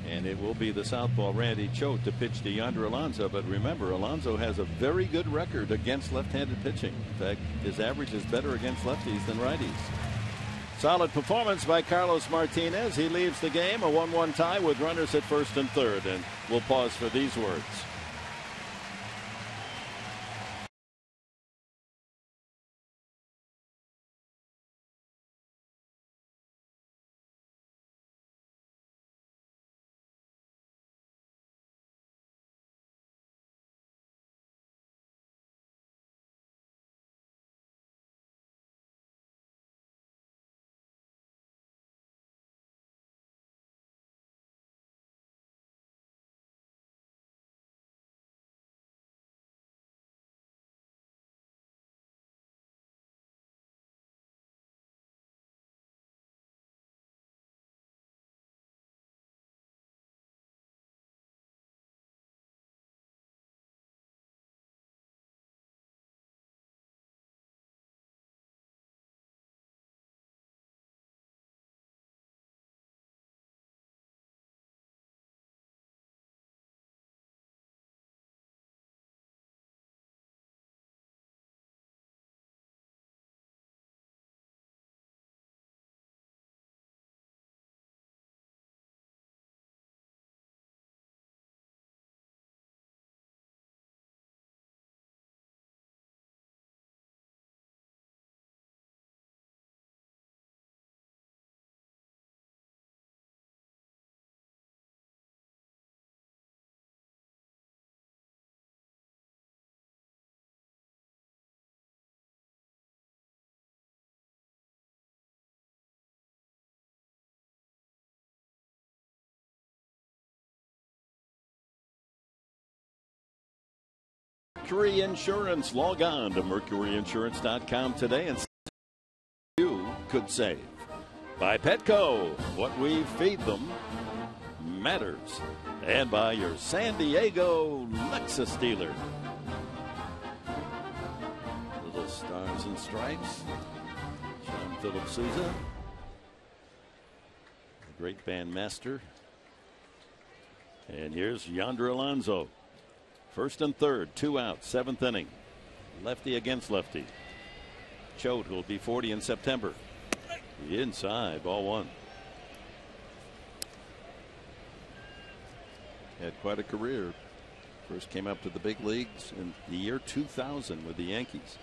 And it will be the southpaw Randy Choate to pitch to Yonder Alonso. But remember, Alonso has a very good record against left-handed pitching. In fact, his average is better against lefties than righties. Solid performance by Carlos Martinez. He leaves the game, a 1-1 tie with runners at first and third. And we'll pause for these words. Mercury Insurance. Log on to mercuryinsurance.com today and you could save. By Petco, what we feed them matters. And by your San Diego Lexus dealer. Little Stars and Stripes. John Philip Sousa, a great bandmaster. And here's Yonder Alonso. First and third, 2 outs, 7th inning. Lefty against lefty. Choate will be 40 in September. Inside, ball 1. Had quite a career. First came up to the big leagues in the year 2000 with the Yankees.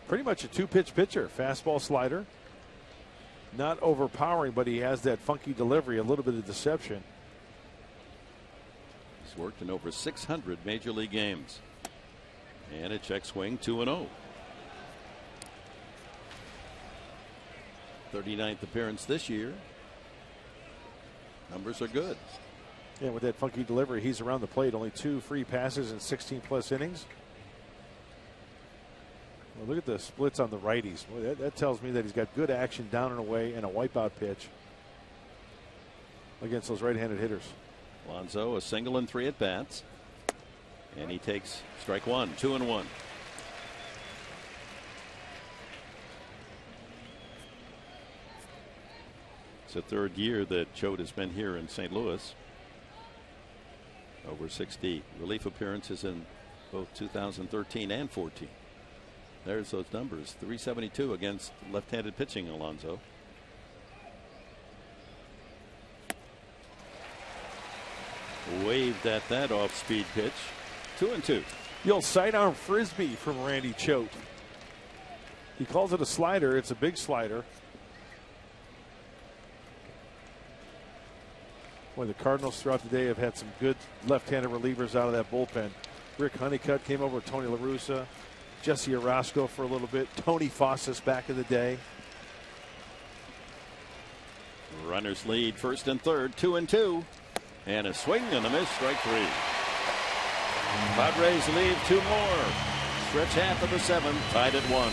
Pretty much a 2-pitch pitcher. Fastball, slider. Not overpowering, but he has that funky delivery, a little bit of deception. He's worked in over 600 major league games. And a check swing, 2-0. 39th appearance this year. Numbers are good. Yeah, with that funky delivery, he's around the plate. Only 2 free passes in 16+ innings. Well, look at the splits on the righties. Boy, that tells me that he's got good action down and away and a wipeout pitch against those right-handed hitters. Alonso, a single and 3 at bats. And he takes strike 1, 2-1. It's the 3rd year that Choate has been here in St. Louis. Over 60 relief appearances in both 2013 and 14. There's those numbers. 372 against left-handed pitching, Alonso. Waved at that off-speed pitch. 2-2. The old sidearm frisbee from Randy Choate. He calls it a slider. It's a big slider. Boy, the Cardinals throughout the day have had some good left-handed relievers out of that bullpen. Rick Honeycutt came over with Tony La Russa. Jesse Orosco for a little bit. Tony Fossas back in the day. Runners lead first and third, 2-2. And a swing and a miss, strike 3. Padres lead 2 more. Stretch half of the 7th, tied at 1.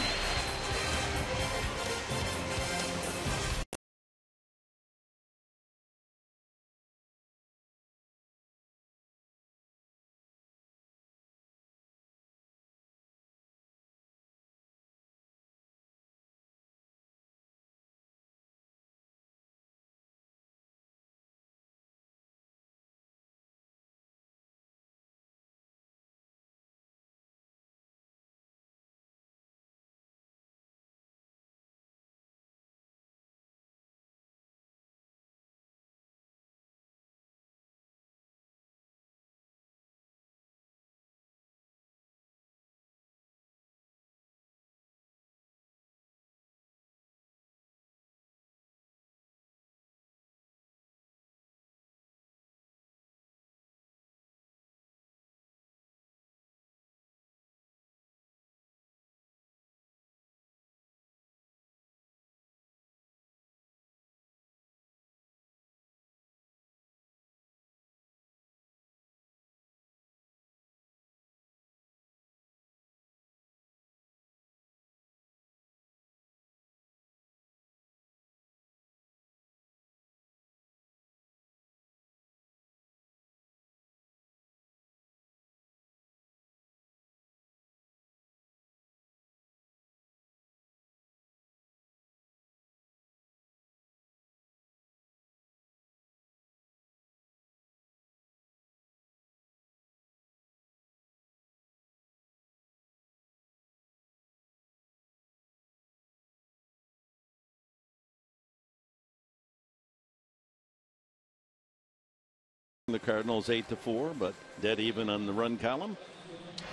The Cardinals 8-4, but dead even on the run column.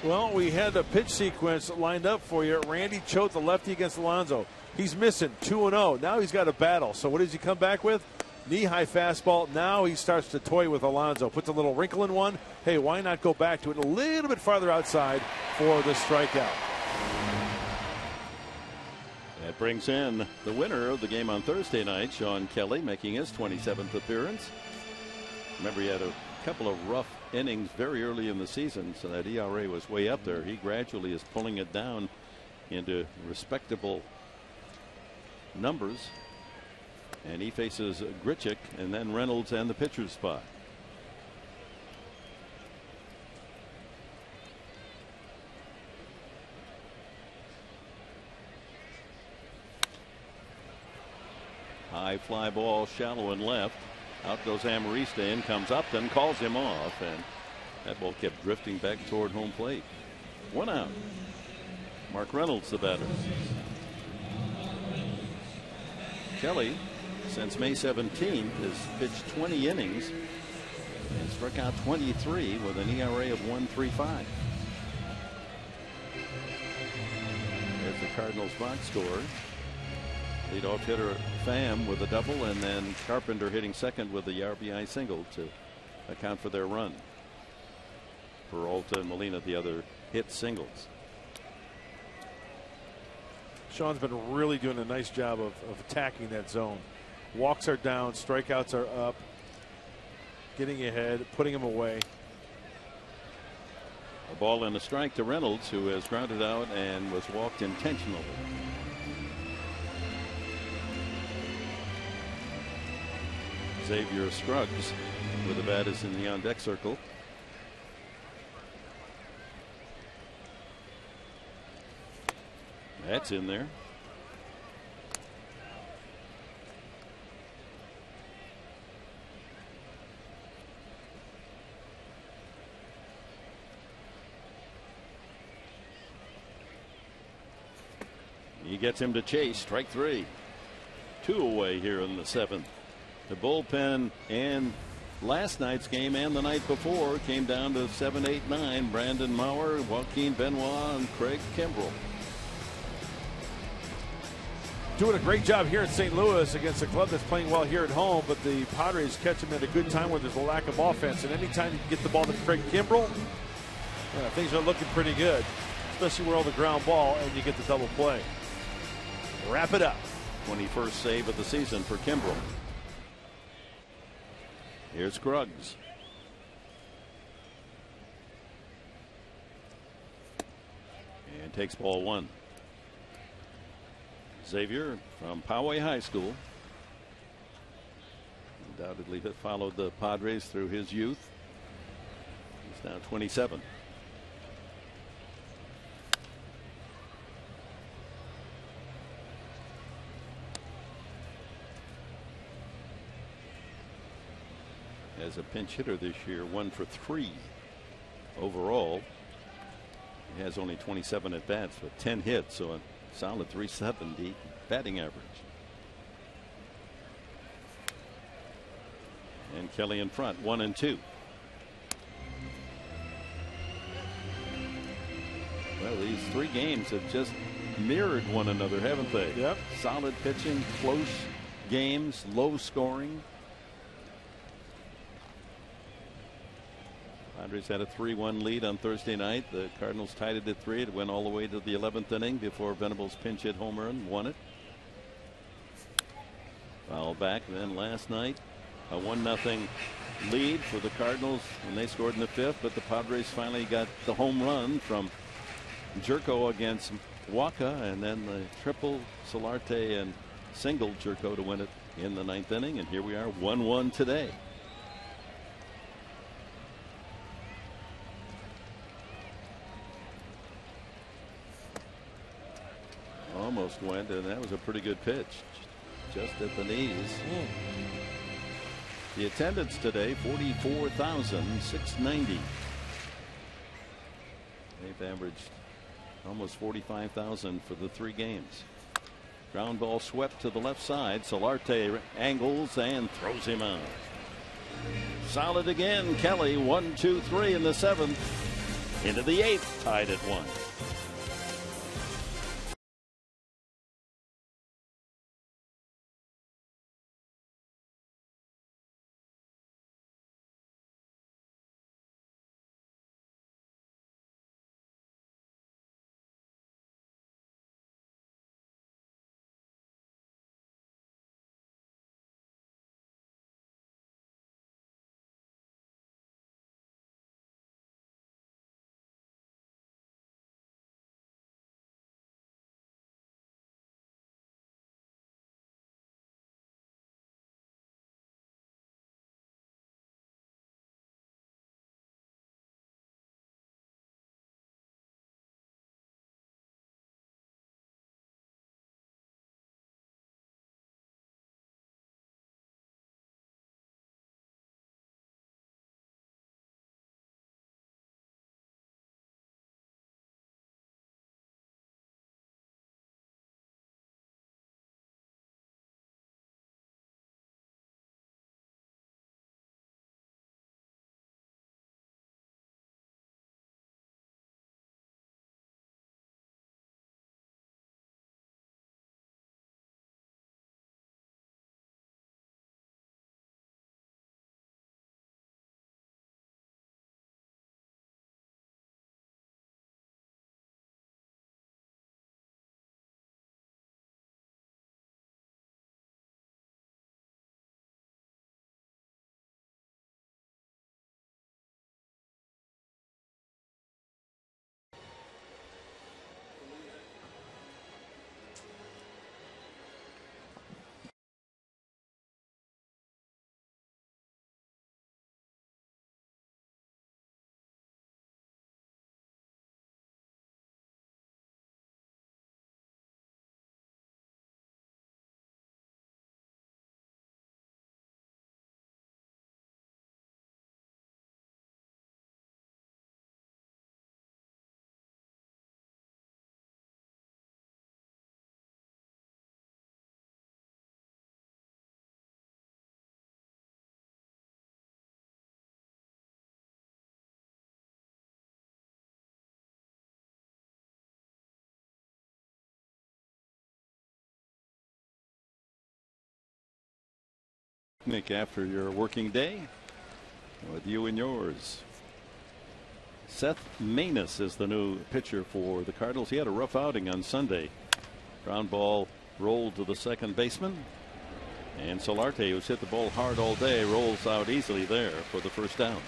Well, we had a pitch sequence lined up for you. Randy Choate, the lefty against Alonso. He's missing 2-0. Now he's got a battle. So what does he come back with? Knee-high fastball. Now he starts to toy with Alonso. Puts a little wrinkle in one. Hey, why not go back to it a little bit farther outside for the strikeout? That brings in the winner of the game on Thursday night, Sean Kelly, making his 27th appearance. Remember, he had a couple of rough innings very early in the season, so that ERA was way up there. He gradually is pulling it down into respectable numbers. And he faces Grichuk and then Reynolds and the pitcher's spot. High fly ball, shallow and left. Out goes Amarista. In comes Upton, calls him off, and that ball kept drifting back toward home plate. 1 out. Mark Reynolds, the batter. Kelly, since May 17th, has pitched 20 innings and struck out 23 with an ERA of 1.35. There's the Cardinals box score. Leadoff hitter Pham with a double, and then Carpenter hitting second with the RBI single to account for their run. Peralta and Molina, the other hit singles. Sean's been really doing a nice job of attacking that zone. Walks are down, strikeouts are up, getting ahead, putting them away. A ball and a strike to Reynolds, who has grounded out and was walked intentionally. Xavier Scruggs with the bat is in the on deck circle. That's in there. He gets him to chase. Strike 3. 2 away here in the 7th. The bullpen and last night's game and the night before came down to 7, 8, 9. Brandon Maurer, Joaquin Benoit, and Craig Kimbrell. Doing a great job here in St. Louis against a club that's playing well here at home, but the Padres catch him at a good time where there's a lack of offense. And anytime you can get the ball to Craig Kimbrell, things are looking pretty good, especially where all the ground ball and you get the double play. Wrap it up. 21st save of the season for Kimbrell. Here's Scruggs. And takes ball 1. Xavier from Poway High School. Undoubtedly followed the Padres through his youth. He's now 27. As a pinch hitter this year, 1 for 3 overall. He has only 27 at bats with 10 hits, so a solid 370 batting average. And Kelly in front, 1 and 2. Well, these 3 games have just mirrored one another, haven't they? Yep. Solid pitching, close games, low scoring. Padres had a 3-1 lead on Thursday night. The Cardinals tied it at 3. It went all the way to the 11th inning before Venables pinch hit home run, won it. Foul back. Then last night, a 1-0 lead for the Cardinals when they scored in the 5th. But the Padres finally got the home run from Jerko against Waka, and then the triple Solarte and single Jerko to win it in the 9th inning. And here we are, 1-1 today. Almost went, and that was a pretty good pitch, just at the knees. The attendance today, 44,690. They've averaged almost 45,000 for the 3 games. Ground ball swept to the left side. Solarte angles and throws him out. Solid again. Kelly, 1, 2, 3 in the 7th. Into the 8th, tied at 1. Nick, after your working day with you and yours. Seth Maness is the new pitcher for the Cardinals. He had a rough outing on Sunday. Ground ball rolled to the second baseman. And Solarte, who's hit the ball hard all day, rolls out easily there for the first down.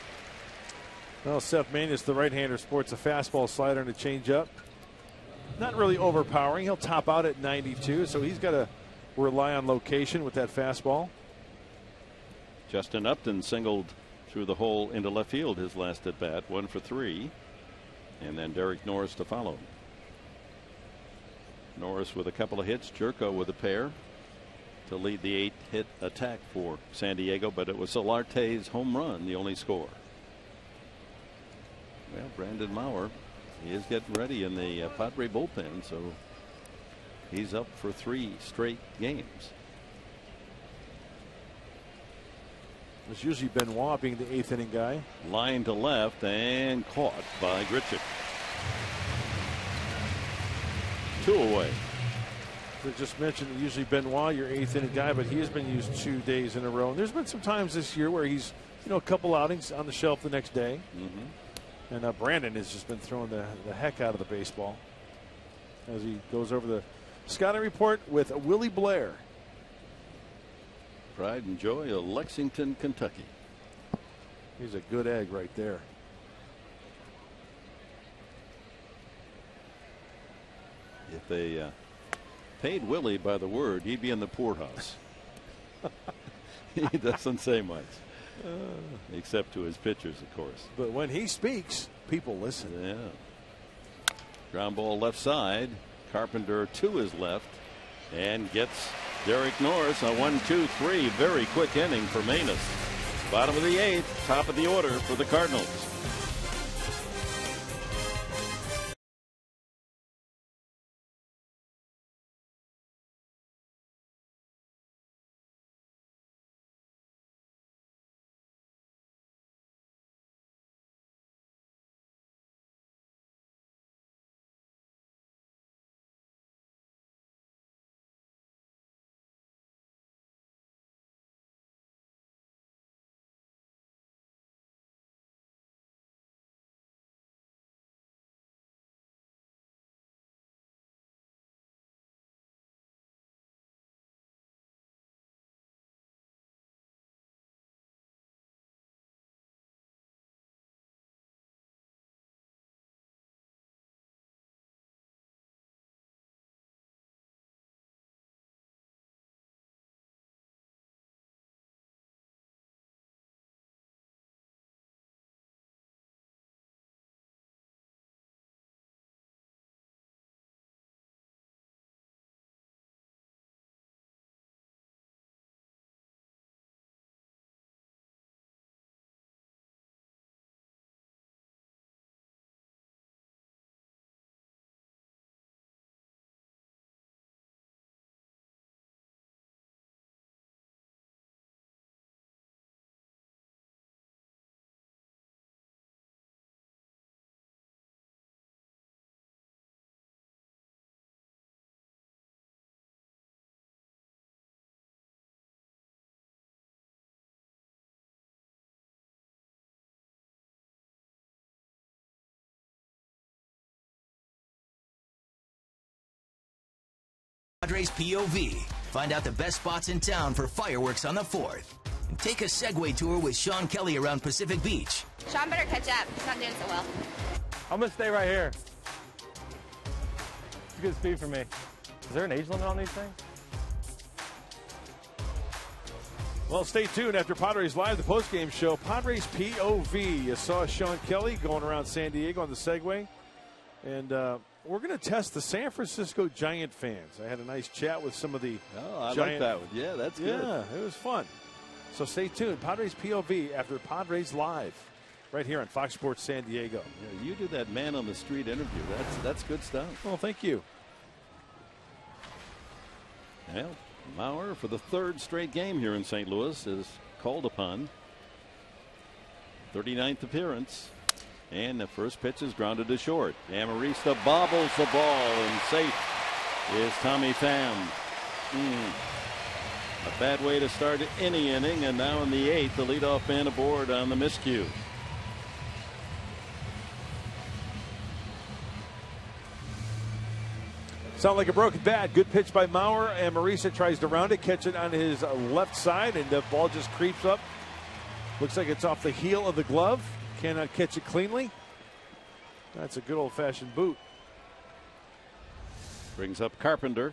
Well, Seth Maness, the right-hander, sports a fastball, slider, and a changeup. Not really overpowering. He'll top out at 92, so he's got to rely on location with that fastball. Justin Upton singled through the hole into left field his last at bat, 1 for 3. And then Derek Norris to follow. Norris with a couple of hits, Jerko with a pair to lead the 8-hit attack for San Diego, but it was Solarte's home run, the only score. Well, Brandon Maurer, he is getting ready in the Padre bullpen, so he's up for 3 straight games. It's usually Benoit being the 8th inning guy. Line to left and caught by Grichuk. 2 away. I just mentioned usually Benoit, your 8th inning guy, but he has been used 2 days in a row. And there's been some times this year where he's, a couple outings on the shelf the next day. And Brandon has just been throwing the heck out of the baseball as he goes over the scouting report with Willie Blair. Pride and joy of Lexington, Kentucky. He's a good egg right there. If they paid Willie by the word, he'd be in the poorhouse. He doesn't say much. Except to his pitchers, of course. But when he speaks, people listen. Yeah. Ground ball left side. Carpenter to his left and gets Derek Norris. A 1-2-3. Very quick inning for Maness. Bottom of the 8th, top of the order for the Cardinals. Padres POV. Find out the best spots in town for fireworks on the 4th. And take a Segway tour with Sean Kelly around Pacific Beach. Sean better catch up. He's not doing so well. I'm going to stay right here. It's good speed for me. Is there an age limit on these things? Well, stay tuned after Padres Live, the postgame show. Padres POV. You saw Sean Kelly going around San Diego on the Segway. And we're going to test the San Francisco Giant fans. I had a nice chat with some of the I Giant. like that one. Yeah, that's good. Yeah, it was fun. So stay tuned. Padres POV after Padres Live right here on Fox Sports San Diego. Yeah, you did that man on the street interview. That's good stuff. Well, thank you. Well, Maurer, for the 3rd straight game here in St. Louis, is called upon. 39th appearance. And the first pitch is grounded to short. Amarista bobbles the ball, and safe is Tommy Pham. A bad way to start any inning, and now in the 8th, the leadoff man aboard on the miscue. Sound like a broken bat. Good pitch by Mauer, and Marisa tries to round it, catch it on his left side, and the ball just creeps up. Looks like it's off the heel of the glove. Cannot catch it cleanly. That's a good old-fashioned boot. Brings up Carpenter.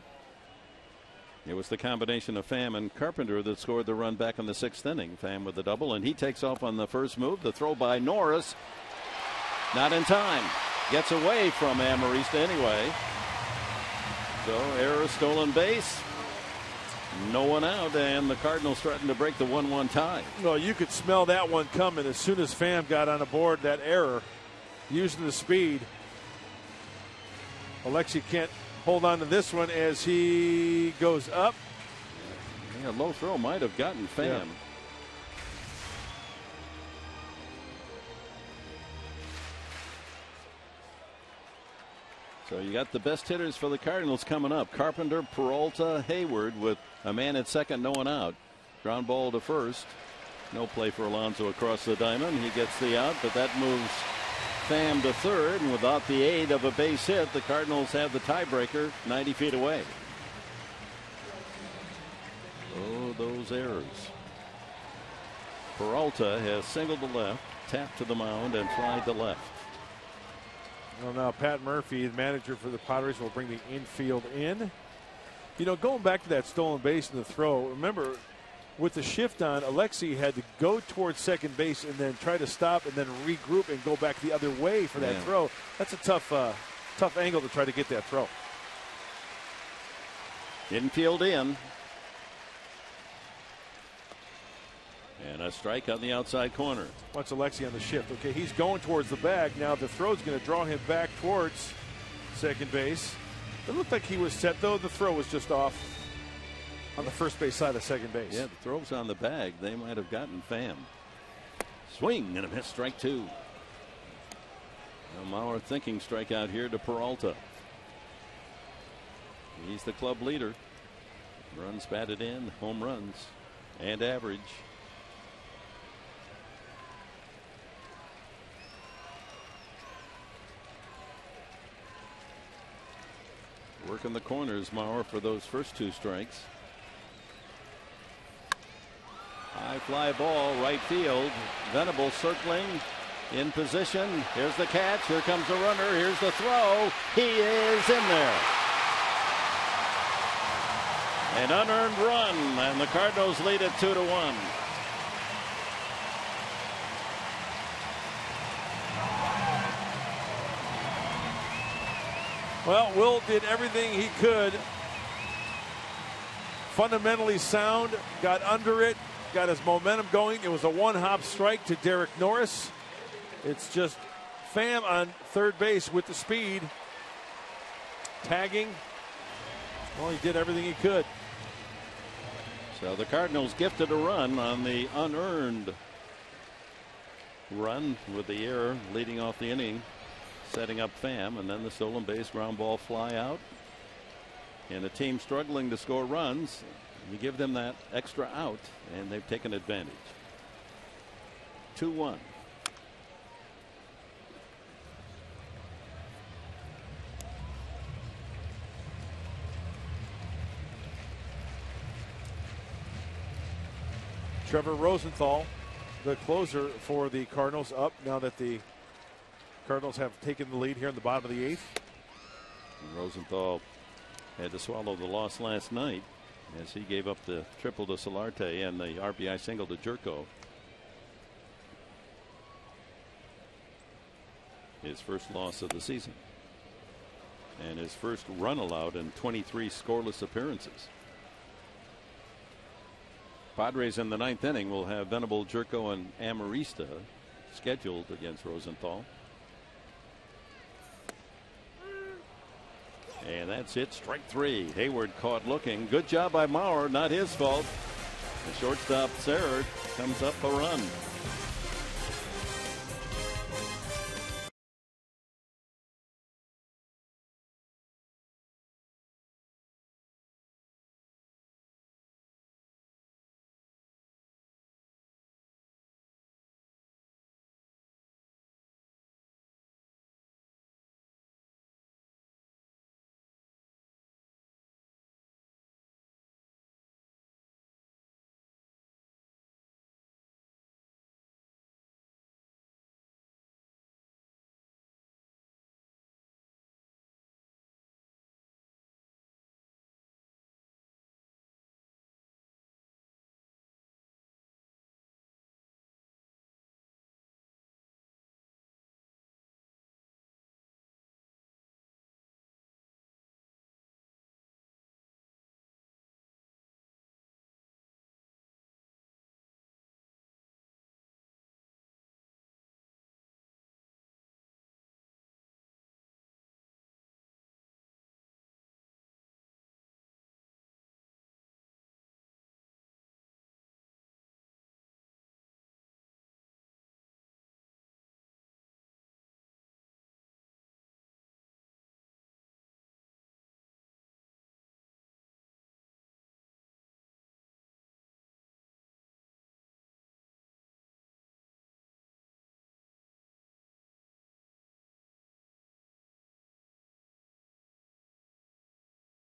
It was the combination of Pham and Carpenter that scored the run back in the 6th inning. Pham with the double, and he takes off on the first move. The throw by Norris. Not in time. Gets away from Amarista anyway. So error, stolen base. No one out, and the Cardinals threatened to break the 1-1 tie. No, you could smell that one coming as soon as Pham got on the board. That error, using the speed. Alexi can't hold on to this one as he goes up. Yeah, low throw might have gotten Pham. Yeah. So you got the best hitters for the Cardinals coming up. Carpenter, Peralta, Hayward with a man at second, no one out. Ground ball to first. No play for Alonso across the diamond. He gets the out, but that moves Pham to third, and without the aid of a base hit, the Cardinals have the tiebreaker 90 feet away. Oh, those errors. Peralta has singled to left, tapped to the mound, and flied to left. Well, now Pat Murphy, the manager for the Padres, will bring the infield in. You know, going back to that stolen base and the throw, remember, with the shift on, Alexi had to go towards second base and then try to stop and then regroup and go back the other way for that throw. That's a tough angle to try to get that throw. Infield in. And a strike on the outside corner. Watch Alexi on the shift. Okay, he's going towards the bag. Now the throw's going to draw him back towards second base. It looked like he was set, though. The throw was just off on the first base side of second base. Yeah, the throw's on the bag. They might have gotten Pham. Swing and a miss, strike two. Now Mauer thinking strikeout here to Peralta. He's the club leader. Runs batted in, home runs, and average. Working the corners, Mauer, for those first two strikes. High fly ball, right field. Venable circling, in position. Here's the catch. Here comes the runner. Here's the throw. He is in there. An unearned run, and the Cardinals lead it 2-1. Well, Will did everything he could. Fundamentally sound, got under it, got his momentum going. It was a one-hop strike to Derek Norris. It's just Pham on third base with the speed. Tagging. Well, he did everything he could. So the Cardinals gifted a run on the unearned run with the error leading off the inning, setting up Pham, and then the stolen base ground ball fly out. And a team struggling to score runs, you give them that extra out, and they've taken advantage. 2-1. Trevor Rosenthal, the closer for the Cardinals, up now that the Cardinals have taken the lead here in the bottom of the 8th. And Rosenthal had to swallow the loss last night as he gave up the triple to Solarte and the RBI single to Jerko. His first loss of the season. And his first run allowed in 23 scoreless appearances. Padres in the 9th inning will have Venable, Jerko, and Amarista scheduled against Rosenthal. And that's it. Strike three. Hayward caught looking. Good job by Mauer. Not his fault. The shortstop, Serrard, comes up a run.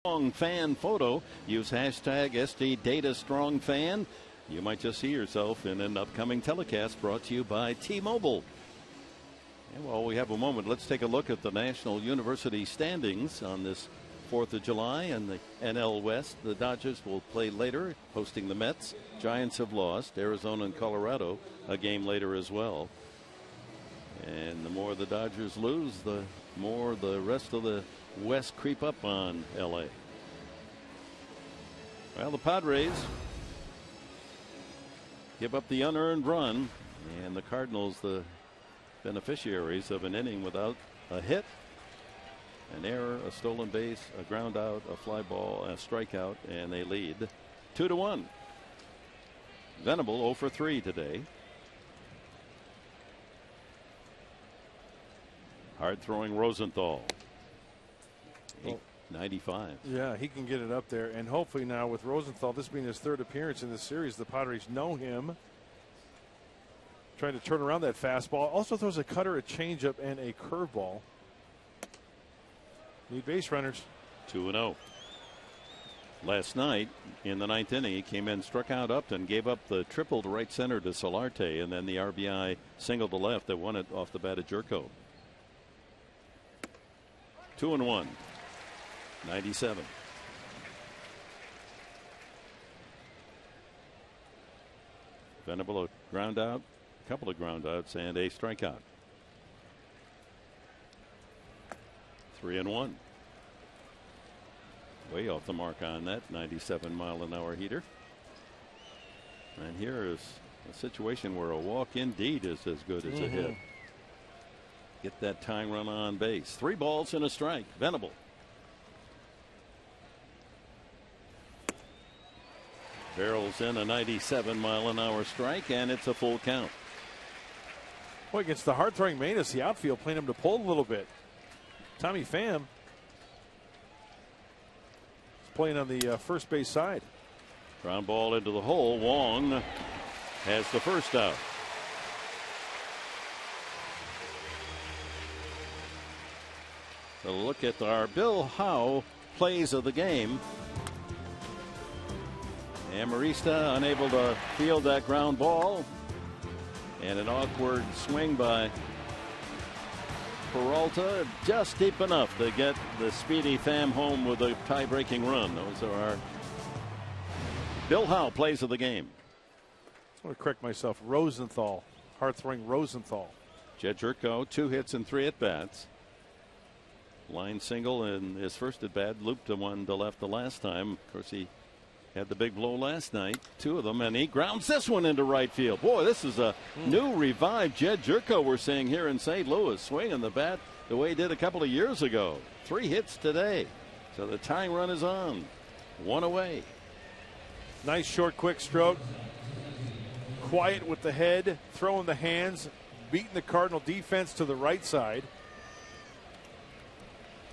Fan photo. Use hashtag SDDataStrongFan. You might just see yourself in an upcoming telecast brought to you by T-Mobile. And while we have a moment, let's take a look at the National University standings on this 4th of July and the NL West. The Dodgers will play later, hosting the Mets. Giants have lost. Arizona and Colorado a game later as well. And the more the Dodgers lose, the more the rest of the West creep up on LA. Well, the Padres give up the unearned run, and the Cardinals the beneficiaries of an inning without a hit, an error, a stolen base, a ground out, a fly ball, a strikeout, and they lead 2-1. Venable 0 for 3 today. Hard throwing Rosenthal. 95. Yeah, he can get it up there. And hopefully now with Rosenthal, this being his 3rd appearance in this series, the Padres know him. Trying to turn around that fastball. Also throws a cutter, a changeup, and a curveball. Need base runners. 2-0. Last night in the 9th inning, he came in, struck out Upton, gave up the triple to right center to Solarte, and then the RBI single to left that won it off the bat of Jerko. 2-1. 97. Venable, a ground out, a couple of ground outs, and a strikeout. 3-1. Way off the mark on that 97-mile-an-hour heater. And here is a situation where a walk indeed is as good as a hit. Get that tying run on base. 3 balls and a strike. Venable. Barrels in a 97-mile-an-hour strike, and it's a full count. Boy, against the hard-throwing Manus, the outfield playing him to pull a little bit. Tommy Pham is playing on the first base side. Ground ball into the hole. Wong has the first out. A look at our Bill Howe plays of the game. Amarista unable to field that ground ball, and an awkward swing by Peralta, just deep enough to get the speedy Pham home with a tie-breaking run. Those are our Bill Howe plays of the game. I want to correct myself. Rosenthal, hard-throwing Rosenthal. Jed Jerko, 2 hits and 3 at-bats. Line single in his first at-bat, looped to one to left the last time. Of course, he had the big blow last night, 2 of them, and he grounds this one into right field. Boy, this is a new revived Jed Jerko we're seeing here in St. Louis, swinging the bat the way he did a couple of years ago. 3 hits today, so the tying run is on. 1 away. Nice short, quick stroke. Quiet with the head, throwing the hands, beating the Cardinal defense to the right side.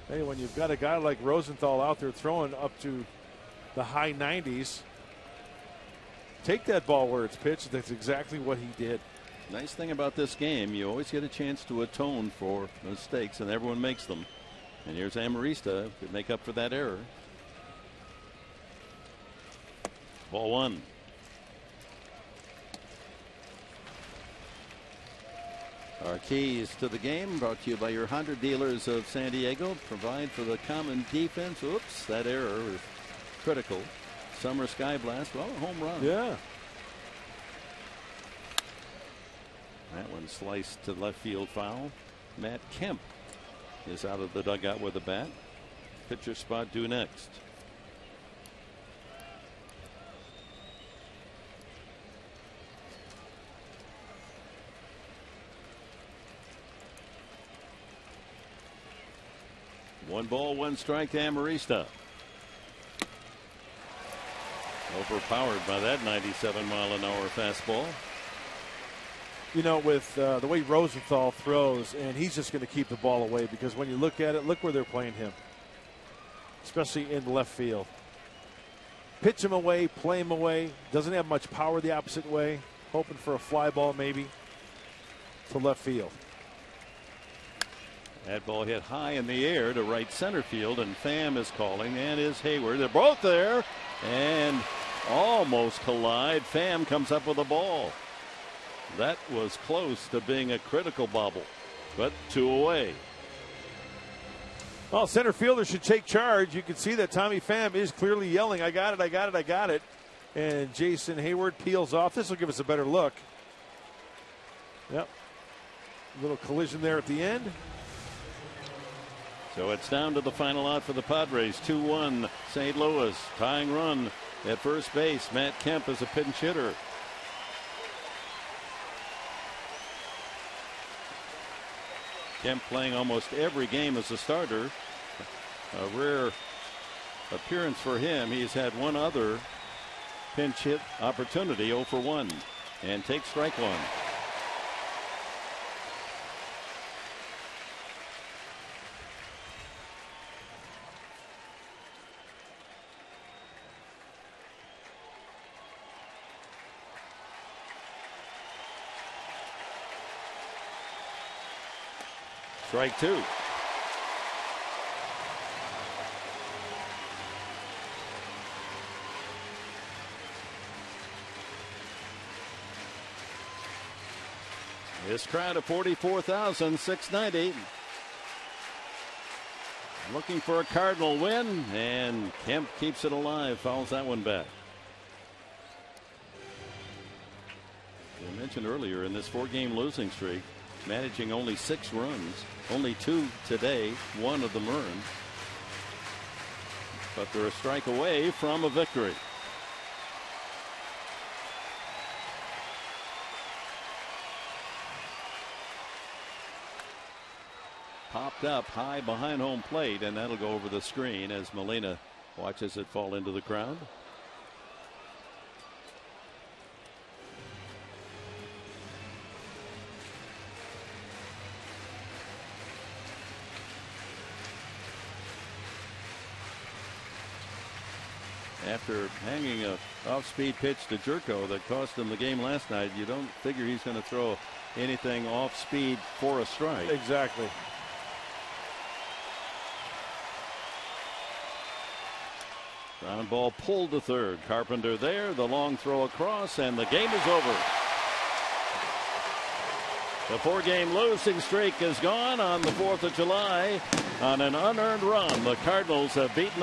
Hey, when you've got a guy like Rosenthal out there throwing up to the high 90s, take that ball where it's pitched. That's exactly what he did. Nice thing about this game, you always get a chance to atone for mistakes, and everyone makes them. And here's Amarista to make up for that error. Ball 1. Our keys to the game brought to you by your Honda dealers of San Diego. Provide for the common defense. Oops, that error is critical. Summer Sky Blast. Well, a home run. Yeah. That one sliced to left field foul. Matt Kemp is out of the dugout with a bat. Pitcher spot due next. One ball, one strike to Amarista. Overpowered by that 97-mile-an-hour fastball. You know, with the way Rosenthal throws, and he's just going to keep the ball away, because when you look at it, look where they're playing him, especially in left field. Pitch him away, play him away. Doesn't have much power the opposite way. Hoping for a fly ball maybe to left field. That ball hit high in the air to right center field, and Pham is calling, and is Hayward. They're both there and almost collide. Pham comes up with the ball. That was close to being a critical bobble, but 2 away. Well, center fielder should take charge. You can see that Tommy Pham is clearly yelling, I got it, I got it, I got it. And Jason Hayward peels off. This will give us a better look. Yep. A little collision there at the end. So it's down to the final out for the Padres. 2-1 St. Louis. Tying run at first base. Matt Kemp is a pinch hitter. Kemp playing almost every game as a starter. A rare appearance for him. He's had one other pinch hit opportunity, 0 for 1, and takes strike 1. Strike 2. This crowd of 44,690 looking for a Cardinal win, and Kemp keeps it alive, fouls that one back. I mentioned earlier in this 4-game losing streak, managing only 6 runs, only 2 today, 1 of them earned. But they're a strike away from a victory. Popped up high behind home plate, and that'll go over the screen as Molina watches it fall into the crowd. After hanging a off-speed pitch to Jerko that cost him the game last night, you don't figure he's going to throw anything off-speed for a strike. Exactly. Ground ball pulled to third. Carpenter there, the long throw across, and the game is over. The 4-game losing streak is gone on the 4th of July. On an unearned run, the Cardinals have beaten